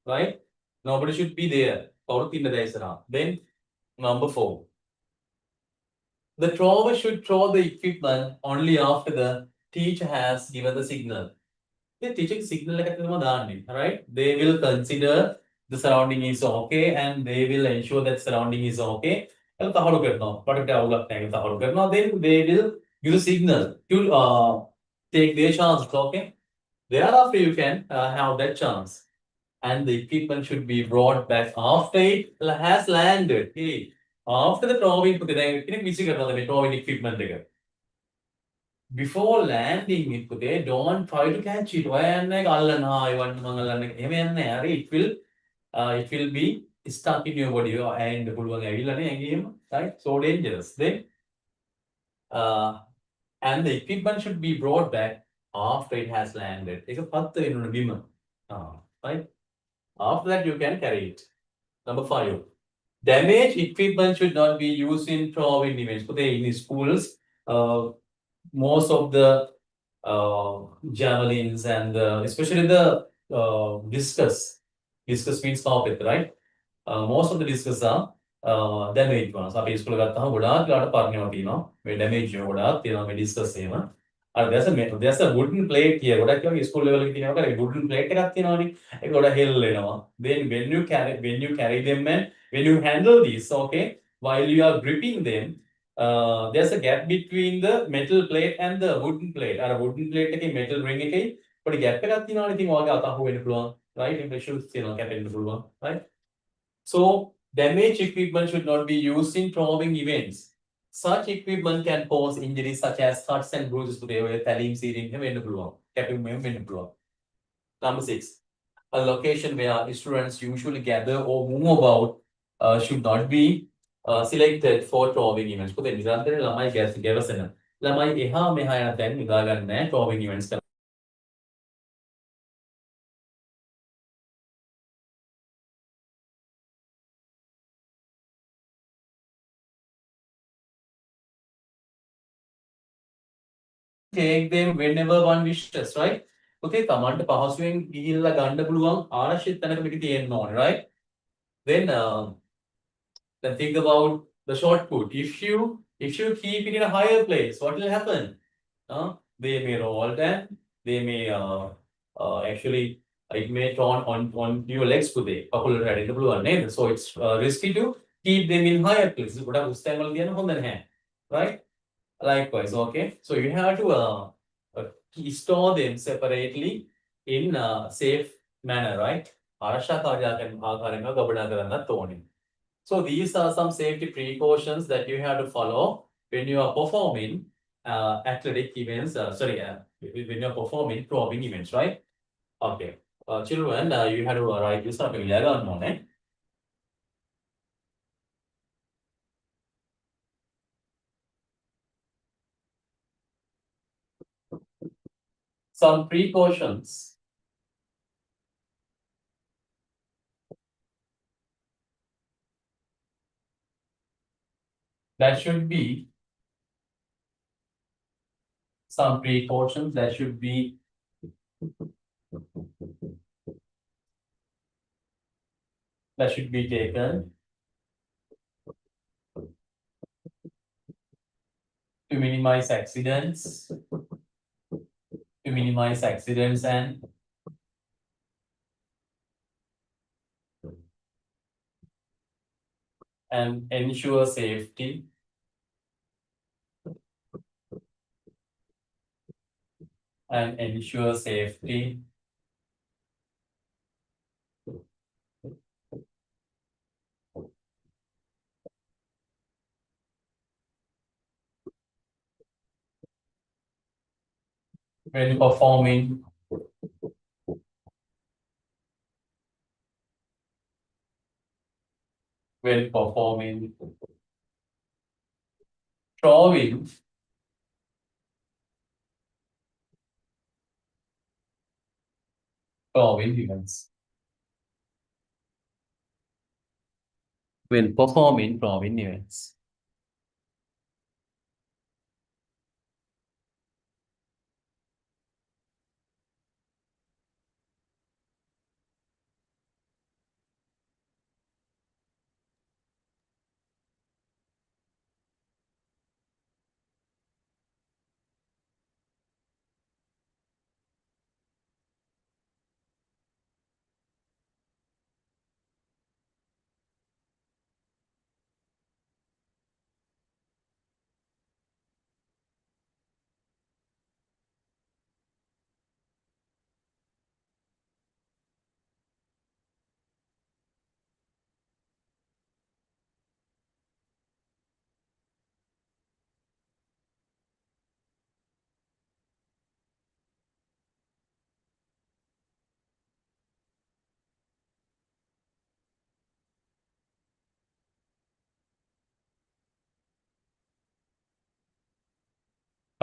Speaker 1: right? Nobody should be there. Then number 4. The thrower should throw the equipment only after the teacher has given the signal. The teacher signal right? They will consider the surrounding is okay and they will ensure that surrounding is okay. Then they will give a signal to take their chances, okay? Thereafter you can have that chance. And the equipment should be brought back after it has landed. Hey, after the throwing equipment. Before landing it, don't try to catch it. It will be stuck in your body and right? So dangerous. Then and the equipment should be brought back after it has landed. Right? After that, you can carry it. Number 5. Damaged equipment should not be used in throwing events. In schools, most of the javelins and especially the discus. Discus means carpet, right? Most of the discus are damaged ones. අපි ඉස්කෝලේ ගත්තාම ගොඩාක් ලාට පරණේවා තියෙනවා. මේ damage ගොඩාක් තියෙනවා මේ discus එහෙම. there's a wooden plate here. ගොඩක් වගේ school level එකේ තියෙනවා කරේ wooden plate එකක් තියෙනවානේ. ඒක ගොඩක් හෙල් වෙනවා. Then when you carry them and when you handle this, okay, while you are gripping them, there's a gap between the metal plate and the wooden plate. අර wooden plate එකේ metal ring එකේ පොඩි gap එකක් තියෙනවානේ. ඉතින් ඔයගේ අත අහු වෙන්න පුළුවන්. Right? If issues තියෙනවා කැපෙන්න පුළුවන්. Right? So damaged equipment should not be used in probing events. Such equipment can cause injuries such as cuts and bruises to the thalim searing Number 6. A location where students usually gather or move about should not be selected for probing events. පොතේ නිරන්තරයෙන් ළමයි ගැවසෙන. ළමයි එහා මෙහා යන තැන් නිදා ගන්න නැහැ probing events කරලා. Take them whenever one wishes, right? Okay, තමන්ට පහසුවෙන් ගිහිල්ලා ගන්න පුළුවන් ආරක්ෂිත තැනක පිටි තියෙන්න ඕනේ, right? Then think about the short put. If you keep it in a higher place, what will happen? They may roll and they may actually it may turn on your legs today. So it's risky to keep them in higher places. Right? Likewise, okay. So you have to store them separately in a safe manner, right? So these are some safety precautions that you have to follow when you are performing athletic events. When you are performing probing events, right? Okay. Children, you have to write this up. Some precautions that should be taken to minimize accidents and ensure safety when performing probing events. When performing probing events.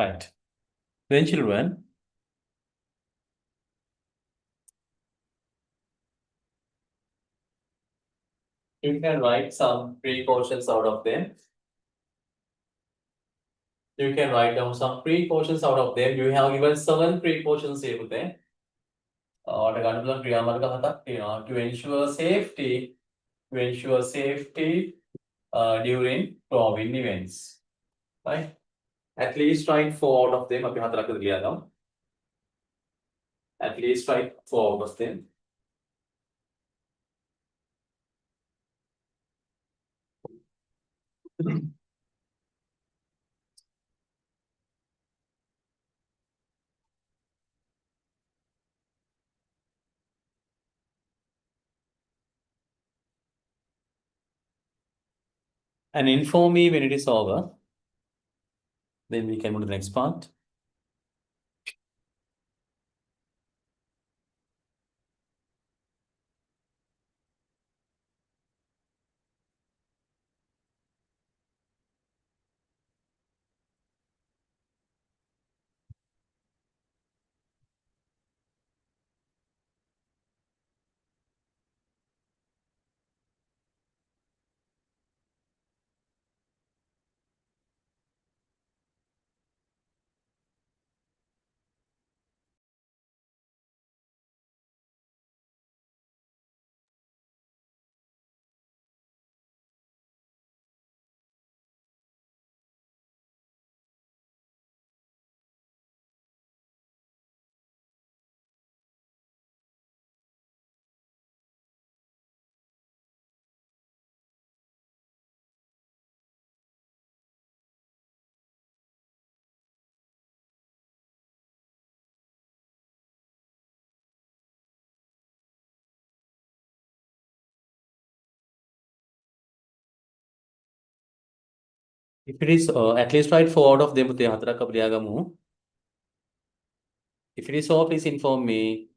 Speaker 1: Right. Then children, you can write some precautions out of them. You can write down some precautions out of them. You have given 7 precautions here today. To ensure safety during probing events. Right? At least write 4 out of them. අපි හතරක් ලියා දාමු. At least write 4 out of them. And inform me when it is over. Then we can move to the next part. If it is at least write 4 out of them, පුතේ හතරක් අපි ලියාගමු. If it is so, please inform me.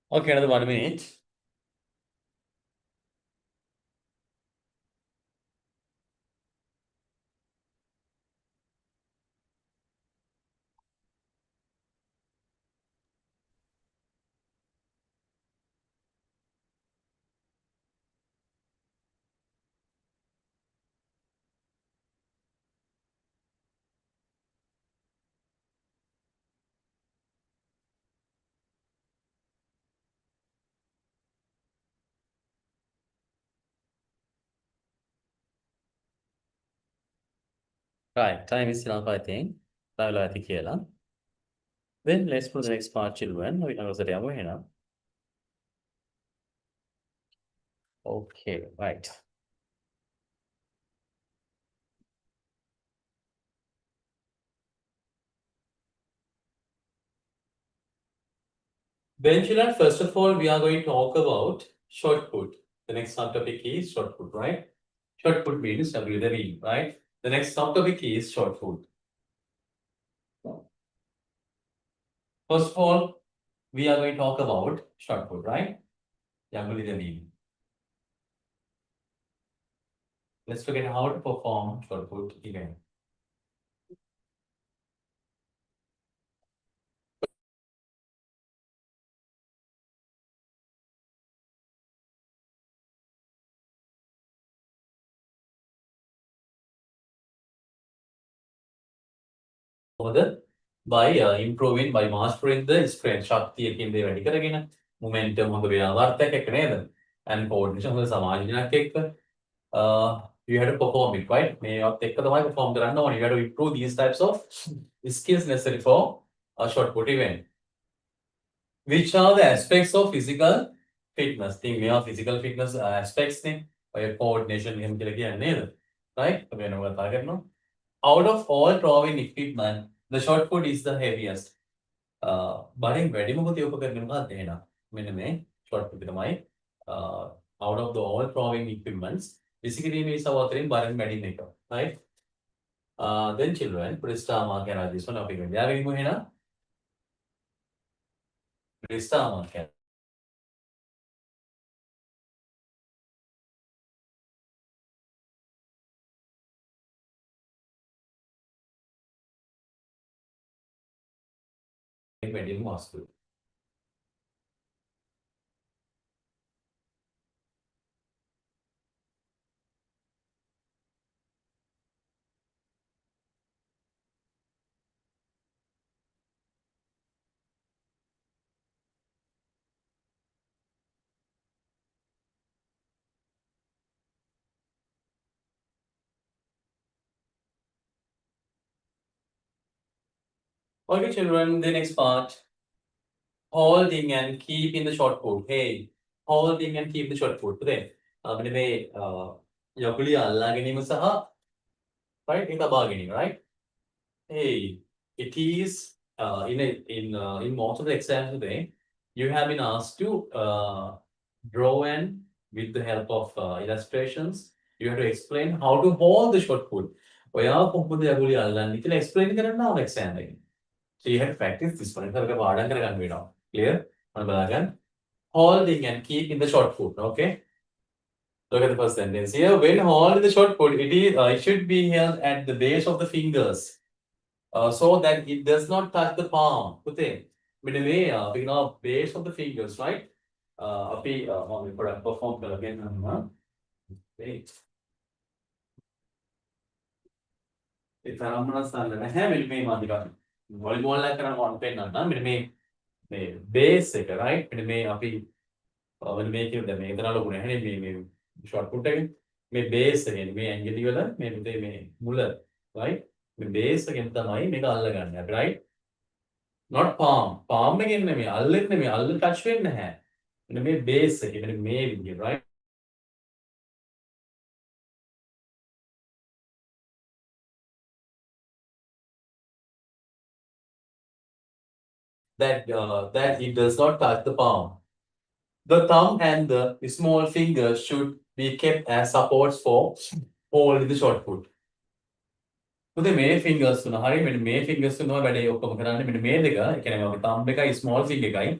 Speaker 1: Okay, another 1 minute. Right, time is enough, I think. Time ඇති කියලා. Then let's put the next part, children. We can also යමු එහෙනම්. Okay, right. Then children, first of all, we are going to talk about short put. The next subtopic is short put, right? Short put means W the mean, right? The next subtopic is short put. First of all, we are going to talk about short put, right? W the mean. Let's look at how to perform short put again. Further, by improving, by mastering the strength, ශක්තියකින් දේ වැඩි කරගෙන, momentum හොඳ ව්‍යාවර්තයක් එක්ක නේද? And coordination හොඳ සමාජයක් එක්ක. you have to perform it, right? මේ ඔත් එක්ක තමයි perform කරන්න ඕනේ. You have to improve these types of skills necessary for a shot put event. Which are the aspects of physical fitness? ඉතින් මේවා physical fitness aspects නේ. ඔය coordination එහෙම කියලා කියන්නේ නේද? Right? අපි වෙනම කතා කරනවා. Out of all throwing equipment, the shot put is the heaviest. බරින් වැඩිම කොට උපකරණය මොකක්ද එහෙනම්? මෙන්න මේ shot put තමයි. Out of the all throwing equipments, basically මේ සව අතරින් බරින් වැඩිම එක. Right? Then children, put a star mark and this one අපි ගියාවෙමු එහෙනම්. Put a star mark. Medium muscle. Okay, children, the next part. Holding and keeping the shot put. Hey, holding and keep the shot put. Today, මෙන්න මේ යකුලිය අල්ලා ගැනීම සහ right ඒක bargaining, right? Hey, it is in most of the exams today, you have been asked to draw and with the help of illustrations, you have to explain how to hold the shot put. ඔයා කොහොමද යකුලිය අල්ලන්නේ කියලා explain කරන්න ආව exam එකේ. So you have to practice this one. ඒක පාඩම් කරගන්න වෙනවා. Clear? මම බලගන්න. Holding and keeping the shot put. Okay. Look at the first sentence here. When holding the shot put, it should be held at the base of the fingers, so that it does not touch the palm. පුතේ මෙන්න මේ පිටනවා base of the fingers, right? අපි මම පොඩ්ඩක් perform කරලා ගෙන්නන්නම්. Wait. ඒ තරම්ම නස්සන්න නැහැ මෙන්න මේ මාදිකා. වොලිබෝල් එකක් කරනවා මම පෙන්නන්නම්. මෙන්න මේ base එක, right? මෙන්න මේ අපි මෙන්න මේ කියන දැන් මේක තරම් ලොකු නැහැ නේ මේ short put එකේ. මේ base එකෙන් මේ ඇඟිලි වල මේ පුතේ මේ මුල, right? මේ base එකෙන් තමයි මේක අල්ලගන්නේ අපි, right? Not palm. Palm එකෙන් නෙමෙයි අල්ලෙන්නේ නෙමෙයි අල්ල touch වෙන්නේ නැහැ. මෙන්න මේ base එකේ මෙන්න මේ විදිය, right? That it does not touch the palm. The thumb and the small fingers should be kept as supports for holding the short put. පුතේ මේ fingers තුන හරි මෙන්න මේ fingers තුන තමයි වැඩේ ඔක්කොම කරන්නේ මෙන්න මේ දෙක ඒ කියන්නේ ඔගේ thumb එකයි small finger එකයි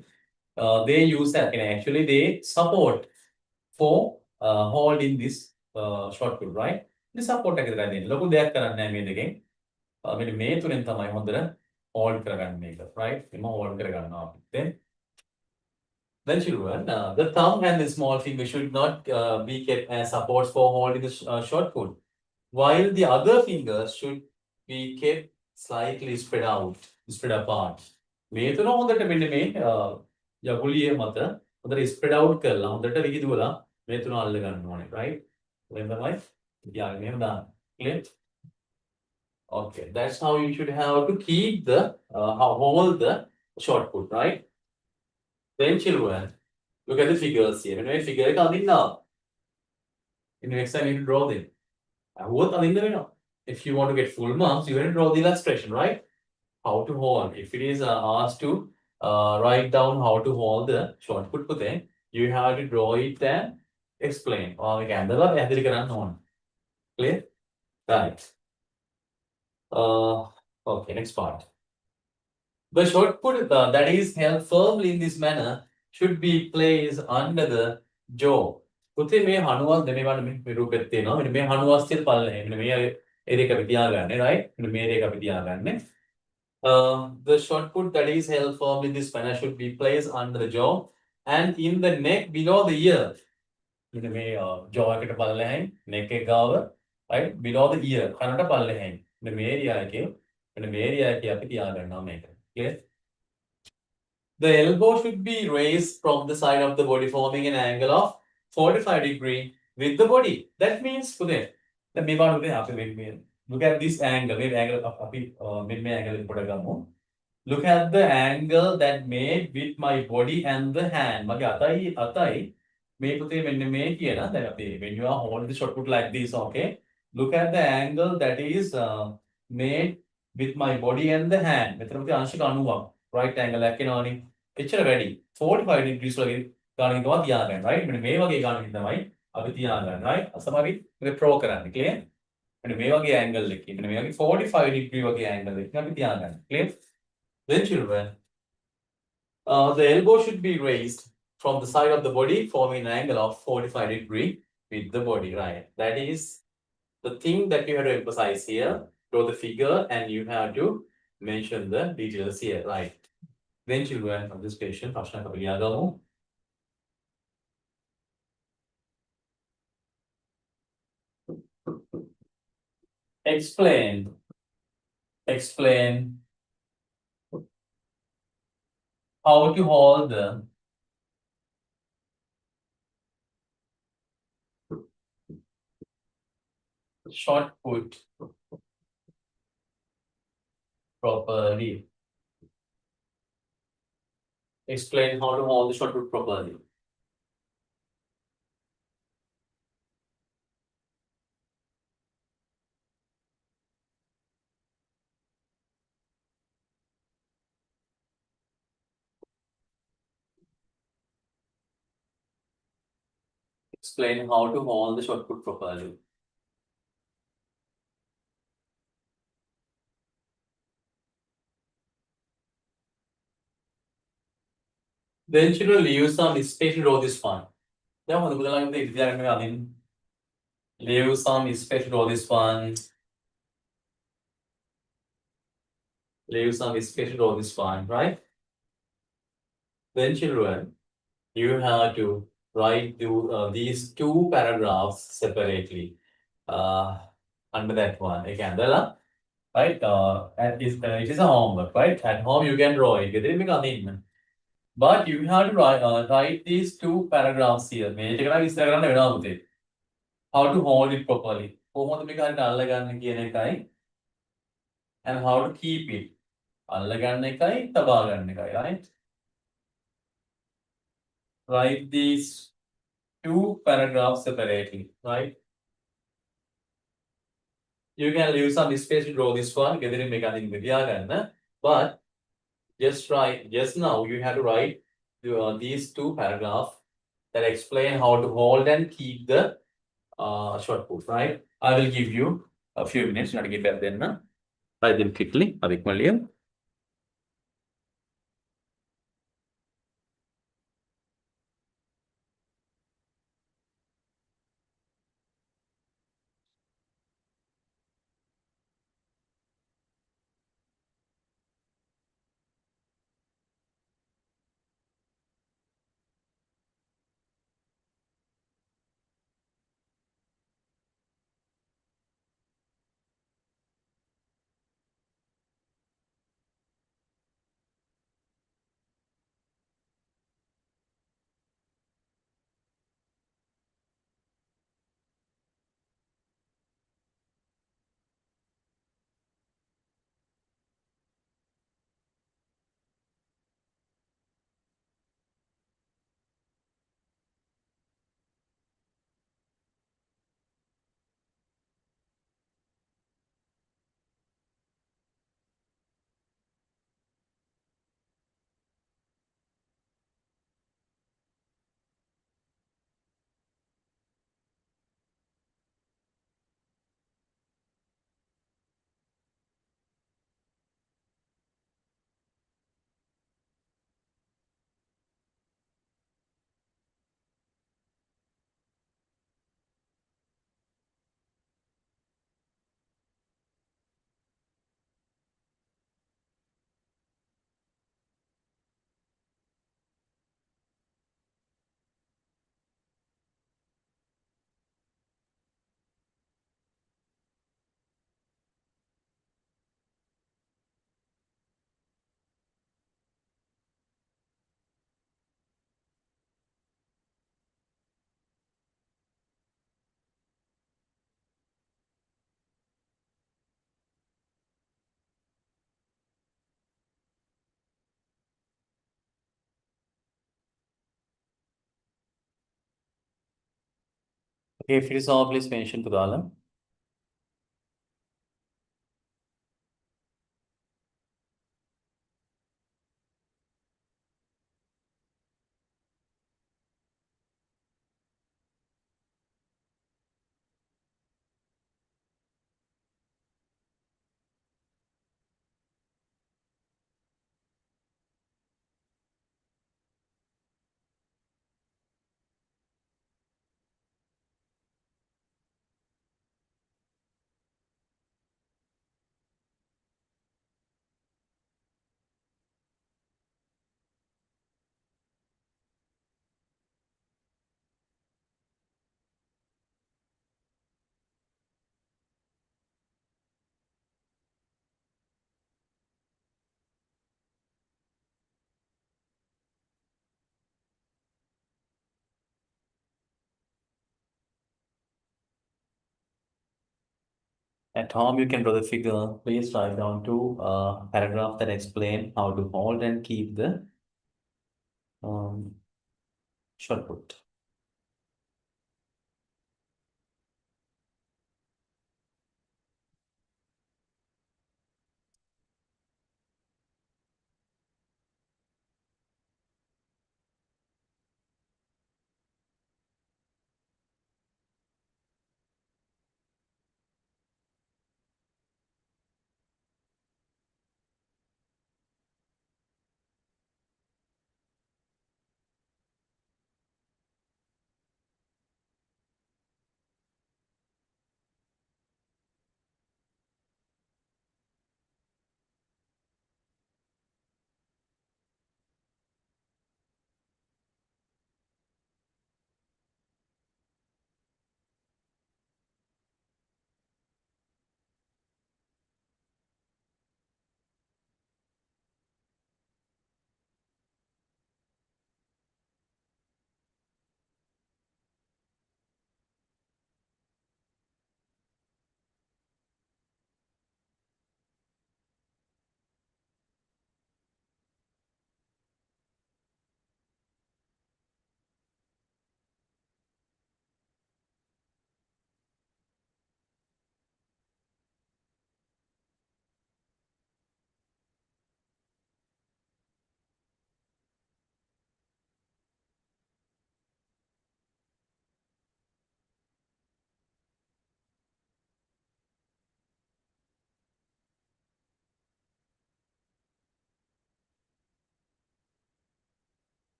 Speaker 1: they use that and actually they support for holding this short put, right? මේ support එක දෙකයි දෙන්නේ ලොකු දෙයක් කරන්නේ නැහැ මේ දෙකෙන් මෙන්න මේ තුනෙන් තමයි හොඳට hold කරගන්න මේක, right? එම hold කරගන්නවා අපි then children, the thumb and the small finger should not be kept as supports for holding the short put, while the other fingers should be kept slightly spread apart. මේ තුන හොඳට මෙන්න මේ යකුලිය මත හොඳට spread out කරලා හොඳට විහිදුවලා මේ තුන අල්ල ගන්න ඕනේ, right? එහෙනම් තමයි යාගේ මෙහෙම දාන්න. Clear? Okay, that's how you should have to keep the hold the short put, right? Then children, look at the figures here. When we figure එක අඳින්නවා. In the next time you draw them. What අඳින්න වෙනවා. If you want to get full marks, you have to draw the illustration, right? How to hold. If it is asked to write down how to hold the short put පුතේ, you have to draw it and explain. ඔයාලගේ ඇඳලා පැහැදිලි කරන්න ඕන. Clear? Right. Okay, next part. The short put that is held firmly in this manner should be placed under the jaw. පුතේ මේ හනුවක් දෙමෙවන්න මේ රූපෙත් තියෙනවා. මෙන්න මේ හනුවක් සිල් පල්ලේ. මෙන්න මේ ඒ දෙක අපි තියාගන්නේ, right? මෙන්න මේ දෙක අපි තියාගන්නේ. The short put that is held firmly in this manner should be placed under the jaw and in the neck below the ear. මෙන්න මේ jaw එකට පල්ලෙහින් neck එක ගාව, right? Below the ear කනට පල්ලෙහින්. මෙන්න මේ area එකේ අපි තියාගන්නවා මේක. Clear? The elbow should be raised from the side of the body, forming an angle of 45 degrees with the body. That means පුතේ Then we want to have to look at this angle. Maybe angle of mid angle in Podagamo. Look at the angle that made with my body and the hand. Mage atai මේ පුතේ මෙන්න මේ කියන දැන් අපි when you are holding the shot put like this, okay? Look at the angle that is made with my body and the hand. මෙතන පුතේ අංශක 90ක් right angle එකක් එනවනේ. එච්චර වැඩි 45 degrees වගේ ගානකින් තමයි තියාගන්න right. මෙන්න මේ වගේ ගානකින් තමයි අපි තියාගන්න right. අසමහරවි මේක pro කරන්න clear. මෙන්න මේ වගේ angle එකකින් මෙන්න මේ වගේ 45 degree වගේ angle එකකින් අපි තියාගන්න clear. Then children, the elbow should be raised from the side of the body, forming an angle of 45 degree with the body, right? That is the thing that you have to emphasize here. Draw the figure and you have to mention the details here, right? Then children, of this question, Prashna Kapiliyagamu. Explain how to hold the short put properly. Explain how to hold the short put properly. Explain how to hold the short put properly. Then children leave some space to draw this one. Then what the leave some space to draw this one. Leave some space to draw this one, right? Then children, you have to write these two paragraphs separately. Under that one, again, right? And it is a homework, right? At home you can draw it. But you have to write these two paragraphs here. How to hold it properly. And how to keep it. Right? Write these two paragraphs separately, right? You can leave some space to draw this one, but just now you have to write these two paragraphs that explain how to hold and keep the short put, right? I will give you a few minutes to get back then. Write them quickly. If it is off, please mention to the alarm. At home, you can draw the figure. Please write down two paragraphs that explain how to hold and keep the short put.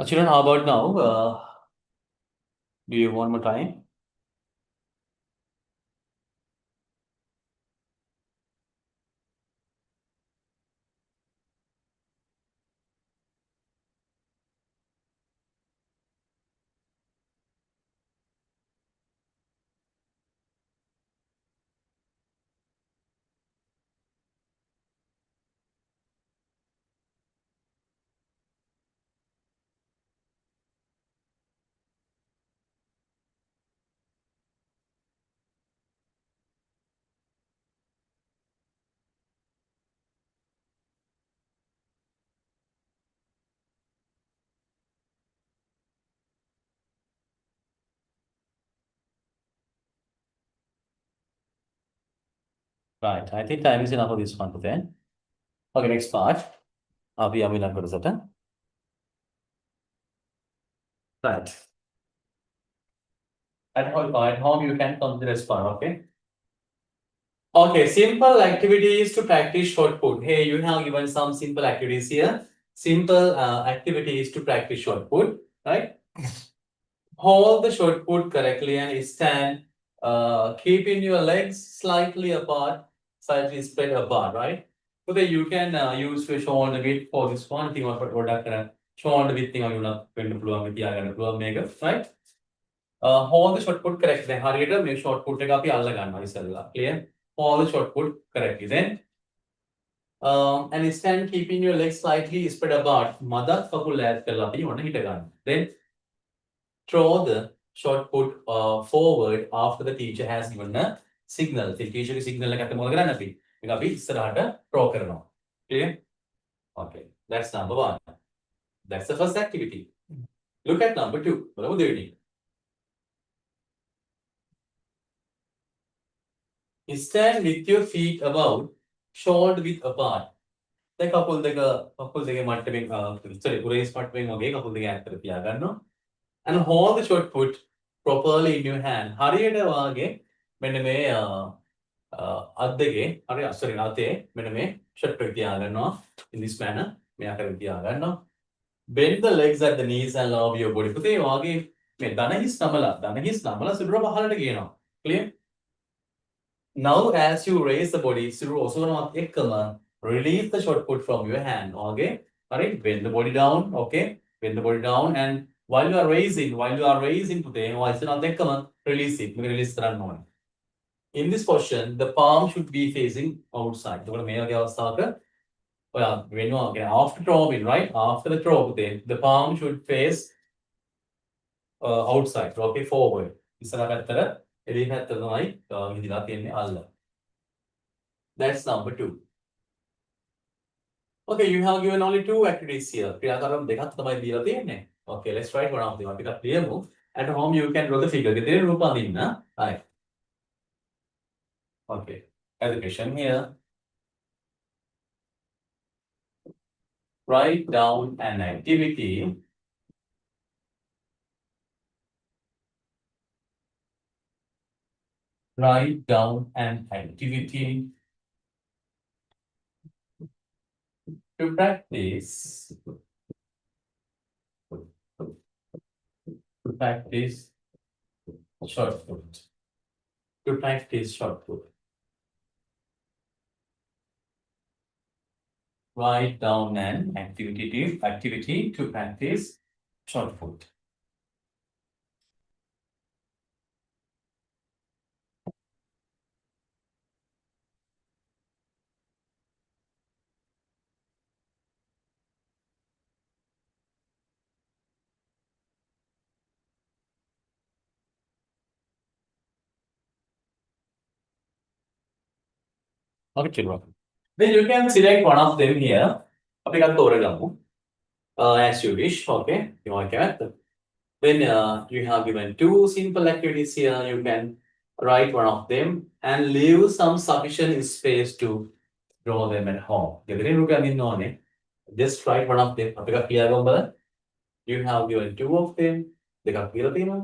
Speaker 1: Children, how about now? Do you want more time? Right. I think time is enough for this one to then. Okay, next part. අපි යමු ඊළඟ කොටසට. Right. At home you can consider this part, okay? Okay, simple activities to practice short put. Hey, you have given some simple activities here. Simple activities to practice short put, right? Hold the short put correctly and stand. Keeping your legs slightly apart, slightly spread apart, right? So that you can use your shoulder width for this one thing or shoulder width thing or you know when to blow mega, right? Hold the short put correctly. Then hurry make short put එක අපි අල්ල ගන්නවා ඉස්සෙල්ලා. Clear? Hold the short put correctly. Then And stand keeping your legs slightly spread apart. Mother kakul ඈත් කරලා අපි ඔන්න හිට ගන්න. Then throw the short put forward after the teacher has given a signal. The teacher signal එක අත මොකද කරන්නේ අපි? මේක අපි ඉස්සරහට throw කරනවා. Clear? Okay. That's number 1. That's the first activity. Look at number 2. බලමු දෙවෙනි. Stand with your feet about shoulder width apart. දැන් කකුල් දෙක මට්ටමින් sorry raise මට්ටමින් වගේ කකුල් දෙක ඈතට තියාගන්නවා. And hold the short put properly in your hand. හරියට වාගේ මෙන්න මේ අත් දෙකේ හරි sorry අතේ මෙන්න මේ short put තියාගන්නවා. In this manner මේ ආකාරයෙන් තියාගන්නවා. Bend the legs at the knees and lower your body. පුතේ වාගේ මේ දන හිස් නමලා සිරුර පහළට ගේනවා. Clear? Now, as you raise the body, සිරුර ඔසවනවත් එක්කම release the short put from your hand. Okay? Alright, bend the body down. Okay? Bend the body down, and while you are raising, පුතේ ඔසවනවත් එක්කම release it. මේක release කරන්න ඕනේ. In this position, the palm should be facing outside. එතකොට මේ වගේ අවස්ථාවක ඔයා වෙනවා කියන්නේ after throwing, right? After the throw, පුතේ the palm should face outside. Okay, forward. ඉස්සරහ පැත්තට එළිය පැත්තට තමයි විදිලා තියෙන්නේ අල්ල. That's number 2. Okay, you have given only 2 activities here. ක්‍රියාකාරම් දෙකක් තමයි දීලා තියෙන්නේ. Okay, let's try one of them. අපි ටිකක් ලියමු. At home you can draw the figure. ගෙදර රූප අඳින්න. Right. Okay. Education here. Write down an activity. Write down an activity to practice short put. To practice short put. Write down an activity to practice short put. Okay, children. Then you can select one of them here. අපි එකක් තෝරගමු. As you wish. Okay. You want to Then you have given 2 simple activities here. You can write one of them and leave some sufficient space to draw them at home. ගෙදරින් රුපියල් ගන්න ඕනේ. Just write one of them. අපි එකක් ලියාගමු බලන්න. You have given 2 of them. දෙකක් කියලා තියෙනවා.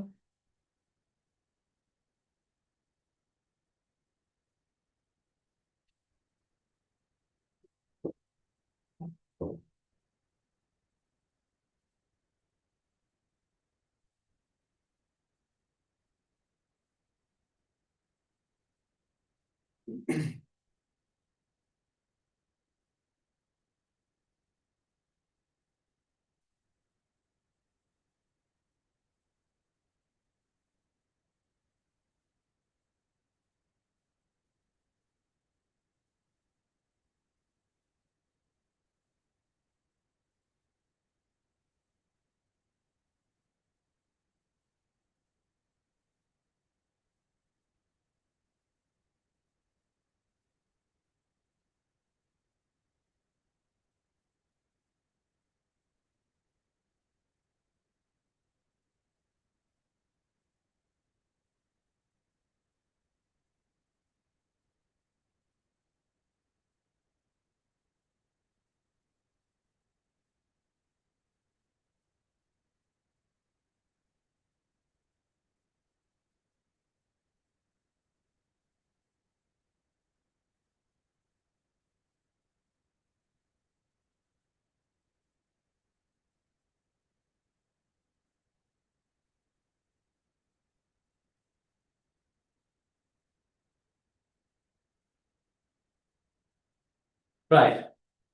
Speaker 1: Right.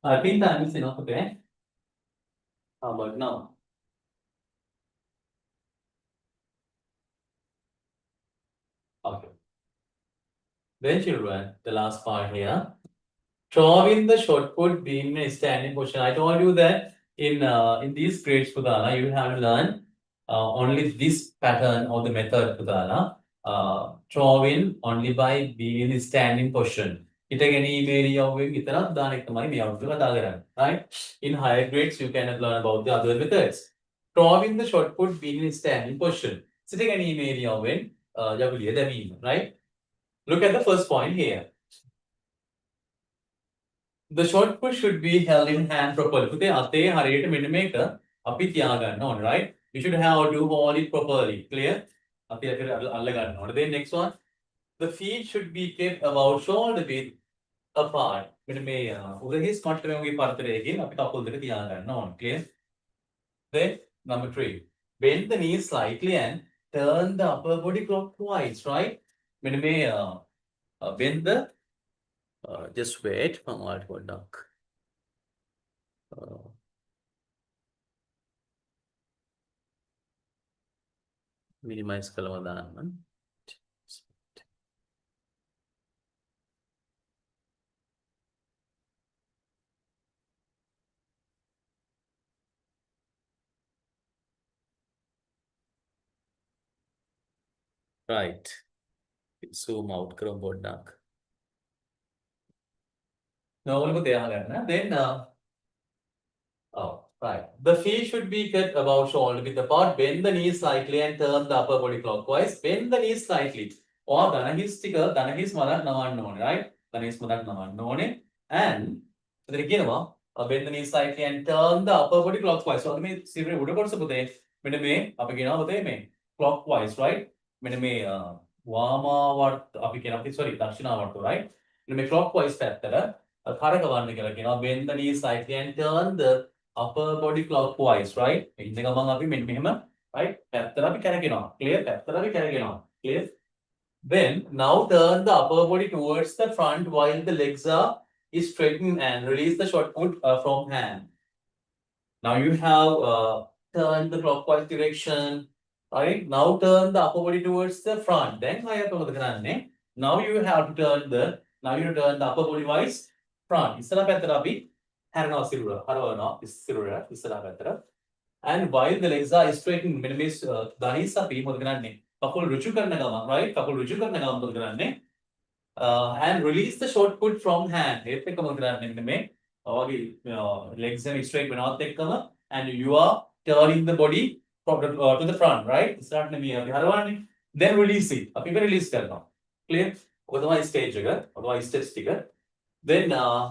Speaker 1: I think time is enough, okay? How about now? Okay. Then children, the last part here. Drawing the shot put being a standing position. I told you that in these grades, Pudana, you have to learn only this pattern or the method, Pudana. Drawing only by being in standing position. It again area of right? In higher grades, you cannot learn about the other methods. Drawing the shot put being in standing position. Sitting any area of right? Look at the first point here. The shot put should be held in hand properly. පුතේ අතේ හරියට මෙන්න මේක අපි තියාගන්න ඕනේ, right? You should have to hold it properly. Clear? අපි අල්ල ගන්න ඕනේ. Then next one. The feet should be kept about shoulder width apart. මෙන්න මේ උරහිස් මට්ටමේ පරතරයකින් අපි කකුල් දෙක තියාගන්න ඕනේ. Clear? Then number 3. Bend the knees slightly and turn the upper body clockwise, right? මෙන්න මේ bend the just wait for my dark. Minimize කළම දාන්න. Right. Zoom out කරමු පොඩ්ඩක්. නෝවලක තියාගන්න. Then oh, right. The feet should be kept about shoulder width apart. Bend the knees slightly and turn the upper body clockwise. Bend the knees slightly. Or ධනහිස් ටික ධනහිස් මදක් නවන්න ඕනේ, right? ධනහිස් මදක් නවන්න ඕනේ. And එතන කියනවා bend the knees slightly and turn the upper body clockwise. So මේ සිරුරේ උඩ කොටස පුතේ මෙන්න මේ අපි කියනවා පුතේ මේ clockwise, right? මෙන්න මේ වාමාවර්ත අපි කියන අපි sorry දක්ෂිනාවර්ත, right? මෙන්න මේ clockwise පැත්තට කරකවන්න කියලා කියනවා. Bend the knees slightly and turn the upper body clockwise, right? ඉන්න ගමන් අපි මෙන්න මෙහෙම right පැත්තට අපි කරකිනවා. Clear? පැත්තට අපි කරකිනවා. Clear? Then now turn the upper body towards the front while the legs are straightened and release the short put from hand. Now you have turned the clockwise direction, right? Now turn the upper body towards the front. Then now you have to turn the upper body wise front. ඉස්සරහ පැත්තට අපි හැරෙනවා සිරුර. හරවනවා සිරුර ඉස්සරහ පැත්තට. And while the legs are straightened, මෙන්න මේ ධනිස් අපි මොකද කරන්නේ? කකුල් ඍජු කරන ගමන්, right? කකුල් ඍජු කරන ගමන් මොකද කරන්නේ? And release the short put from hand. ඒත් එක්ක මොකද කරන්නේ? මෙන්න මේ වගේ legs and straight වෙනවත් එක්කම and you are turning the body to the front, right? ඉස්සරහට නෙමෙයි අපි හරවන්නේ. Then release it. අපි ඒක release කරනවා. Clear? ඔක තමයි stage එක. ඔක තමයි steps ටික. Then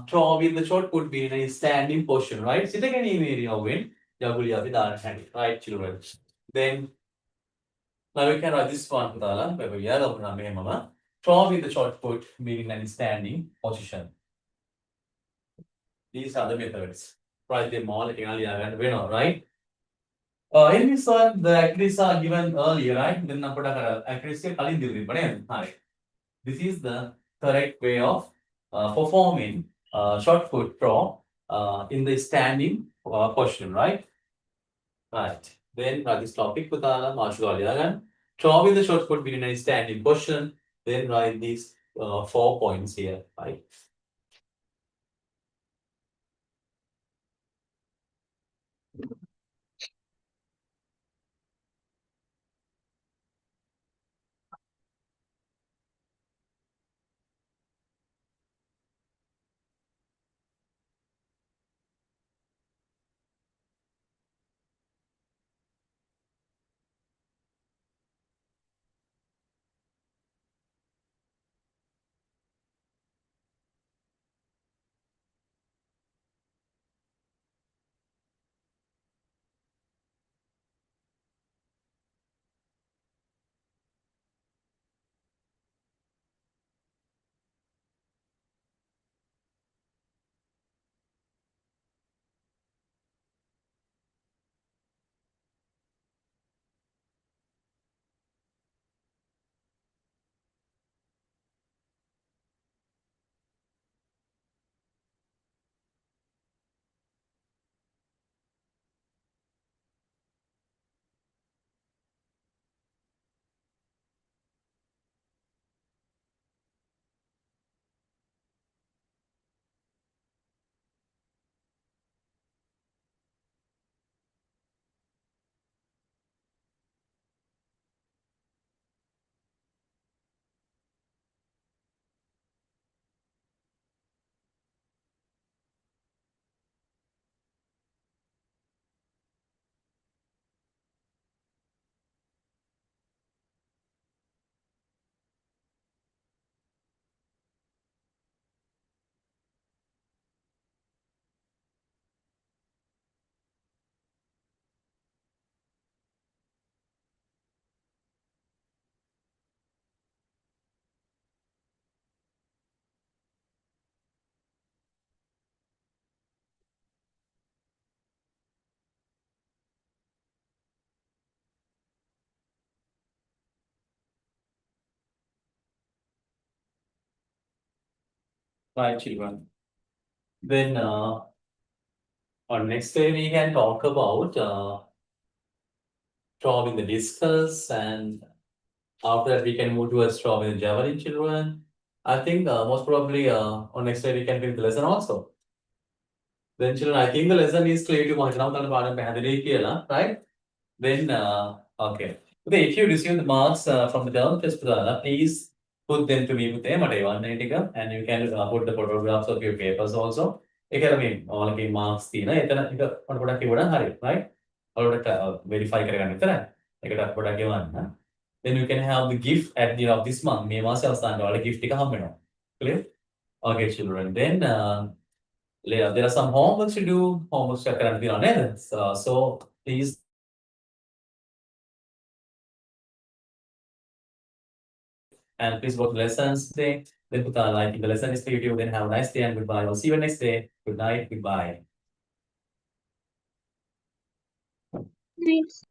Speaker 1: draw with the short put be in a standing position, right? Sit again in area when යගුලිය අපි දාන්න හැටි. Right, children. Then now we can write this one පුතාලා. අපි යාගමු නම් මෙහෙමම. Draw with the short put being in a standing position. These are the methods. Write them all. එකන ලියාගන්න වෙනවා, right? In this one, the activities are given earlier, right? Then අපට activities කලින් දීලා තිබ්බ නේද? හරි. This is the correct way of performing short foot draw in the standing position, right? Right. Then this topic පුතාලා marshal ලියාගන්න. Draw with the short foot being in a standing position. Then write these 4 points here, right? Right, children. Then on next day we can talk about throwing the discus, and after that we can move towards throwing the javelin, children. I think most probably on next day we can finish the lesson also. Then children, I think the lesson is clear to Mahajana, right? Then okay. Okay, if you receive the marks from the term test, please put them to me with them at A1 and you can put the photographs of your papers also. All the marks right? Verify then you can have the gift at the end of this month. May myself stand all gift clear? Okay, children. Then there are some homeworks to do. Homeworks are currently on it. So please. And please go to lessons today. Then put a like in the lesson is for you. Then have a nice day and goodbye. I'll see you next day. Good night. Goodbye.
Speaker 2: Nice.